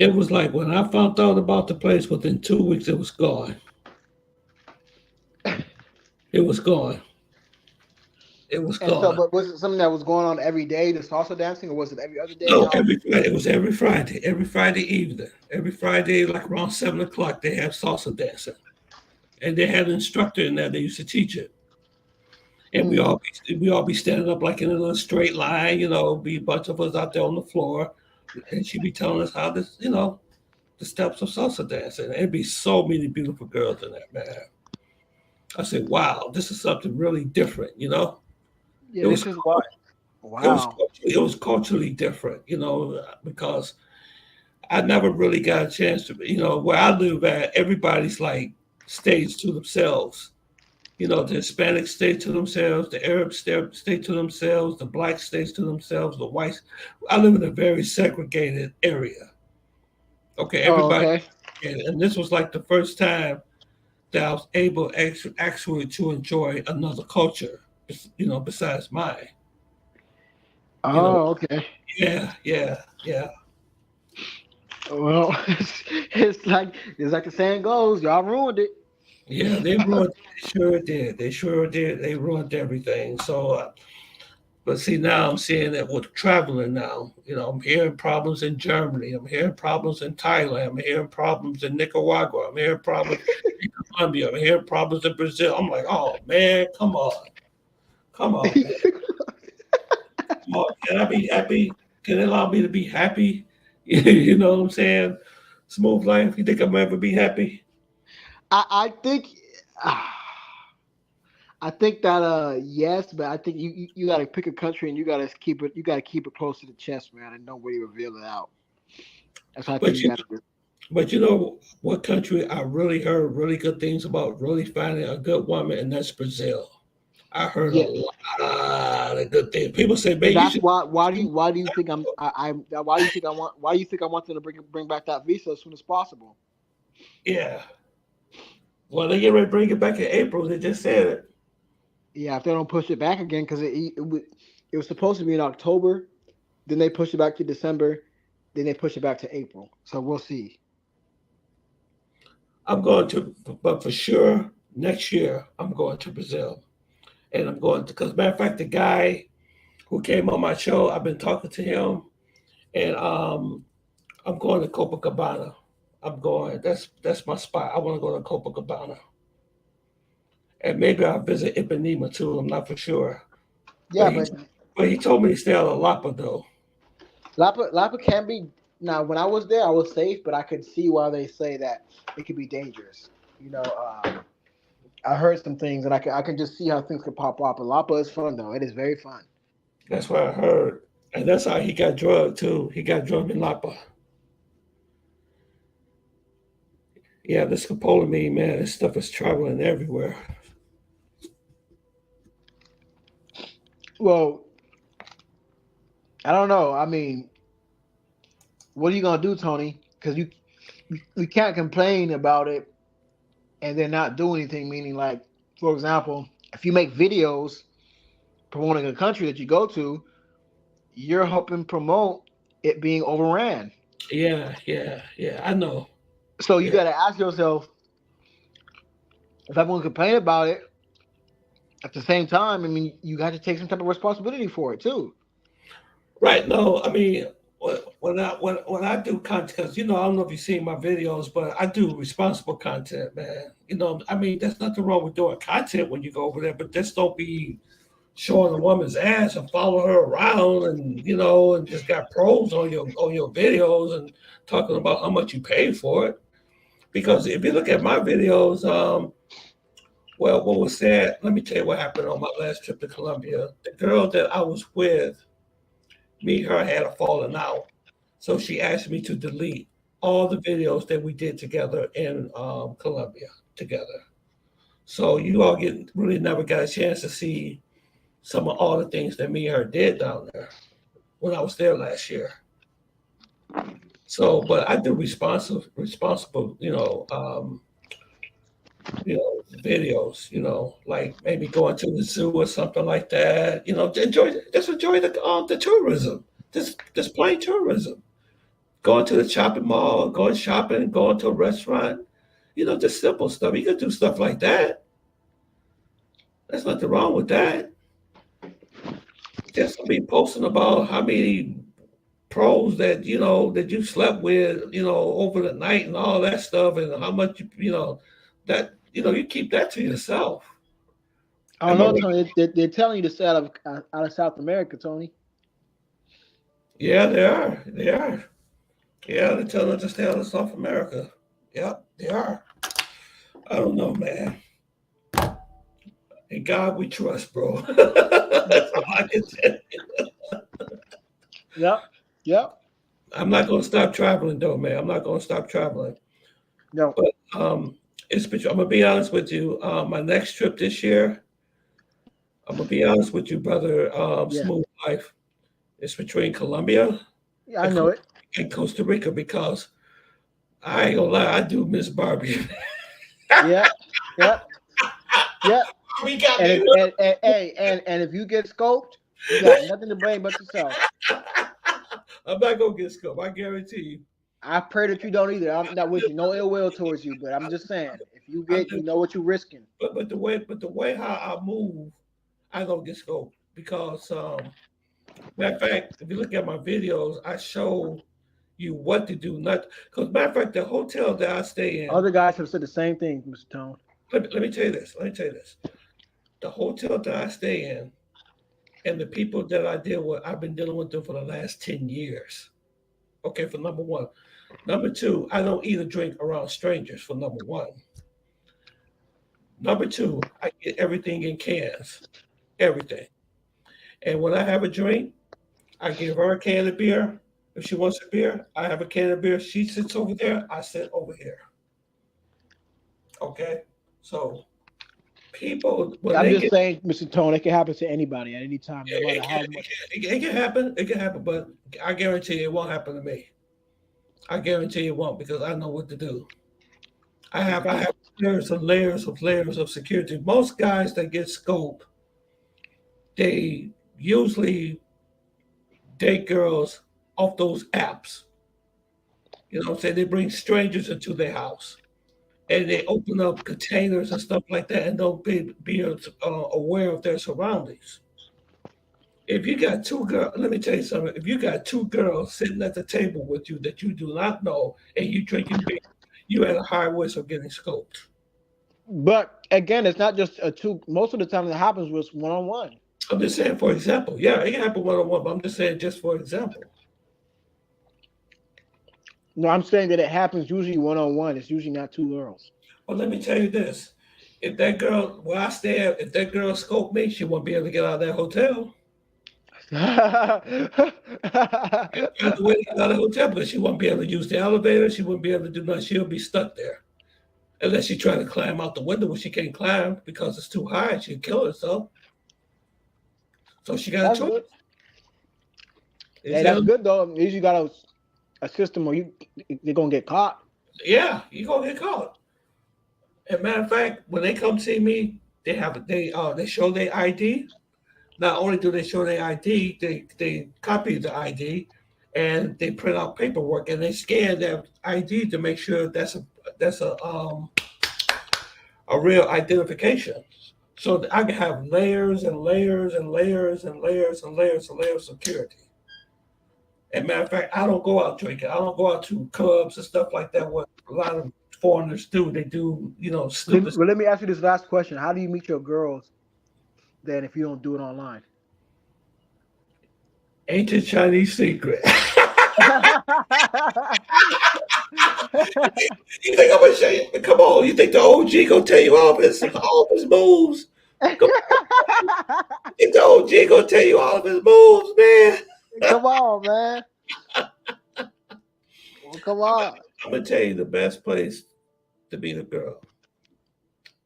It was like when I found out about the place, within 2 weeks, it was gone. It was gone. It was And so, gone. but was it something that was going on every day, the salsa dancing, or was it every other day? No, How? every Friday. It was every Friday. Every Friday evening. Every Friday, like around 7 o'clock, they have salsa dancing, and they had an instructor in there that used to teach it. And we Mm. all we all be standing up like in a little straight line, be a bunch of us out there on the floor, and she'd be telling us how the steps of salsa dancing. And it'd be so many beautiful girls in there, man. I said, wow, this is something really different. Yeah, It was this is why. it was Wow. culturally different, because I never really got a chance to, where I live at, everybody's like stays to themselves. The Hispanics stay to themselves, the Arabs stay to themselves, the blacks stays to themselves, the whites. I live in a very segregated area. Okay, Oh, everybody, okay. and this was like the first time that I was able actually to enjoy another culture, besides mine. You know, Oh, okay. yeah, yeah, yeah, Well, it's like the saying goes, y'all ruined it. yeah. They ruined. They sure did. They sure did. They ruined everything. So, but see, now I'm seeing that with traveling now. I'm hearing problems in Germany. I'm hearing problems in Thailand. I'm hearing problems in Nicaragua. I'm hearing problems in Colombia. I'm hearing problems in Brazil. I'm like, oh man, come on, man, come on. Can I be happy? Can they allow me to be happy? You know what I'm saying? Smooth life. You think I'm ever be happy? I think I think that yes, but I think you got to pick a country and you got to keep it close to the chest, man, and nobody reveal it out. That's what I think But you you, got to do. but you know what country I really heard really good things about really finding a good woman, and that's Brazil. I heard a Yeah, lot of good things. People say, man, you that's should. why do you think why do you think I want them to bring back that visa as soon as possible? Yeah. Well, they get ready to bring it back in April. They just said it. Yeah, if they don't push it back again, because it was supposed to be in October, then they pushed it back to December, then they pushed it back to April. So we'll see. I'm going to, but for sure, next year, I'm going to Brazil. And I'm going to, because matter of fact, the guy who came on my show, I've been talking to him, and I'm going to Copacabana. I'm going. That's my spot. I want to go to Copacabana, and maybe I'll visit Ipanema too. I'm not for sure, but Yeah, he but but he told me to stay out of Lapa though. Lapa can be now. When I was there, I was safe, but I could see why they say that it could be dangerous. You know, I heard some things, and I can just see how things could pop up. And Lapa is fun though; it is very fun. That's what I heard, and that's how he got drugged too. He got drugged in Lapa. Yeah, this scopolamine, man, this stuff is traveling everywhere. Well, I don't know. I mean, what are you gonna do, Tony? Because you can't complain about it and then not do anything. Meaning, like, for example, if you make videos promoting a country that you go to, you're helping promote it being overran. Yeah, yeah, yeah. I know. So you Yeah. got to ask yourself, if I'm going to complain about it, at the same time, I mean, you got to take some type of responsibility for it too. Right. No, I mean, when I do content, because I don't know if you've seen my videos, but I do responsible content, man. I mean, there's nothing wrong with doing content when you go over there, but just don't be showing a woman's ass and follow her around, and and just got pros on your videos and talking about how much you paid for it. Because if you look at my videos, well, what was said, let me tell you what happened on my last trip to Colombia. The girl that I was with, me and her had a falling out. So she asked me to delete all the videos that we did together in Colombia together. So you all really never got a chance to see some of all the things that me and her did down there when I was there last year. So, but I do responsible, videos, like maybe going to the zoo or something like that. Just enjoy the tourism, just plain tourism. Going to the shopping mall, going shopping, going to a restaurant, just simple stuff. You can do stuff like that. There's nothing wrong with that. Just to be posting about how many pros that you slept with, over the night and all that stuff, and how much that you keep that to yourself. I don't Am I know, right? Tony. They're telling you to stay out of South America, Tony. Yeah, they are. They are. Yeah, they're telling us to stay out of South America. Yep, they are. I don't know, man. In God we trust, bro. That's all I can say. Yep. Yep. I'm not going to stop traveling, though, man. I'm not going to stop traveling. No. But I'm gonna be honest with you. My next trip this year, I'm gonna be honest with you, brother. Yeah. Smooth life. It's between Colombia Yeah, I and, know it. and Costa Rica because I ain't gonna lie, I do miss Barbie. Yep. Yep. Yep. We got And me. if and if you get scoped, you got nothing to blame but yourself. I'm not gonna get scoped. I guarantee you. I pray that you don't either. I'm not wishing no ill will towards you, but I'm just saying, if you I'm get, you just, know what you're risking. but the way how I move, I don't get scoped because matter of fact, if you look at my videos, I show you what to do. Not because matter of fact, the hotel that I stay in. Other guys have said the same thing, Mr. Tone. Let me tell you this. Let me tell you this. The hotel that I stay in and the people that I deal with, I've been dealing with them for the last 10 years. Okay, for number one. Number two, I don't eat or drink around strangers for number one. Number two, I get everything in cans. Everything. And when I have a drink, I give her a can of beer. If she wants a beer, I have a can of beer. She sits over there, I sit over here. Okay? So people, when I'm they just get saying, Mr. Tone, it can happen to anybody at any time, no matter It how can, it much. can, it can happen. It can happen, but I guarantee you it won't happen to me. I guarantee it won't because I know what to do. I have I Okay. have layers of security. Most guys that get scope, they usually date girls off those apps. You know what I'm saying? They bring strangers into their house and they open up containers and stuff like that and don't be aware of their surroundings. If you got two girls, let me tell you something. If you got two girls sitting at the table with you that you do not know and you drinking beer, you at a high risk of getting scoped. But again, it's not just a two. Most of the time, it happens with one on one. I'm just saying, for example, yeah, it can happen one on one, but I'm just saying, just for example. No, I'm saying that it happens usually one on one. It's usually not two girls. But let me tell you this: if that girl, where I stay at, if that girl scoped me, she won't be able to get out of that hotel. Find a way to get out of the hotel, but she won't be able to use the elevator. She won't be able to do nothing. She'll be stuck there unless she try to climb out the window, which she can't climb because it's too high. She'll kill herself. So she got a That's choice. good. Hey, that's good though. At least you got a system where you're gonna get caught. Yeah, you gonna get caught. As a matter of fact, when they come see me, they show their ID. Not only do they show their ID, they copy the ID, and they print out paperwork and they scan their ID to make sure that's a real identification. So I can have layers and layers and layers and layers and layers and layers of security. As a matter of fact, I don't go out drinking. I don't go out to clubs and stuff like that. What a lot of foreigners do, they do, stupid. Well, let me ask you this last question: how do you meet your girls then if you don't do it online? Ancient Chinese secret. You think I'm gonna show you? Come on, you think the OG gonna tell you all of his moves? Come on, you think the OG gonna tell you all of his moves, man? Come on, man. Well, come on. I'm gonna tell you the best place to meet a girl,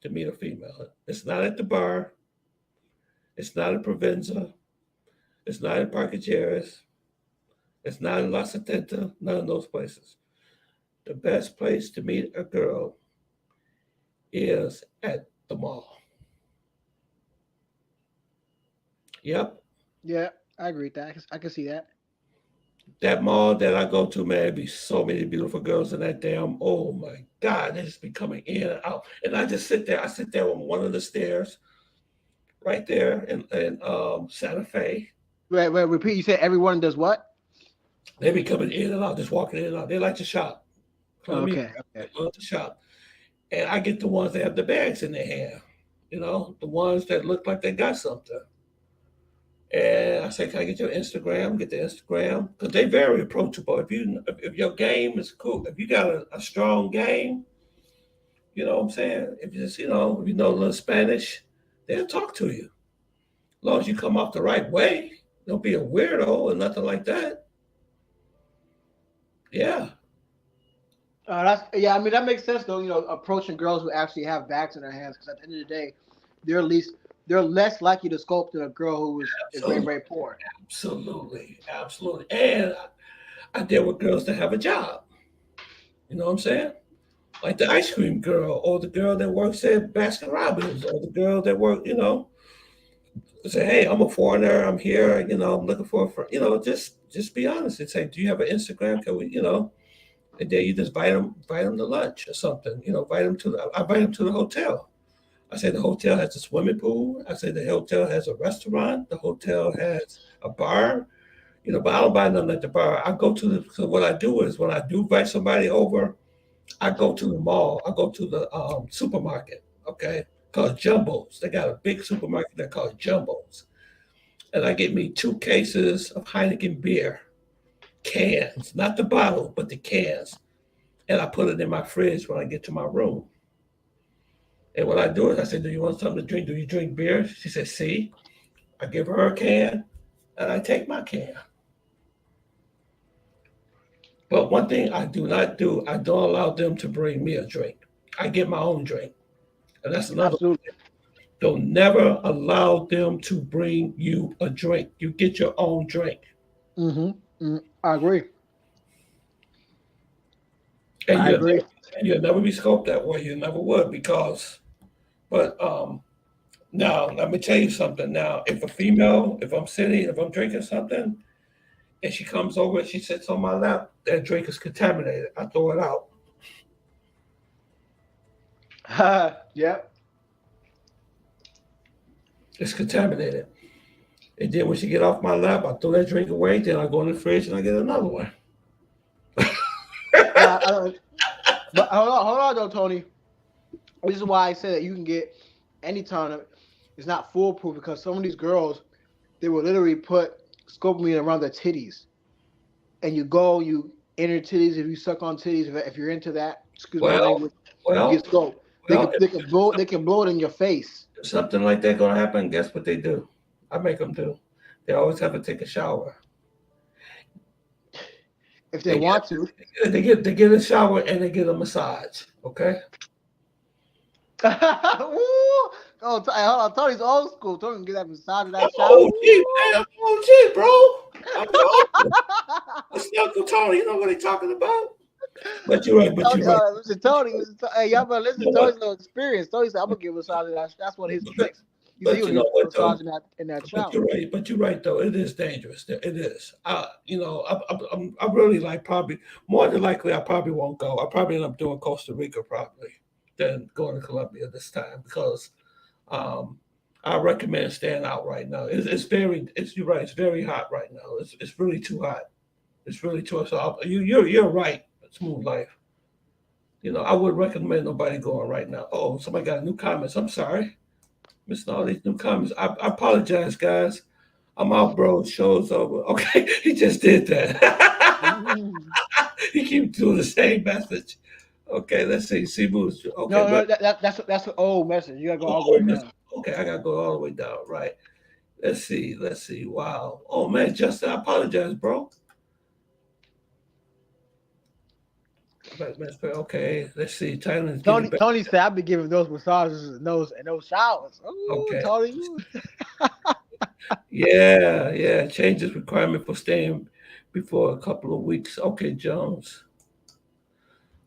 to meet a female. It's not at the bar. It's not in Provenza. It's not in Parque Jerez. It's not in La Setenta. None of those places. The best place to meet a girl is at the mall. Yep. Yeah, I agree with that. I can see that. That mall that I go to, man, there be so many beautiful girls in that damn, oh my God, they just be coming in and out. And I just sit there. I sit there on one of the stairs right there in Santa Fe. Wait, repeat. You said everyone does what? They be coming in and out, just walking in and out. They like to shop. Okay. They love to shop. And I get the ones that have the bags in their hand, the ones that look like they got something. And I say, can I get your Instagram? Get the Instagram. Because they very approachable. If your game is cool, if you got a strong game, you know what I'm saying? If you just, if you know a little Spanish, they'll talk to you. As long as you come off the right way, don't be a weirdo or nothing like that. Yeah. I mean that makes sense though. Approaching girls who actually have bags in their hands, because at the end of the day, they're less likely to scope than a girl who is very, very poor. Absolutely, absolutely. And I deal with girls that have a job. You know what I'm saying? Like the ice cream girl, or the girl that works at Baskin Robbins, or the girl that say, hey, I'm a foreigner, I'm here, I'm looking for a friend. Just be honest and say, do you have an Instagram? Can we, and then you just invite them to lunch or something. I invite them to the hotel. I say the hotel has a swimming pool. I say the hotel has a restaurant. The hotel has a bar. But I don't buy nothing at the bar. So what I do is when I do invite somebody over, I go to the mall. I go to the supermarket, okay, called Jumbo's. They got a big supermarket there called Jumbo's. And I get me 2 cases of Heineken beer, cans, not the bottle, but the cans. And I put it in my fridge when I get to my room. And what I do is I say, do you want something to drink? Do you drink beer? She says, see. I give her a can, and I take my can. But one thing I do not do, I don't allow them to bring me a drink. I get my own drink. And that's another thing. Don't never allow them to bring you a drink. You get your own drink. Mm-hmm. I agree. And you'll never be scoped that way. You never would but now let me tell you something. Now, if I'm drinking something and she comes over and she sits on my lap, that drink is contaminated. I throw it out. Yep. It's contaminated. And then when she get off my lap, I throw that drink away. Then I go in the fridge and I get another one. But hold on, though, Tony. This is why I say that you can get any time. It's not foolproof, because some of these girls, they will literally put scopolamine around their titties, and you enter titties. If you suck on titties, if you're into that, excuse my language, you get scoped. They can blow it in your face. If something like that gonna happen, guess what they do? I make them do. They always have to take a shower. If they want to. They get a shower and they get a massage. Okay. Ooh. Hold on, Tony's old school. Tony can get that massage in that shower. OG, man, OG, bro. I know. It's Uncle Tony. You know what he's talking about. But you're right. But Tony, you're right. Hey, y'all better listen You to know what? Tony's little experience. Tony said, "I'm gonna give a massage." That's one of his But, tricks. He said he but would you give know a what massage though? in that But shower. you're right. But you're right though. It is dangerous. It is. I really like probably more than likely I probably won't go. I probably end up doing Costa Rica probably than going to Colombia this time because um, I recommend staying out right now. It's very. It's you're right. It's very hot right now. It's really too hot. It's really too hot. So you're right. Smooth life. I would recommend nobody going right now. Oh, somebody got new comments. I'm sorry. Missing all these new comments. I apologize, guys. I'm out, bro. Show's over. Okay, he just did that. Mm. He keeps doing the same message. Okay, let's see. See moves. Okay, No, but no, that's an old message. You gotta go all the oh, way down. okay, I gotta go all the way down. Right. Let's see. Let's see. Wow. Oh man, Justin, I apologize, bro. Okay, let's see. Thailand's getting better. Tony said, "I've been giving those massages and those showers." Oh, Okay. Tony, Yeah, yeah. Changes requirement for staying before a couple of weeks. Okay, Jones.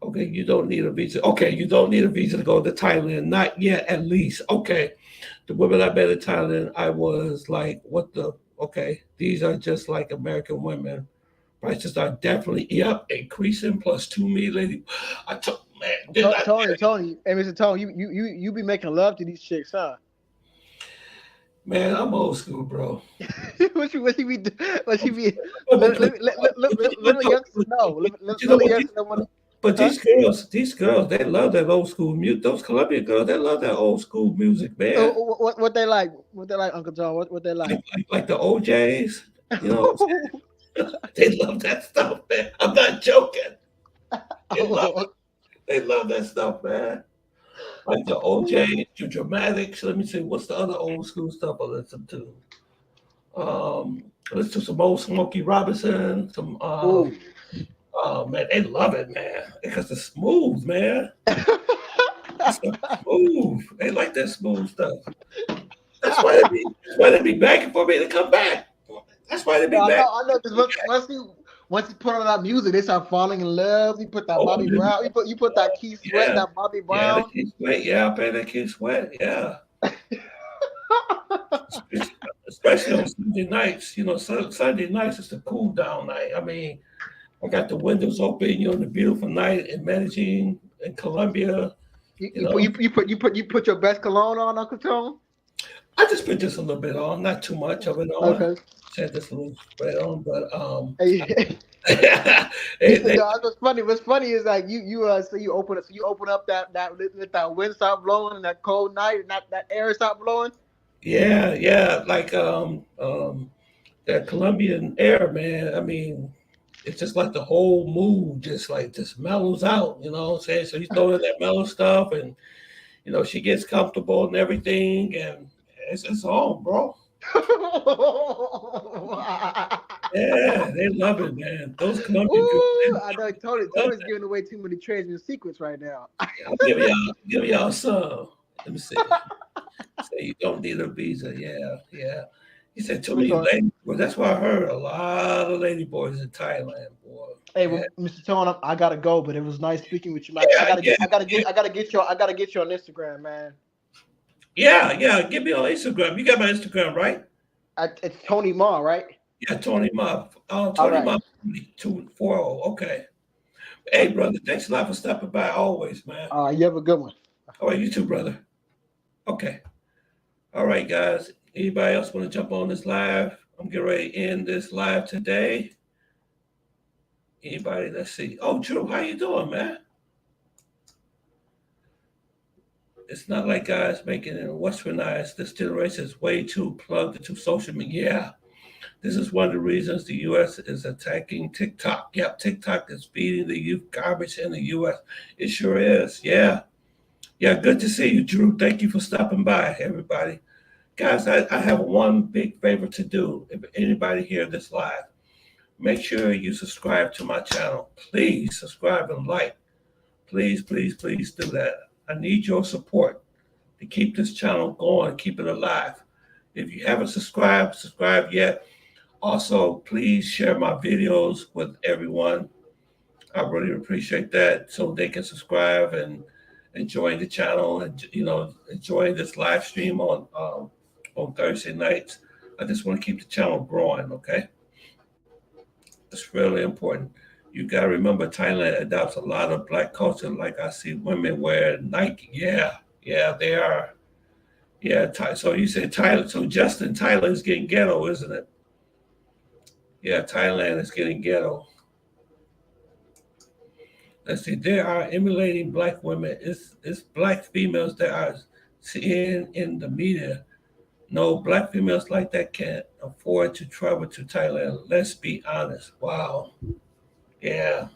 Okay, you don't need a visa. Okay, you don't need a visa to go to Thailand. Not yet, at least. Okay. The women I met in Thailand, I was like, what the? Okay, these are just like American women. Prices are definitely, yep, increasing plus 2 million. Lady. I took, man, did not, Tony, hey, Mr. Tony, you be making love to these chicks, huh? man, I'm old school, bro. What she be? What she be? But, Let but, little youngsters know. but you know Little what? youngsters know. But Huh? these girls, they love that old school music. Those Colombian girls, they love that old school music, man. What they like? What they like, Uncle John? What they like? Like the OJs, you know, they love that stuff, man. I'm not joking. They love it. They love that stuff, man. Like the OJ, the dramatics. Let me see, what's the other old school stuff I listen to? Listen to some old Smokey Robinson, some Ooh. oh man, they love it, man. Because it's smooth, man. It's smooth. They like that smooth stuff. That's why they be begging for me to come back. That's why they be I begging. know, I know. Because once you put on that music, they start falling in love. You put that Oh, Bobby Brown. You put that Keith Sweat, yeah. that Bobby Yeah, the Brown. Kid Sweat. Yeah, I pay that Kid Sweat. Yeah. Especially on Sunday nights. Sunday nights is the cool down night. I mean, I got the windows open, on the beautiful night in Medellin in Colombia. You put your best cologne on, Uncle Tone. I just put just a little bit on, not too much of it on. Okay. Said just a little spread on, but Hey, they, what's funny is like you open up that wind stop blowing and that cold night and that air stop blowing. yeah, like that Colombian air, man. I mean, it's just like the whole mood just mellows out, you know what I'm saying? So you throw in that mellow stuff and she gets comfortable and everything and it's on, bro. Yeah, they love it, man. Those Colombian girls. I know Tony's giving away too many trades and secrets right now. I'll give y'all some. Let me see. Say you don't need a visa. Yeah. He said too many lady boys. That's why I heard a lot of lady boys in Thailand, boy. Hey, well, Mr. Tone, I gotta go, but it was nice speaking with you, man. Yeah, I gotta get you on Instagram, man. Yeah. Get me on Instagram. You got my Instagram, right? It's Tony Ma, right? Yeah, Tony Ma. Tony right. Ma 240. Okay. Hey, brother, thanks a lot for stopping by always, man. You have a good one. All right, you too, brother. Okay. All right, guys. Anybody else want to jump on this live? I'm getting ready to end this live today. Anybody? Let's see. Oh, Drew, how you doing, man? It's not like guys making it westernized. This generation is way too plugged into social media. Yeah. This is one of the reasons the U.S. is attacking TikTok. Yep, TikTok is feeding the youth garbage in the U.S. It sure is. Yeah. Yeah, good to see you, Drew. Thank you for stopping by, everybody. Guys, I have one big favor to do. If anybody hear this live, make sure you subscribe to my channel. Please subscribe and like. Please do that. I need your support to keep this channel going, keep it alive. If you haven't subscribed yet, Also, please share my videos with everyone. I really appreciate that, so they can subscribe and enjoy the channel, and enjoy this live stream on Thursday nights. I just want to keep the channel growing. Okay, it's really important. You gotta remember, Thailand adopts a lot of black culture. Like I see women wear Nike. Yeah, yeah, they are. Yeah, so you say Thailand. So Justin, Thailand is getting ghetto, isn't it? Yeah, Thailand is getting ghetto. Let's see, they are emulating black women. It's black females that are seeing in the media. No, black females like that can't afford to travel to Thailand. Let's be honest. Wow. Yeah.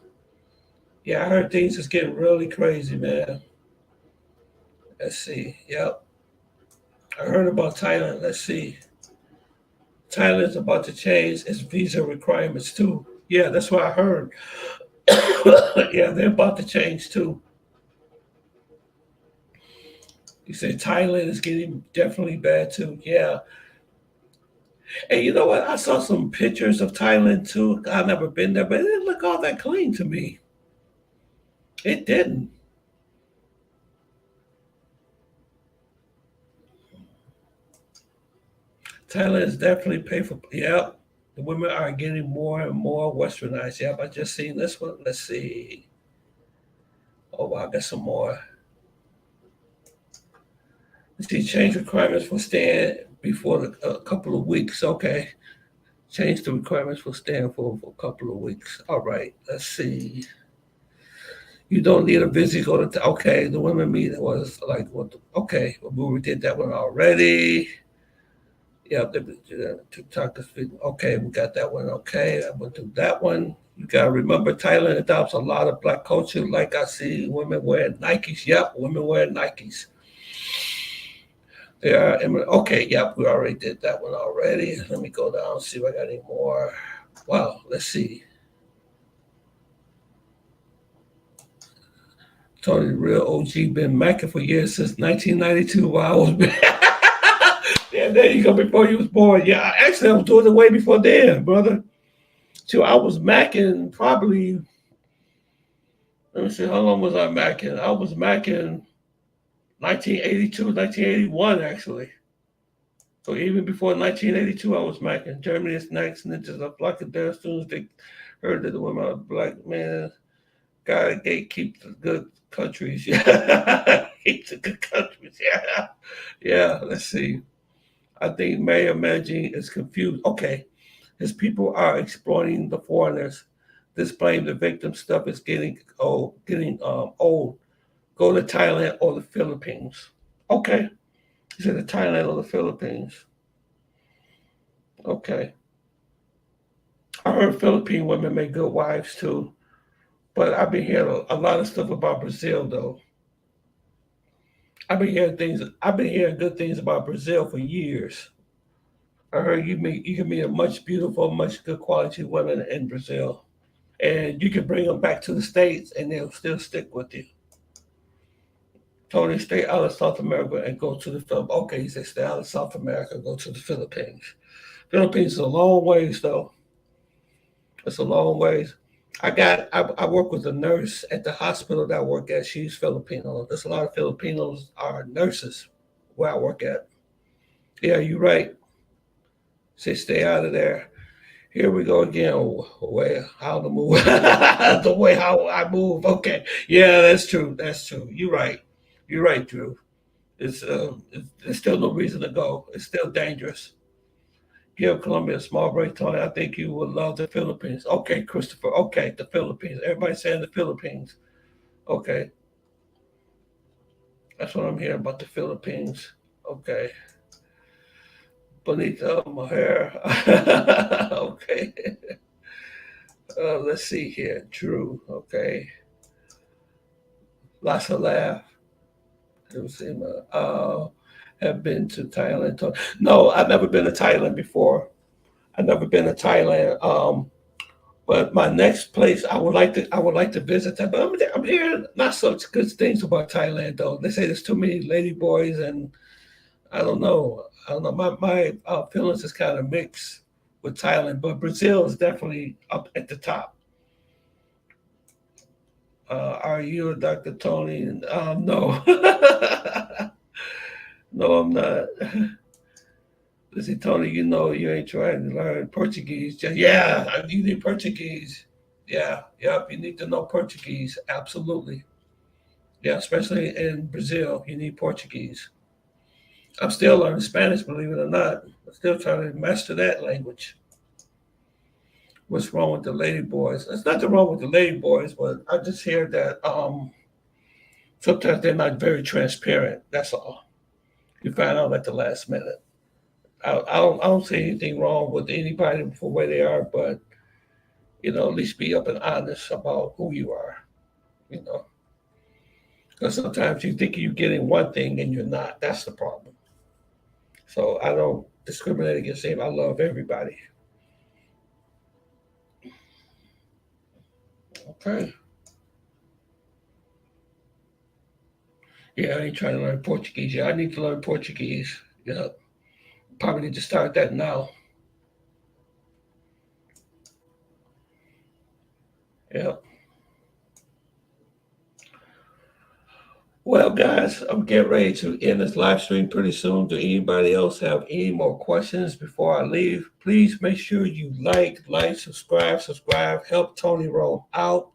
Yeah, I heard things is getting really crazy, man. Let's see. Yep. I heard about Thailand. Let's see. Thailand's about to change its visa requirements too. Yeah, that's what I heard. Yeah, they're about to change too. You say Thailand is getting definitely bad too. Yeah. And you know what? I saw some pictures of Thailand too. I've never been there, but it didn't look all that clean to me. It didn't. Thailand is definitely paid for. Yep. The women are getting more and more westernized. Yep. I just seen this one. Let's see. Oh, wow. I got some more. Let's see. Change requirements for staying before a couple of weeks. Okay. Change the requirements for staying for a couple of weeks. All right. Let's see. You don't need a visit. Go to okay. The women meet was like what? Okay, well, we did that one already. Yeah, TikTok is okay. We got that one. Okay, I went through that one. You gotta remember, Thailand adopts a lot of black culture. Like I see women wearing Nikes. Yep, women wearing Nikes. They are okay. Yep, we already did that one already. Let me go down and see if I got any more. Wow, let's see. Tony, real OG, been macking for years since 1992 while I was yeah, there you go, before you was born. Yeah, actually, I was doing it way before then, brother. So I was macking probably, let me see, how long was I macking? I was macking 1982, 1981, actually. So even before 1982, I was macking. Germany is next, ninjas are black and as soon as they heard that the women are black, man, gotta gatekeep the good countries. Yeah, keep the good countries. Yeah, yeah. Let's see. I think Mayor Medellin is confused. Okay, his people are exploiting the foreigners. This blame the victim stuff is getting old. Go to Thailand or the Philippines. Okay, he said the Thailand or the Philippines. Okay, I heard Philippine women make good wives too, but I've been hearing a lot of stuff about Brazil though. I've been hearing good things about Brazil for years. I heard you can meet a much beautiful, much good quality women in Brazil, and you can bring them back to the States, and they'll still stick with you. Tony, stay out of South America and go to the Philippines. Okay, he said stay out of South America, go to the Philippines. Philippines is a long ways though. It's a long ways. I work with a nurse at the hospital that I work at. She's Filipino. There's a lot of Filipinos are nurses where I work at. Yeah, you're right. Say stay out of there. Here we go again. Way how to move. The way how I move. Okay. Yeah, that's true. That's true. You're right. You're right, Drew. There's still no reason to go. It's still dangerous. Give Colombia a small break, Tony. I think you would love the Philippines. Okay, Christopher. Okay, the Philippines. Everybody's saying the Philippines. Okay, that's what I'm hearing about the Philippines. Okay. Bonita Mohair. Okay. Let's see here. Drew. Okay. Lots of laugh. Have been to Thailand. No, I've never been to Thailand before. I've never been to Thailand. But my next place I would like to visit. But I'm hearing not such good things about Thailand though. They say there's too many lady boys, and I don't know. I don't know. My feelings is kind of mixed with Thailand, but Brazil is definitely up at the top. Are you Dr. Tony? No. No, I'm not. Listen, Tony, you know you ain't trying to learn Portuguese. Yeah, you need Portuguese. Yeah, yep, you need to know Portuguese. Absolutely. Yeah, especially in Brazil, you need Portuguese. I'm still learning Spanish, believe it or not. I'm still trying to master that language. What's wrong with the lady boys? There's nothing wrong with the lady boys, but I just hear that sometimes they're not very transparent. That's all. You find out at the last minute. I don't see anything wrong with anybody for where they are, but at least be up and honest about who you are. You know, because sometimes you think you're getting one thing and you're not. That's the problem. So I don't discriminate against anybody. I love everybody. Okay. Yeah, I ain't trying to learn Portuguese. Yeah, I need to learn Portuguese. Yeah, probably need to start that now. Yeah. Well, guys, I'm getting ready to end this live stream pretty soon. Do anybody else have any more questions before I leave? Please make sure you subscribe. Help Tony Rome out.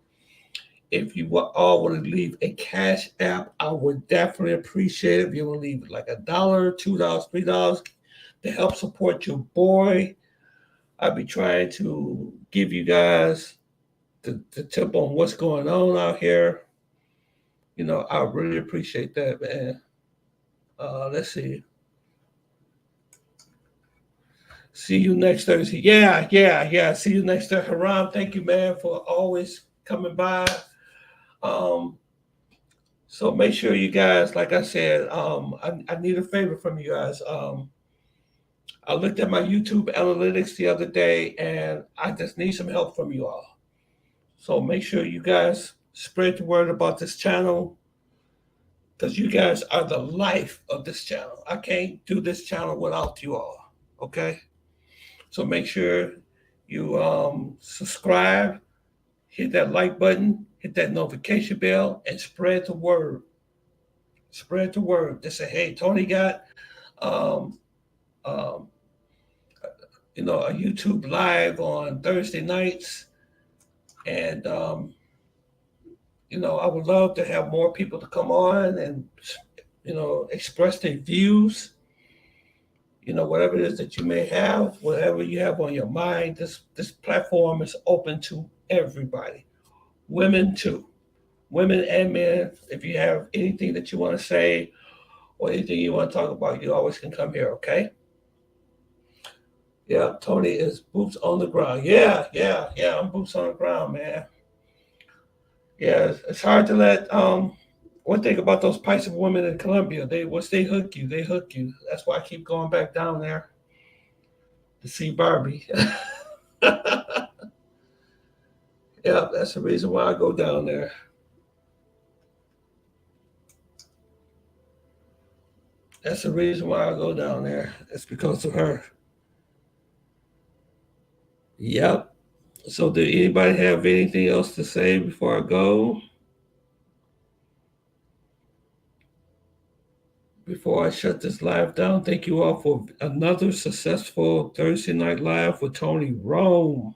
If you all want to leave a cash app, I would definitely appreciate it. If you want to leave like $1, $2, $3 to help support your boy, I'll be trying to give you guys the tip on what's going on out here. I really appreciate that, man. Let's see. See you next Thursday. Yeah. See you next Thursday. Haram, thank you, man, for always coming by. So make sure you guys, like I said, I need a favor from you guys. I looked at my YouTube analytics the other day, and I just need some help from you all. So make sure you guys spread the word about this channel, because you guys are the life of this channel. I can't do this channel without you all. Okay? So make sure you subscribe, hit that like button, hit that notification bell, and spread the word. Spread the word. Just say, hey, Tony got um, um, a YouTube live on Thursday nights. And I would love to have more people to come on and express their views. Whatever it is that you may have, whatever you have on your mind, this platform is open to everybody, women too, women and men. If you have anything that you want to say or anything you want to talk about, you always can come here. Okay. Yeah, Tony is boots on the ground. Yeah. I'm boots on the ground, man. Yeah, it's hard to let. One thing about those passive women in Colombia, once they hook you, they hook you. That's why I keep going back down there to see Barbie. Yeah, that's the reason why I go down there. That's the reason why I go down there. It's because of her. Yep. So, do anybody have anything else to say before I go? Before I shut this live down, thank you all for another successful Thursday night live with Tony Rome.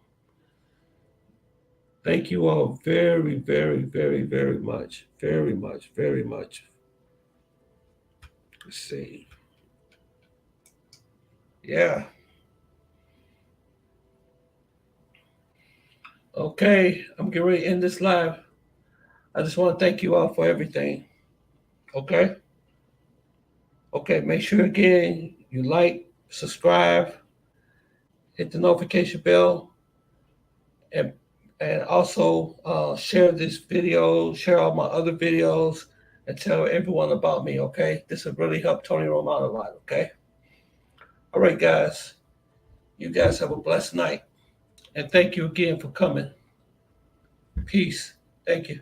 Thank you all very, very, very, very much. Very much, very much. Let's see. Yeah. Okay, I'm getting ready to end this live. I just want to thank you all for everything. Okay? Okay, make sure again you like, subscribe, hit the notification bell, and also share this video, share all my other videos, and tell everyone about me, okay? This will really help Tony Romano a lot, okay? All right, guys. You guys have a blessed night. And thank you again for coming. Peace. Thank you.